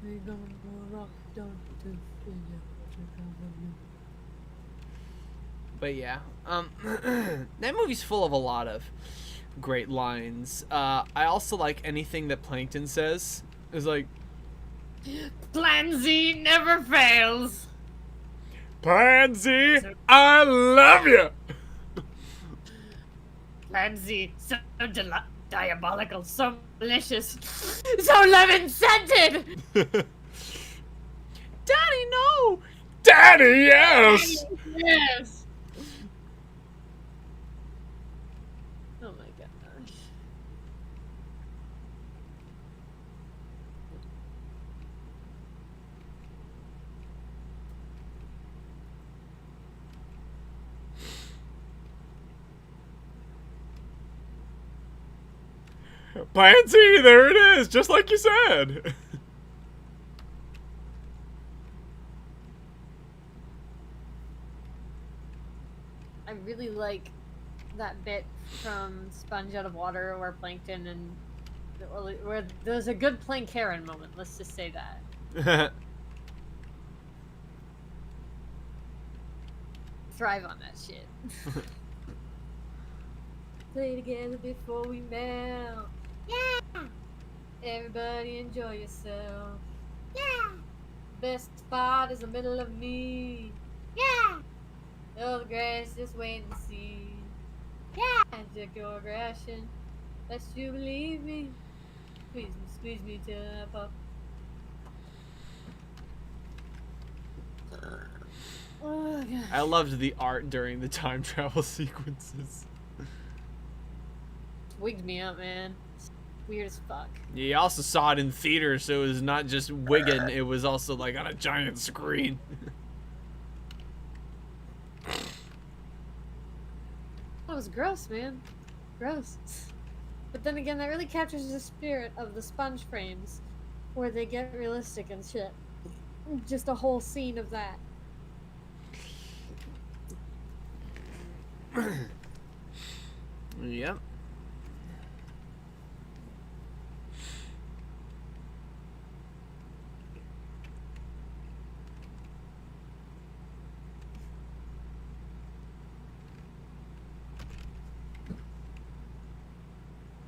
We gonna rock down to
But yeah, that movie's full of a lot of great lines. I also like anything that Plankton says. Is like,
Plan Z never fails.
Pansy, I love you.
Plan Z, so diabolical, so malicious, so lemon scented.
Daddy, no. Daddy, yes.
Yes. Oh my gosh.
Pansy, there it is, just like you said.
I really like that bit from Sponge Out of Water where Plankton and where there's a good Plank Heron moment. Let's just say that. Thrive on that shit. Play together before we melt. Yeah. Everybody enjoy yourself. Yeah. Best spot is the middle of me. Yeah. Oh, the grass, just wait and see. Yeah. And check your aggression. Lest you believe me. Squeeze me till I pop. Oh, gosh.
I loved the art during the time travel sequences.
Wigged me up, man. It's weird as fuck.
Yeah, you also saw it in theater, so it was not just wigging, it was also like on a giant screen.
That was gross, man. Gross. But then again, that really captures the spirit of the sponge frames, where they get realistic and shit. Just a whole scene of that.
Yep.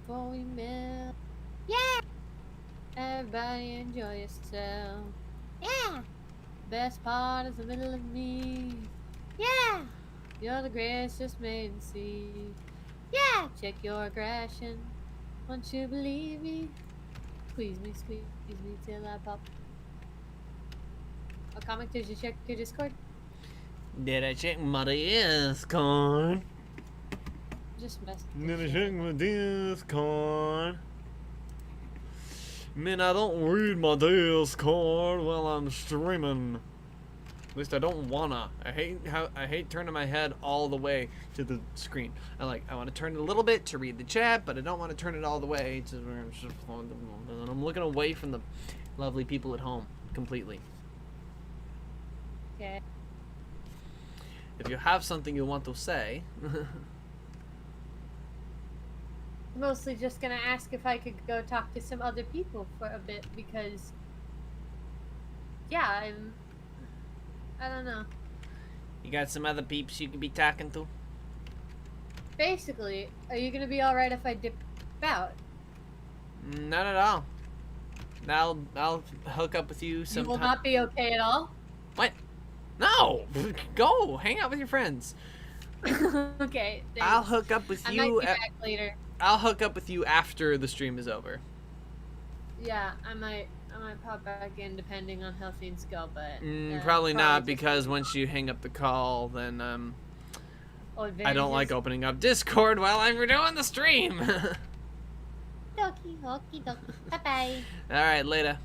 Before we melt. Yeah! Everybody enjoy yourself. Yeah! Best part is the middle of me. Yeah! You're the grace just made me see. Yeah! Check your aggression. Won't you believe me? Squeeze me till I pop. Oh, comic, did you check your Discord?
Did I check my Discord?
Just messed
Did I check my Discord? Man, I don't read my Discord while I'm streaming. At least I don't wanna. I hate turning my head all the way to the screen. I want to turn it a little bit to read the chat, but I don't want to turn it all the way to where I'm looking away from the lovely people at home completely.
Okay.
If you have something you want to say,
Mostly just gonna ask if I could go talk to some other people for a bit because, yeah, I don't know.
you got some other peeps you could be talking to?
Basically, are you gonna be alright if I dip out?
Not at all. I'll hook up with you
You
sometime.
will not be okay at all?
What? No! Go! Hang out with your friends.
Okay, thanks.
I'll hook up with
I
you.
might be back later.
I'll hook up with you after the stream is over.
Yeah, I might pop back in depending on how things go, but
Probably not,
just-
because once you hang up the call, then
Oh,
I don't like opening up Discord while I'm doing the stream.
Dokie, okie dokie. Bye bye.
All right, later.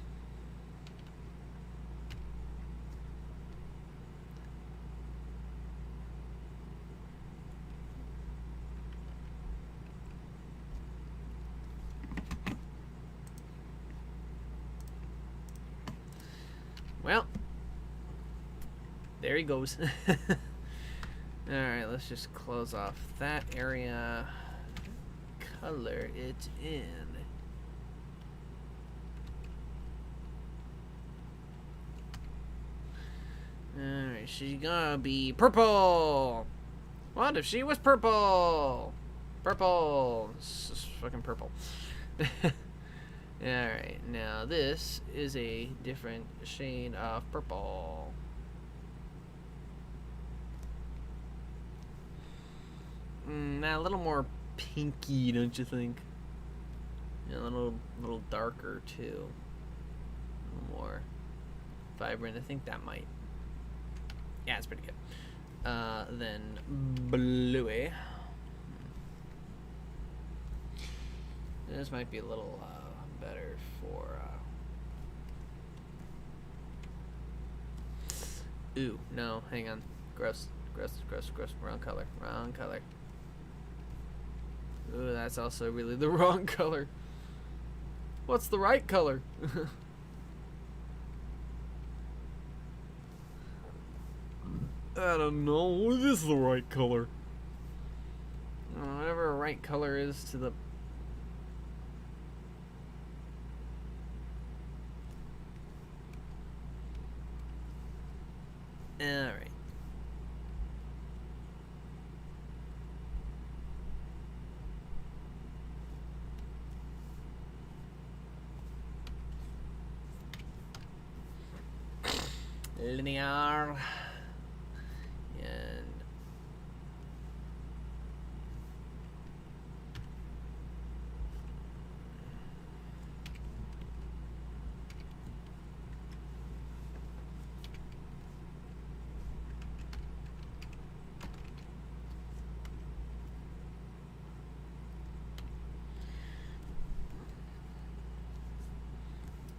Well, there he goes. Alright, let's just close off that area. Color it in. Alright, she's gonna be purple! What if she was purple? Purple! This is fucking purple. Alright, now this is a different shade of purple. Now a little more pinky, don't you think? Yeah, a little darker too. A little more vibrant. I think that might. Yeah, it's pretty good. Then bluey. This might be a little better for. Ooh, no, hang on. Gross. Wrong color. Ooh, that's also really the wrong color. What's the right color? I don't know. What is the right color? Whatever a right color is to the. Alright. Linear. And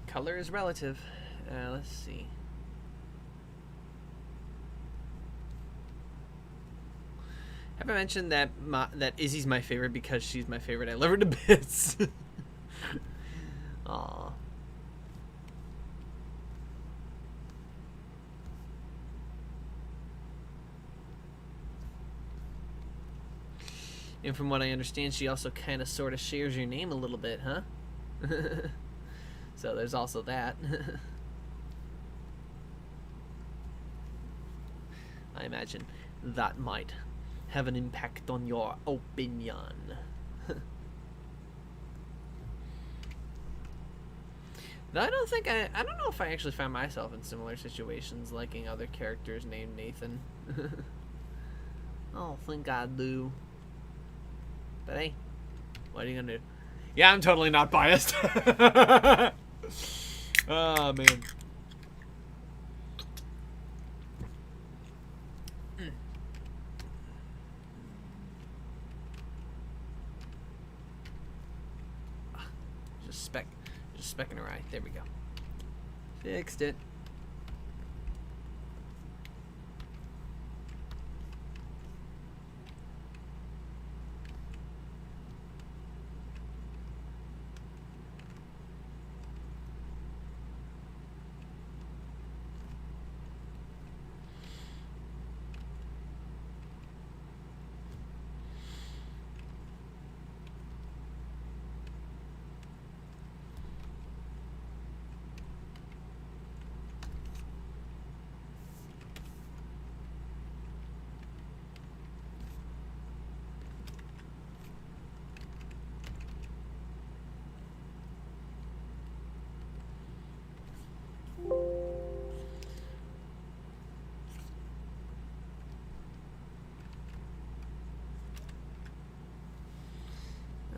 color is relative. Let's see. Have I mentioned that that Izzy's my favorite because she's my favorite? I love her to bits. Aww. And from what I understand, she also kind of sort of shares your name a little bit, huh? So there's also that. I imagine that might have an impact on your opinion. Though I don't know if I actually find myself in similar situations liking other characters named Nathan. I don't think I do. But hey, what are you gonna do? Yeah, I'm totally not biased. Oh, man. just specking her eye. There we go. Fixed it.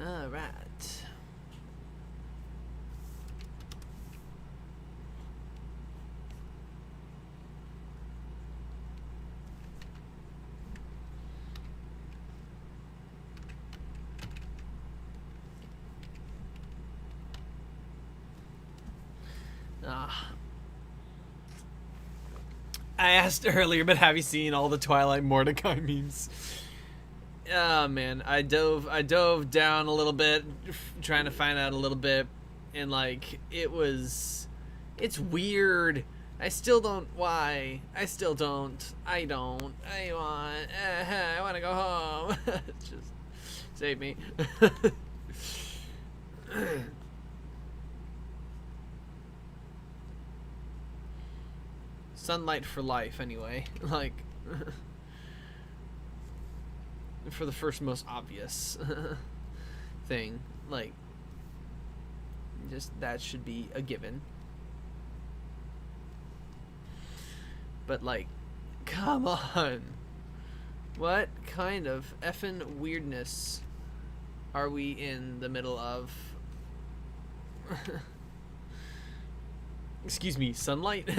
All right. I asked earlier, but have you seen all the Twilight Mordecai memes? Oh man, I dove down a little bit, trying to find out a little bit, and like it's weird. I still don't. Why? I still don't. I want to go home. Just save me. Sunlight for life, anyway. Like, for the first most obvious thing, like, just that should be a given. But like, come on, what kind of effing weirdness are we in the middle of? Excuse me, sunlight.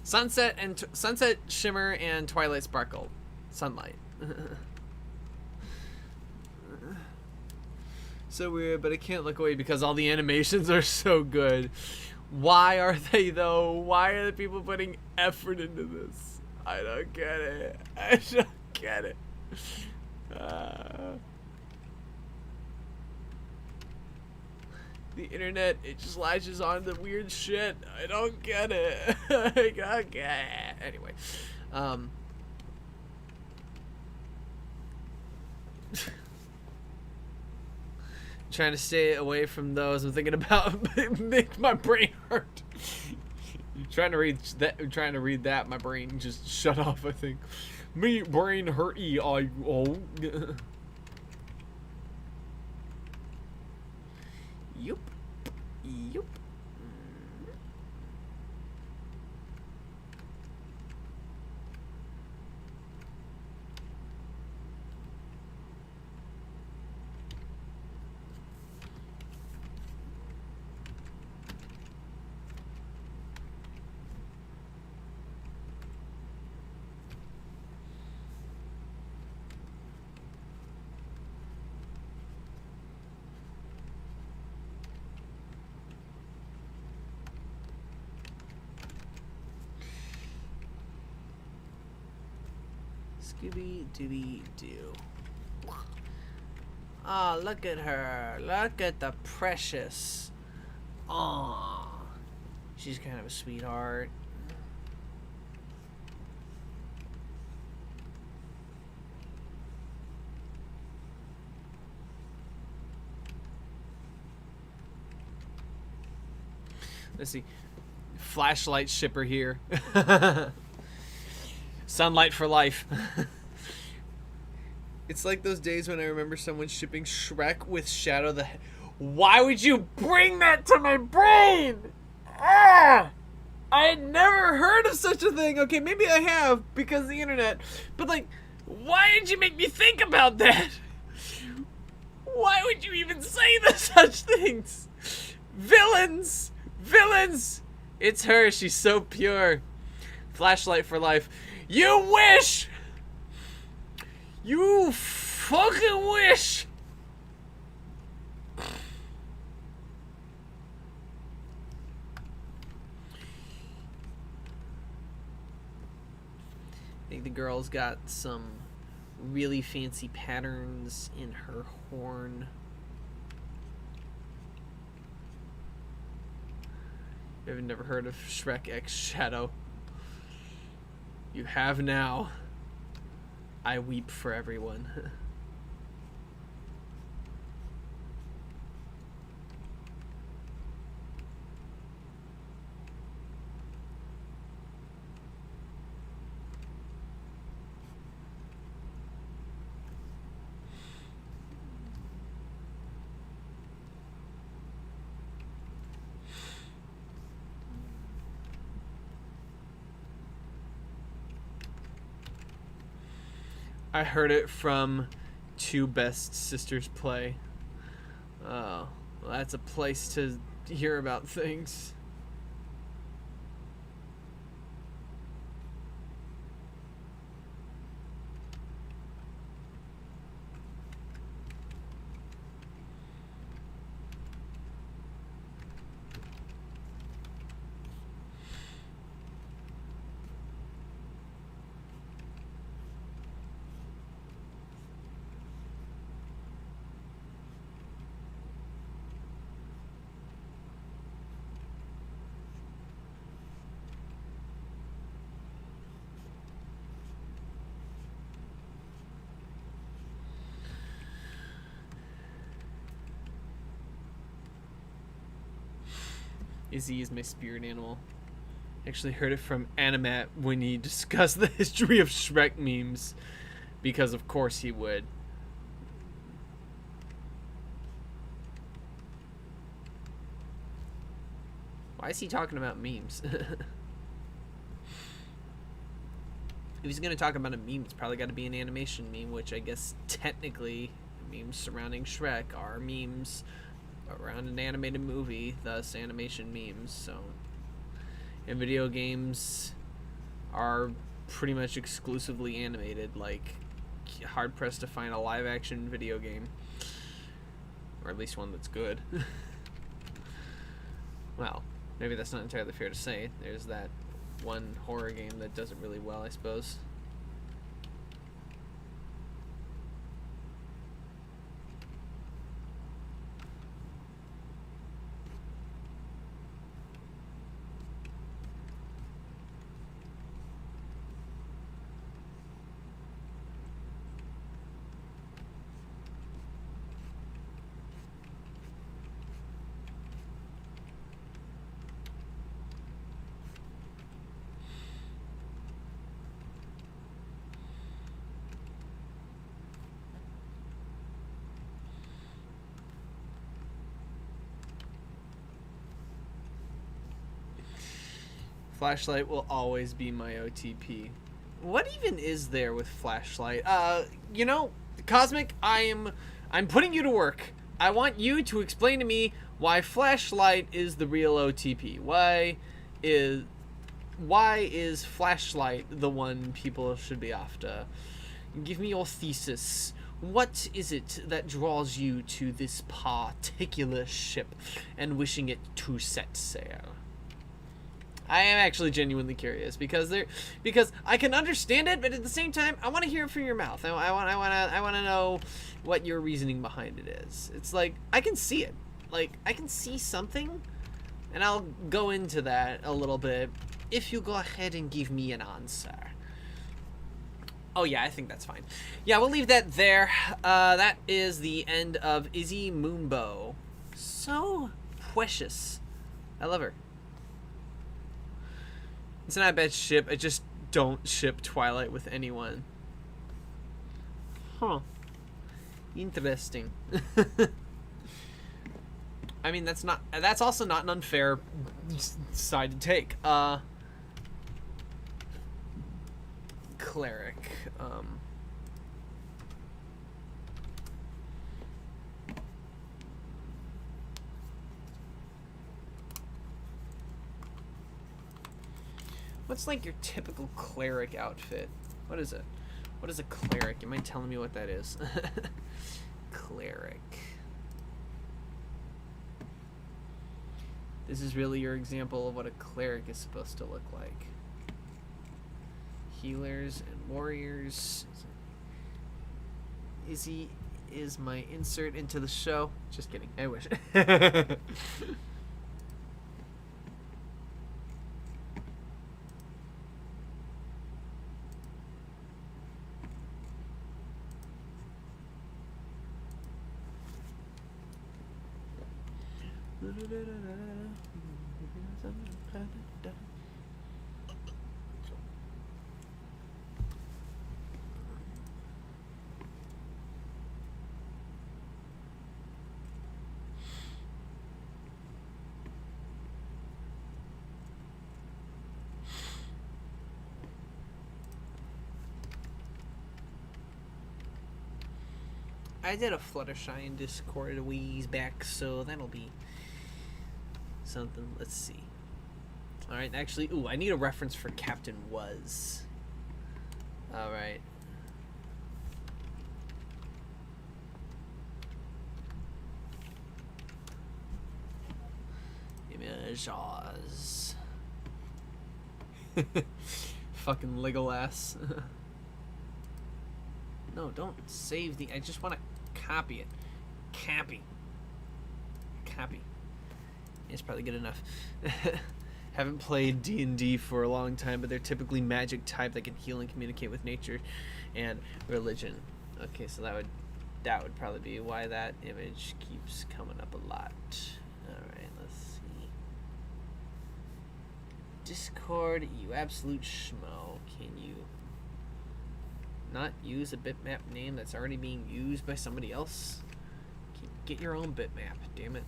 Sunset and sunset shimmer and twilight sparkle, sunlight. So weird, but I can't look away because all the animations are so good. Why are they though? Why are the people putting effort into this? I don't get it. I don't get it. The internet, it just latches on to weird shit. I don't get it. I don't get it. Anyway, trying to stay away from those. I'm thinking about make my brain hurt. Trying to read that, my brain just shut off. I think me brain hurty. Yup. Yup. Scooby-Dooby-Doo. Oh, look at her. Look at the precious. Aw. She's kind of a sweetheart. Let's see. Flashlight shipper here. Sunlight for life. It's like those days when I remember someone shipping Shrek with Shadow the... Why would you bring that to my brain? Ah! I had never heard of such a thing. Okay, maybe I have because of the internet. But like, why did you make me think about that? Why would you even say such things? Villains! Villains! It's her. She's so pure. Flashlight for life. You wish! You fucking wish! I think the girl's got some really fancy patterns in her horn. I've never heard of Shrek X Shadow. You have now. I weep for everyone. I heard it from Two Best Sisters Play. Oh, well, that's a place to hear about things. Izzy is my spirit animal. Actually heard it from Animat when he discussed the history of Shrek memes. Because of course he would. Why is he talking about memes? If he's going to talk about a meme, it's probably got to be an animation meme, which I guess technically memes surrounding Shrek are memes around an animated movie, thus animation memes. So, and video games are pretty much exclusively animated. Like, hard pressed to find a live action video game, or at least one that's good. Well, maybe that's not entirely fair to say. There's that one horror game that does it really well, I suppose. Flashlight will always be my OTP. What even is there with Flashlight? You know, Cosmic, I'm putting you to work. I want you to explain to me why Flashlight is the real OTP. Why is Flashlight the one people should be after? Give me your thesis. What is it that draws you to this particular ship and wishing it to set sail? I am actually genuinely curious because I can understand it, but at the same time, I want to hear it from your mouth. I want to know what your reasoning behind it is. It's like I can see it, like I can see something, and I'll go into that a little bit if you go ahead and give me an answer. Oh yeah, I think that's fine. Yeah, we'll leave that there. That is the end of Izzy Moonbow. So precious. I love her. It's not a bad ship. I just don't ship Twilight with anyone. Huh. Interesting. I mean, that's also not an unfair side to take. Cleric. What's like your typical cleric outfit? What is it? What is a cleric? You mind telling me what that is? Cleric. This is really your example of what a cleric is supposed to look like. Healers and warriors. Izzy is my insert into the show. Just kidding. I wish. I did a Fluttershy in Discord a wheeze back, so that'll be something. Let's see. Alright, actually, ooh, I need a reference for Captain Was. Alright. Images. Fucking Legolas. No, don't save the... I just want to copy it. Copy. It's probably good enough. Haven't played D&D for a long time, but they're typically magic type that can heal and communicate with nature and religion. Okay, so that would probably be why that image keeps coming up a lot. Alright, let's see. Discord, you absolute schmo. Can you not use a bitmap name that's already being used by somebody else? Get your own bitmap, damn it.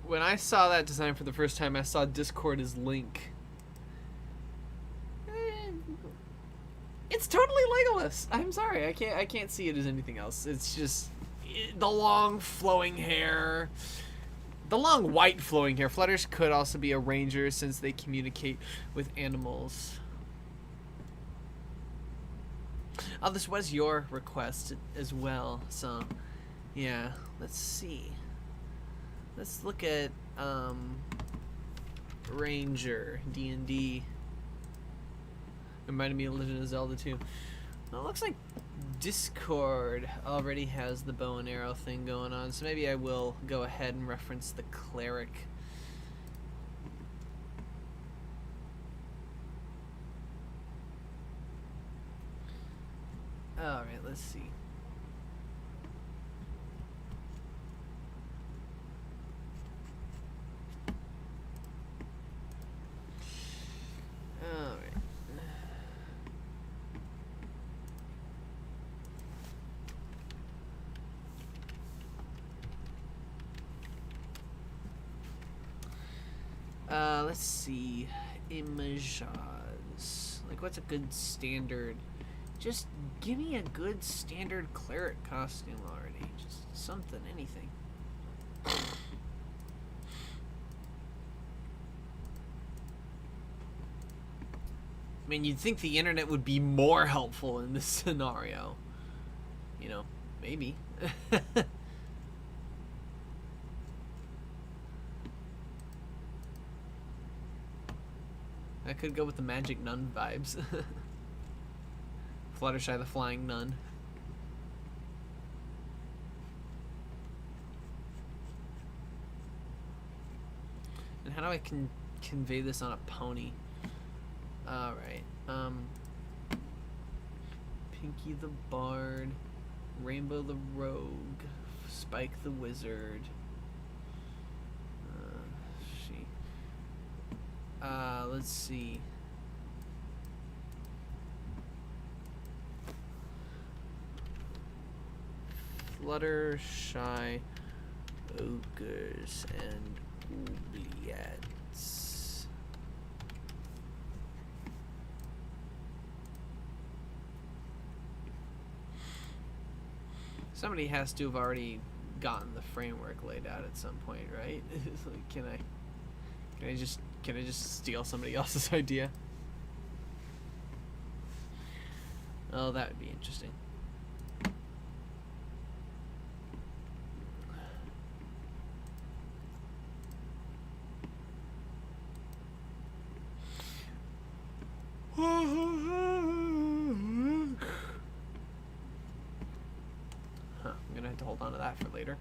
When I saw that design for the first time, I saw Discord as Link. It's totally Legolas. I'm sorry, I can't see it as anything else. It's just the long flowing hair, the long white flowing hair. Fluttershy could also be a ranger since they communicate with animals. Oh, this was your request as well, so yeah. Let's see. Let's look at Ranger D&D. Reminded me of Legend of Zelda too. Well, it looks like Discord already has the bow and arrow thing going on, so maybe I will go ahead and reference the Cleric. Alright, let's see. Let's see. Images. Like, what's a good standard? Just give me a good standard cleric costume already. Just something, anything. I mean, you'd think the internet would be more helpful in this scenario. You know, maybe. I could go with the Magic Nun vibes. Fluttershy the Flying Nun. And how do I convey this on a pony? Alright. Pinky the Bard. Rainbow the Rogue. Spike the Wizard. Let's see. Fluttershy, ogres, and oubliettes. Somebody has to have already gotten the framework laid out at some point, right? It's like, can I just steal somebody else's idea? Oh, that would be interesting. Huh, I'm gonna have to hold on to that for later.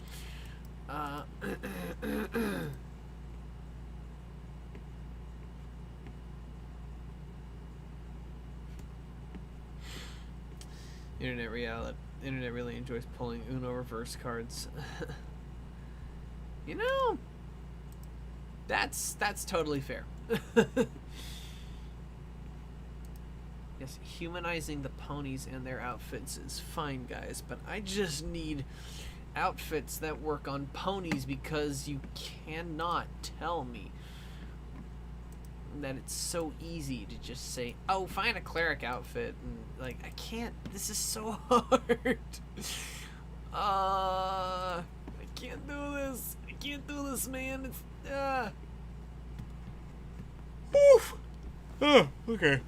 Internet really enjoys pulling Uno reverse cards. You know, that's totally fair. Yes, humanizing the ponies and their outfits is fine, guys, but I just need outfits that work on ponies, because you cannot tell me that it's so easy to just say, oh, find a cleric outfit, and like, I can't, this is so hard. I can't do this. I can't do this, man. It's Oof. Oh, okay.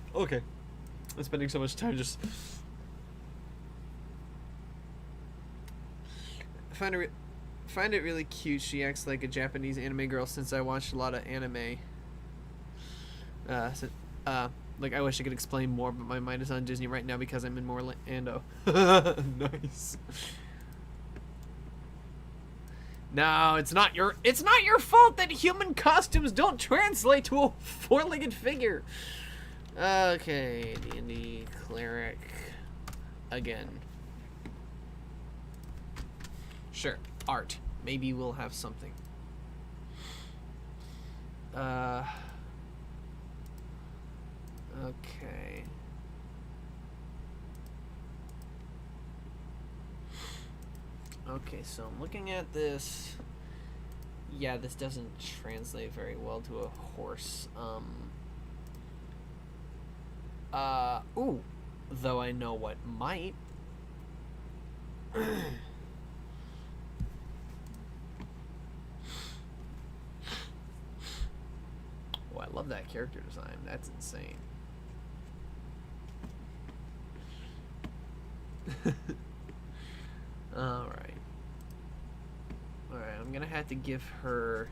I'm spending so much time just find it really cute. She acts like a Japanese anime girl since I watched a lot of anime. Like, I wish I could explain more, but my mind is on Disney right now because I'm in Orlando. Nice. No, it's not your fault that human costumes don't translate to a four-legged figure. Okay, D&D cleric again. Sure, art. Maybe we'll have something. Okay. Okay, so I'm looking at this. Yeah, this doesn't translate very well to a horse. Ooh. Though I know what might. Oh, I love that character design. That's insane. Alright, I'm gonna have to give her,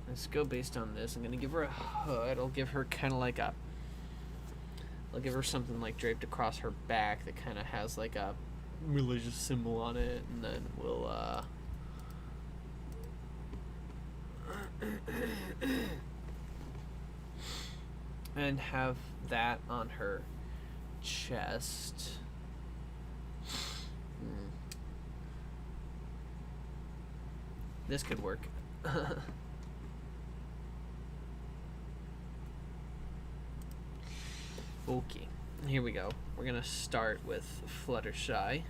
let's go based on this. I'm gonna give her a hood. I'll give her kind of like I'll give her something like draped across her back that kind of has like a religious symbol on it, and then we'll and have that on her chest. This could work. Okay, here we go. We're gonna start with Fluttershy.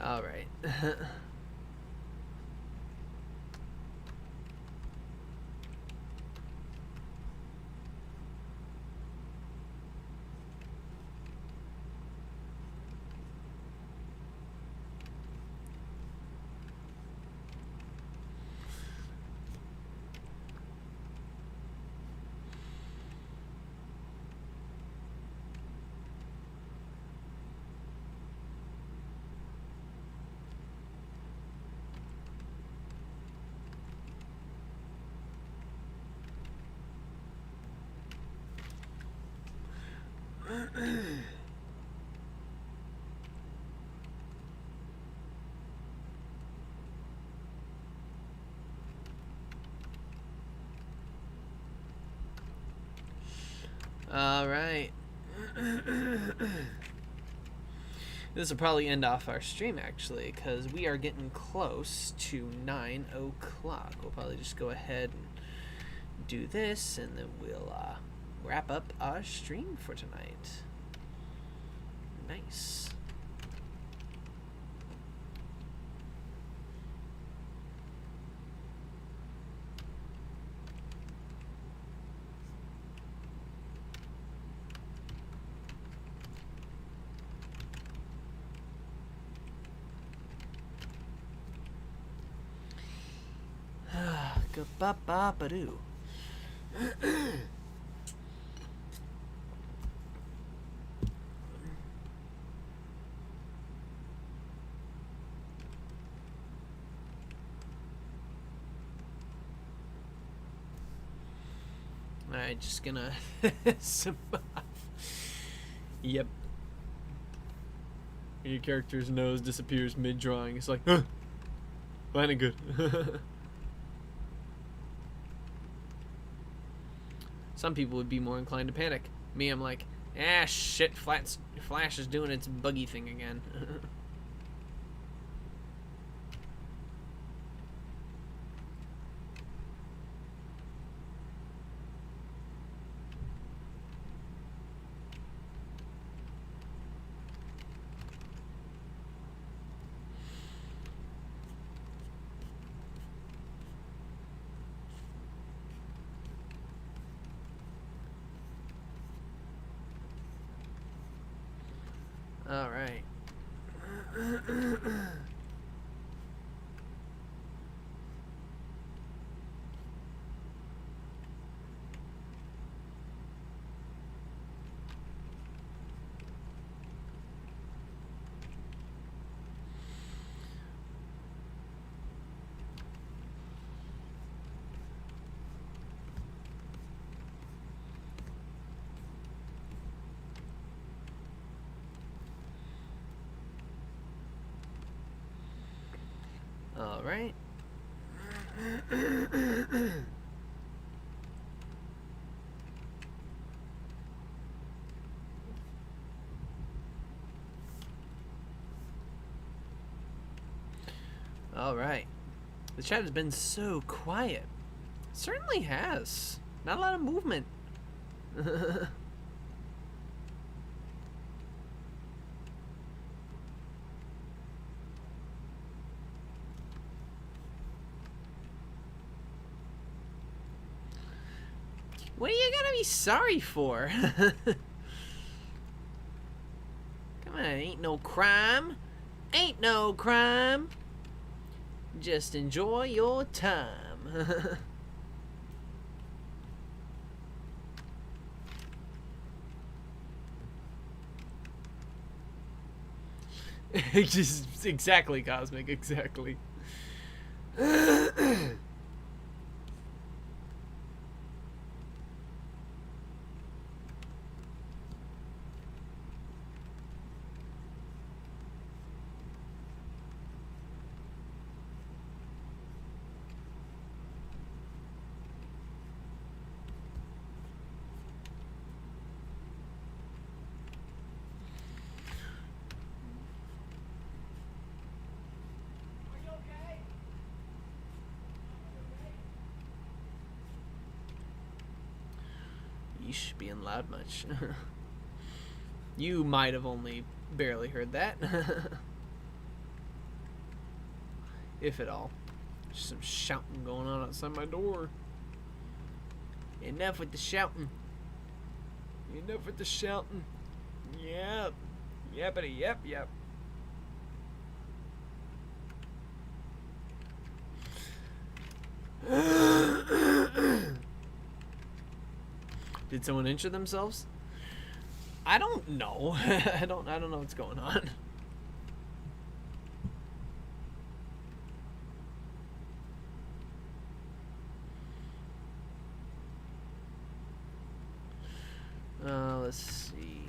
All right. All right. This will probably end off our stream, actually, because we are getting close to 9 o'clock. We'll probably just go ahead and do this, and then we'll wrap up our stream for tonight. Nice. Ba-ba-ba-doo. Alright, just gonna survive. Yep. Your character's nose disappears mid-drawing. It's like, huh, finding good. Some people would be more inclined to panic. Me, I'm like, ah, shit, Flash is doing its buggy thing again. All right. All right. All right. The chat has been so quiet. It certainly has. Not a lot of movement. What are you gonna be sorry for? Come on, ain't no crime. Ain't no crime. Just enjoy your time. Just exactly, Cosmic, exactly. Yeesh, being loud much. You might have only barely heard that. If at all. There's some shouting going on outside my door. Enough with the shouting. Enough with the shouting. Yep. Yepity yep yep. Did someone injure themselves? I don't know. I don't know what's going on. Let's see.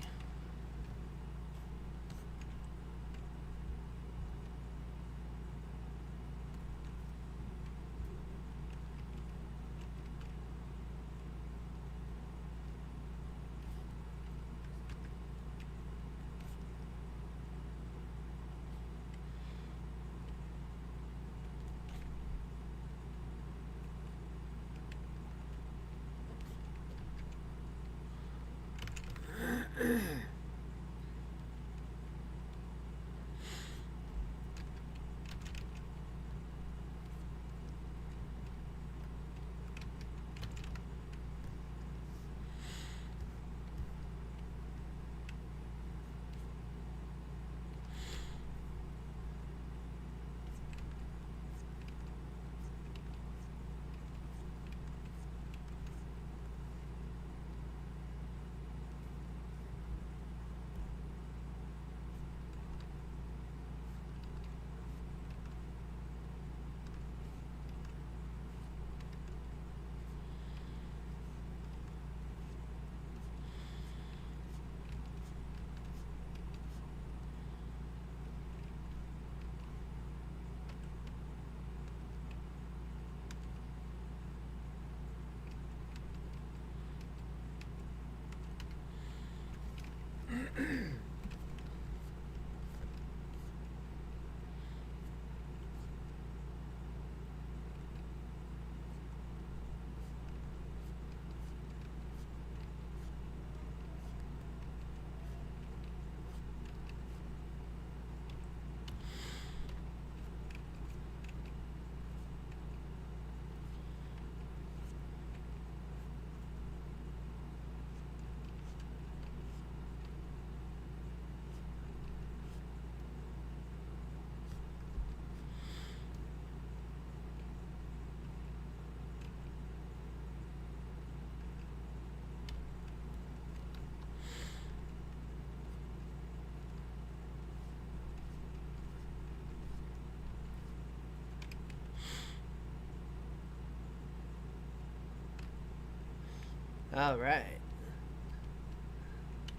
All right.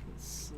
Let's see.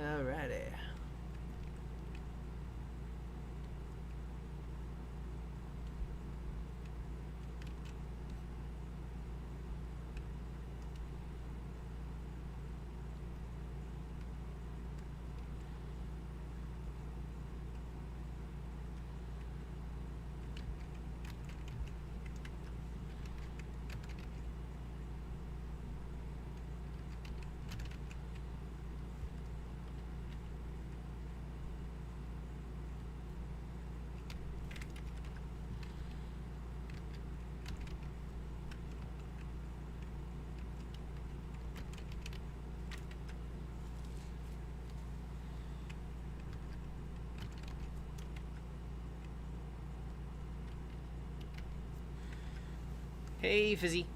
Alrighty. Hey, Fizzy.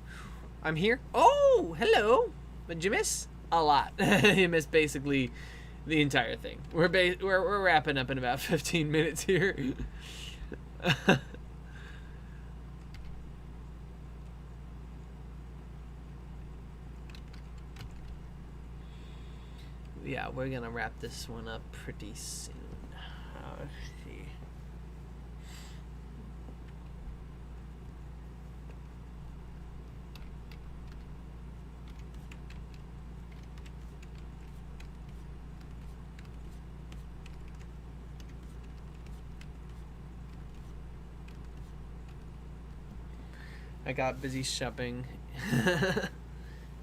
I'm here. Oh, hello. Did you miss? A lot. You missed basically the entire thing. We're wrapping up in about 15 minutes here. Yeah, we're gonna wrap this one up pretty soon. Let's see. I got busy shopping.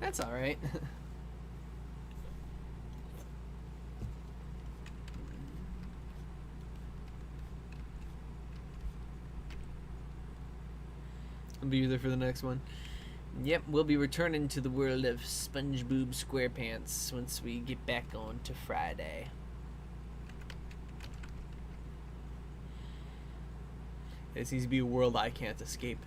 That's all right. I'll be there for the next one. Yep, we'll be returning to the world of SpongeBob SquarePants once we get back on to Friday. It seems to be a world I can't escape.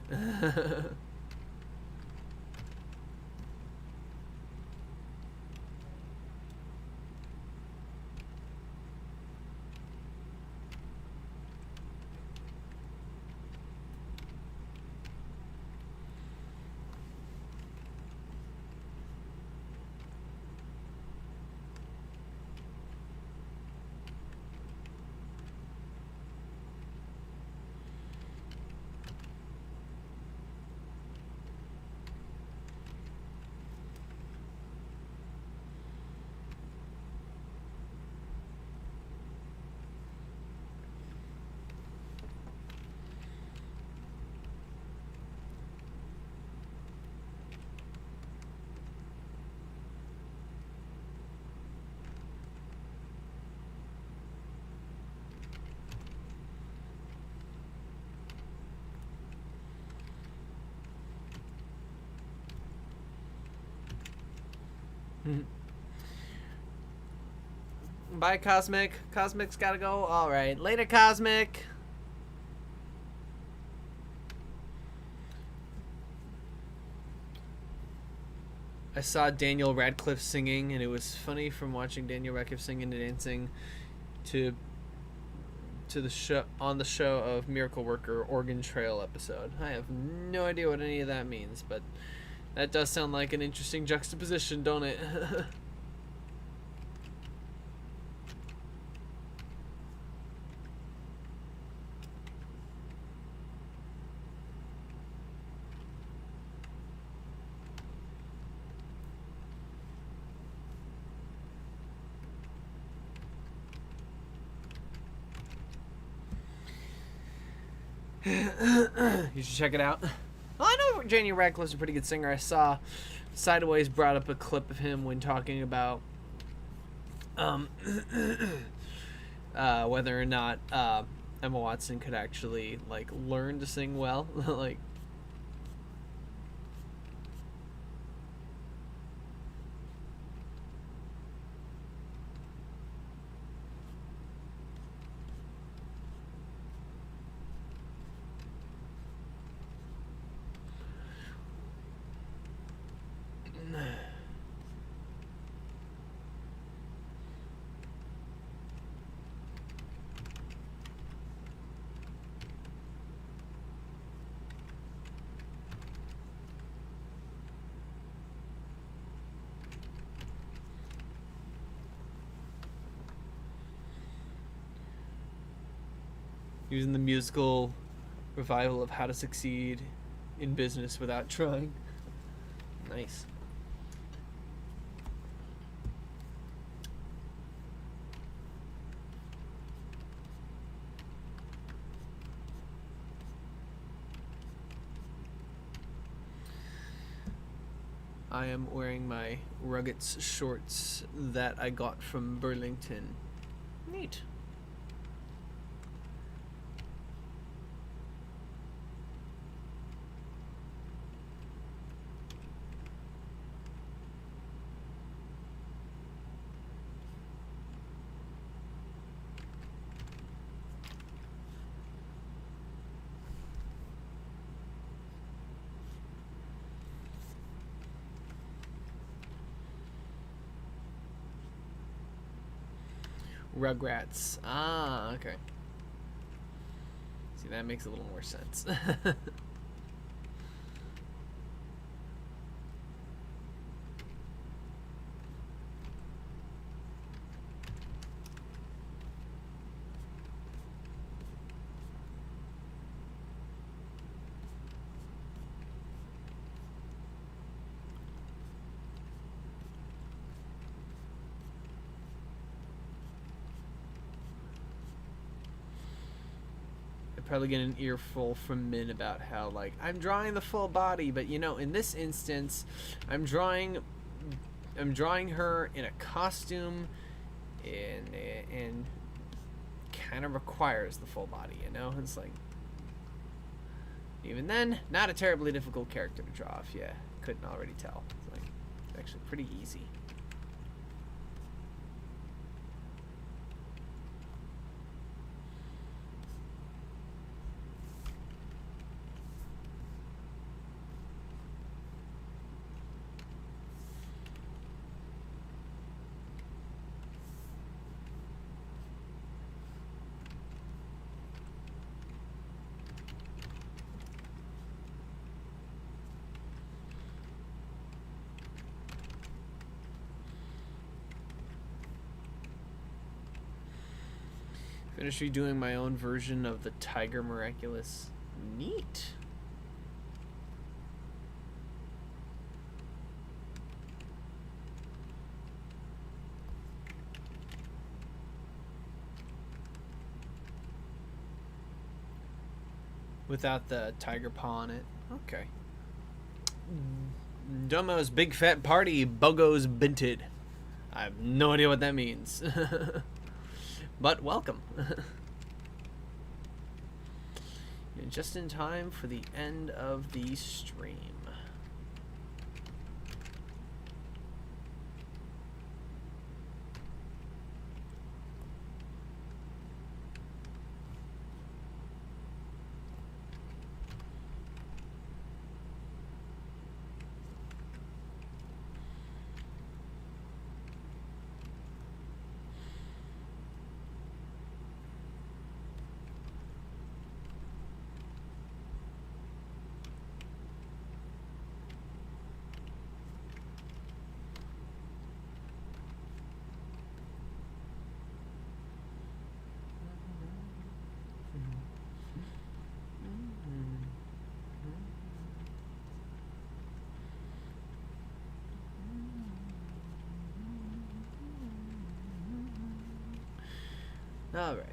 Bye, Cosmic. Cosmic's gotta go. Alright. Later, Cosmic. I saw Daniel Radcliffe singing, and it was funny from watching Daniel Radcliffe singing and dancing to the show on the show of Miracle Worker Oregon Trail episode. I have no idea what any of that means, but that does sound like an interesting juxtaposition, don't it? You should check it out. Well, I know Daniel Radcliffe's a pretty good singer. I saw Sideways brought up a clip of him when talking about whether or not Emma Watson could actually like learn to sing well. Like, using the musical revival of How to Succeed in Business Without Trying. Nice. I am wearing my Ruggets shorts that I got from Burlington. Neat. Rugrats. Ah, okay. See, that makes a little more sense. Probably get an earful from Min about how, like, I'm drawing the full body, but you know, in this instance, I'm drawing her in a costume, and kind of requires the full body. You know, it's like, even then, not a terribly difficult character to draw if you couldn't already tell. It's like, it's actually pretty easy. Finished redoing my own version of the Tiger Miraculous. Neat. Without the tiger paw on it. Okay. Domo's Big Fat Party Bogo's Binted. I have no idea what that means. But welcome. And just in time for the end of the stream. All right.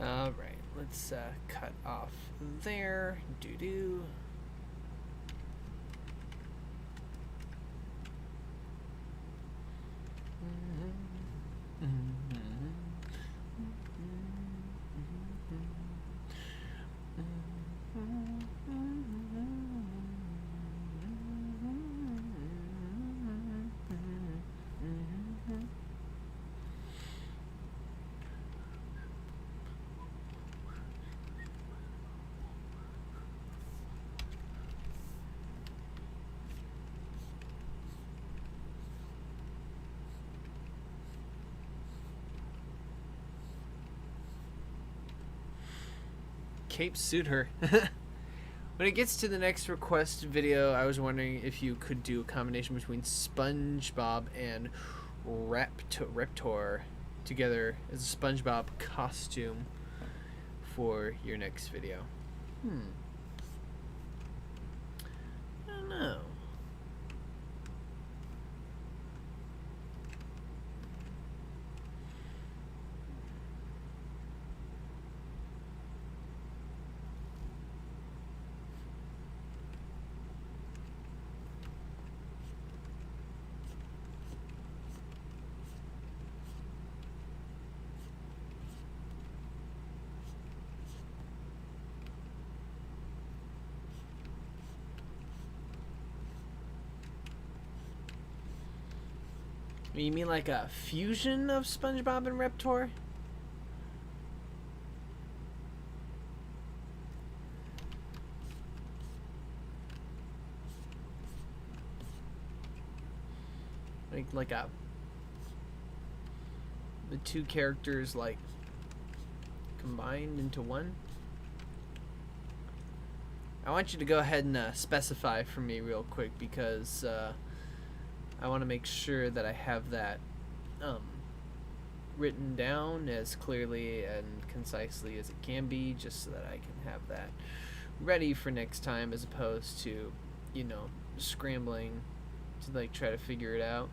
All right, let's cut off there. Doo-doo. Cape suit her. When it gets to the next request video, I was wondering if you could do a combination between Spongebob and Raptor together as a Spongebob costume for your next video. I don't know. You mean like a fusion of SpongeBob and Raptor? Like a the two characters like combined into one? I want you to go ahead and specify for me real quick because I want to make sure that I have that written down as clearly and concisely as it can be, just so that I can have that ready for next time, as opposed to, you know, scrambling to like try to figure it out.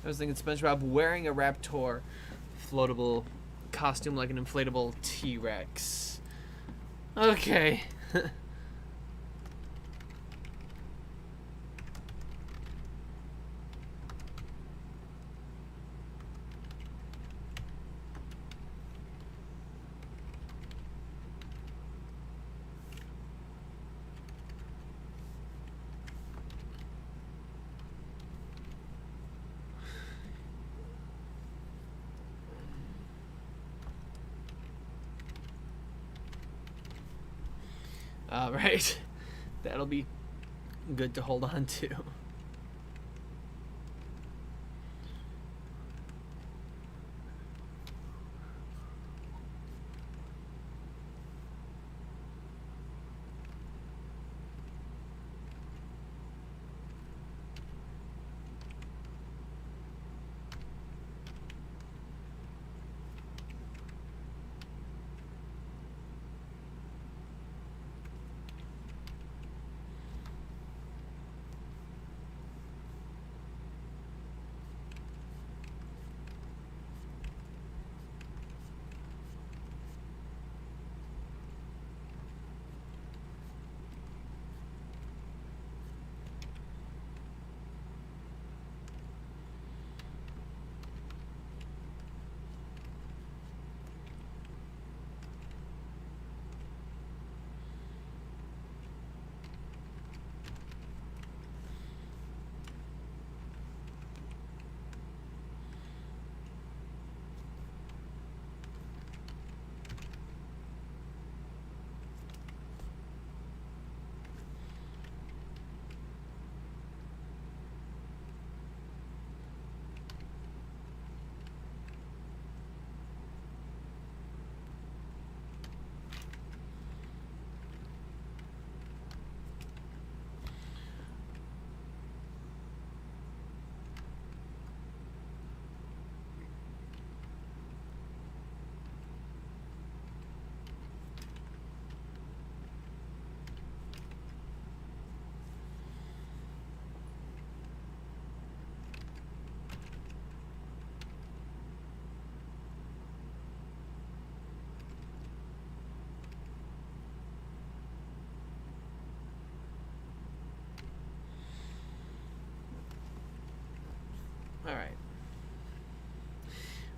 I was thinking SpongeBob wearing a Raptor floatable costume like an inflatable T-Rex. Okay. Alright, that'll be good to hold on to.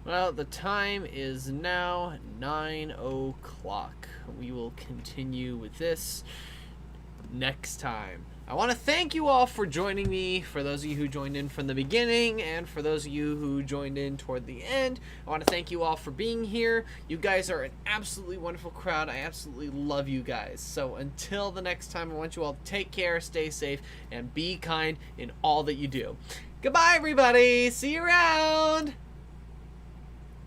Well, the time is now 9 o'clock. We will continue with this next time. I want to thank you all for joining me, for those of you who joined in from the beginning, and for those of you who joined in toward the end. I want to thank you all for being here. You guys are an absolutely wonderful crowd. I absolutely love you guys. So until the next time, I want you all to take care, stay safe, and be kind in all that you do. Goodbye, everybody. See you around.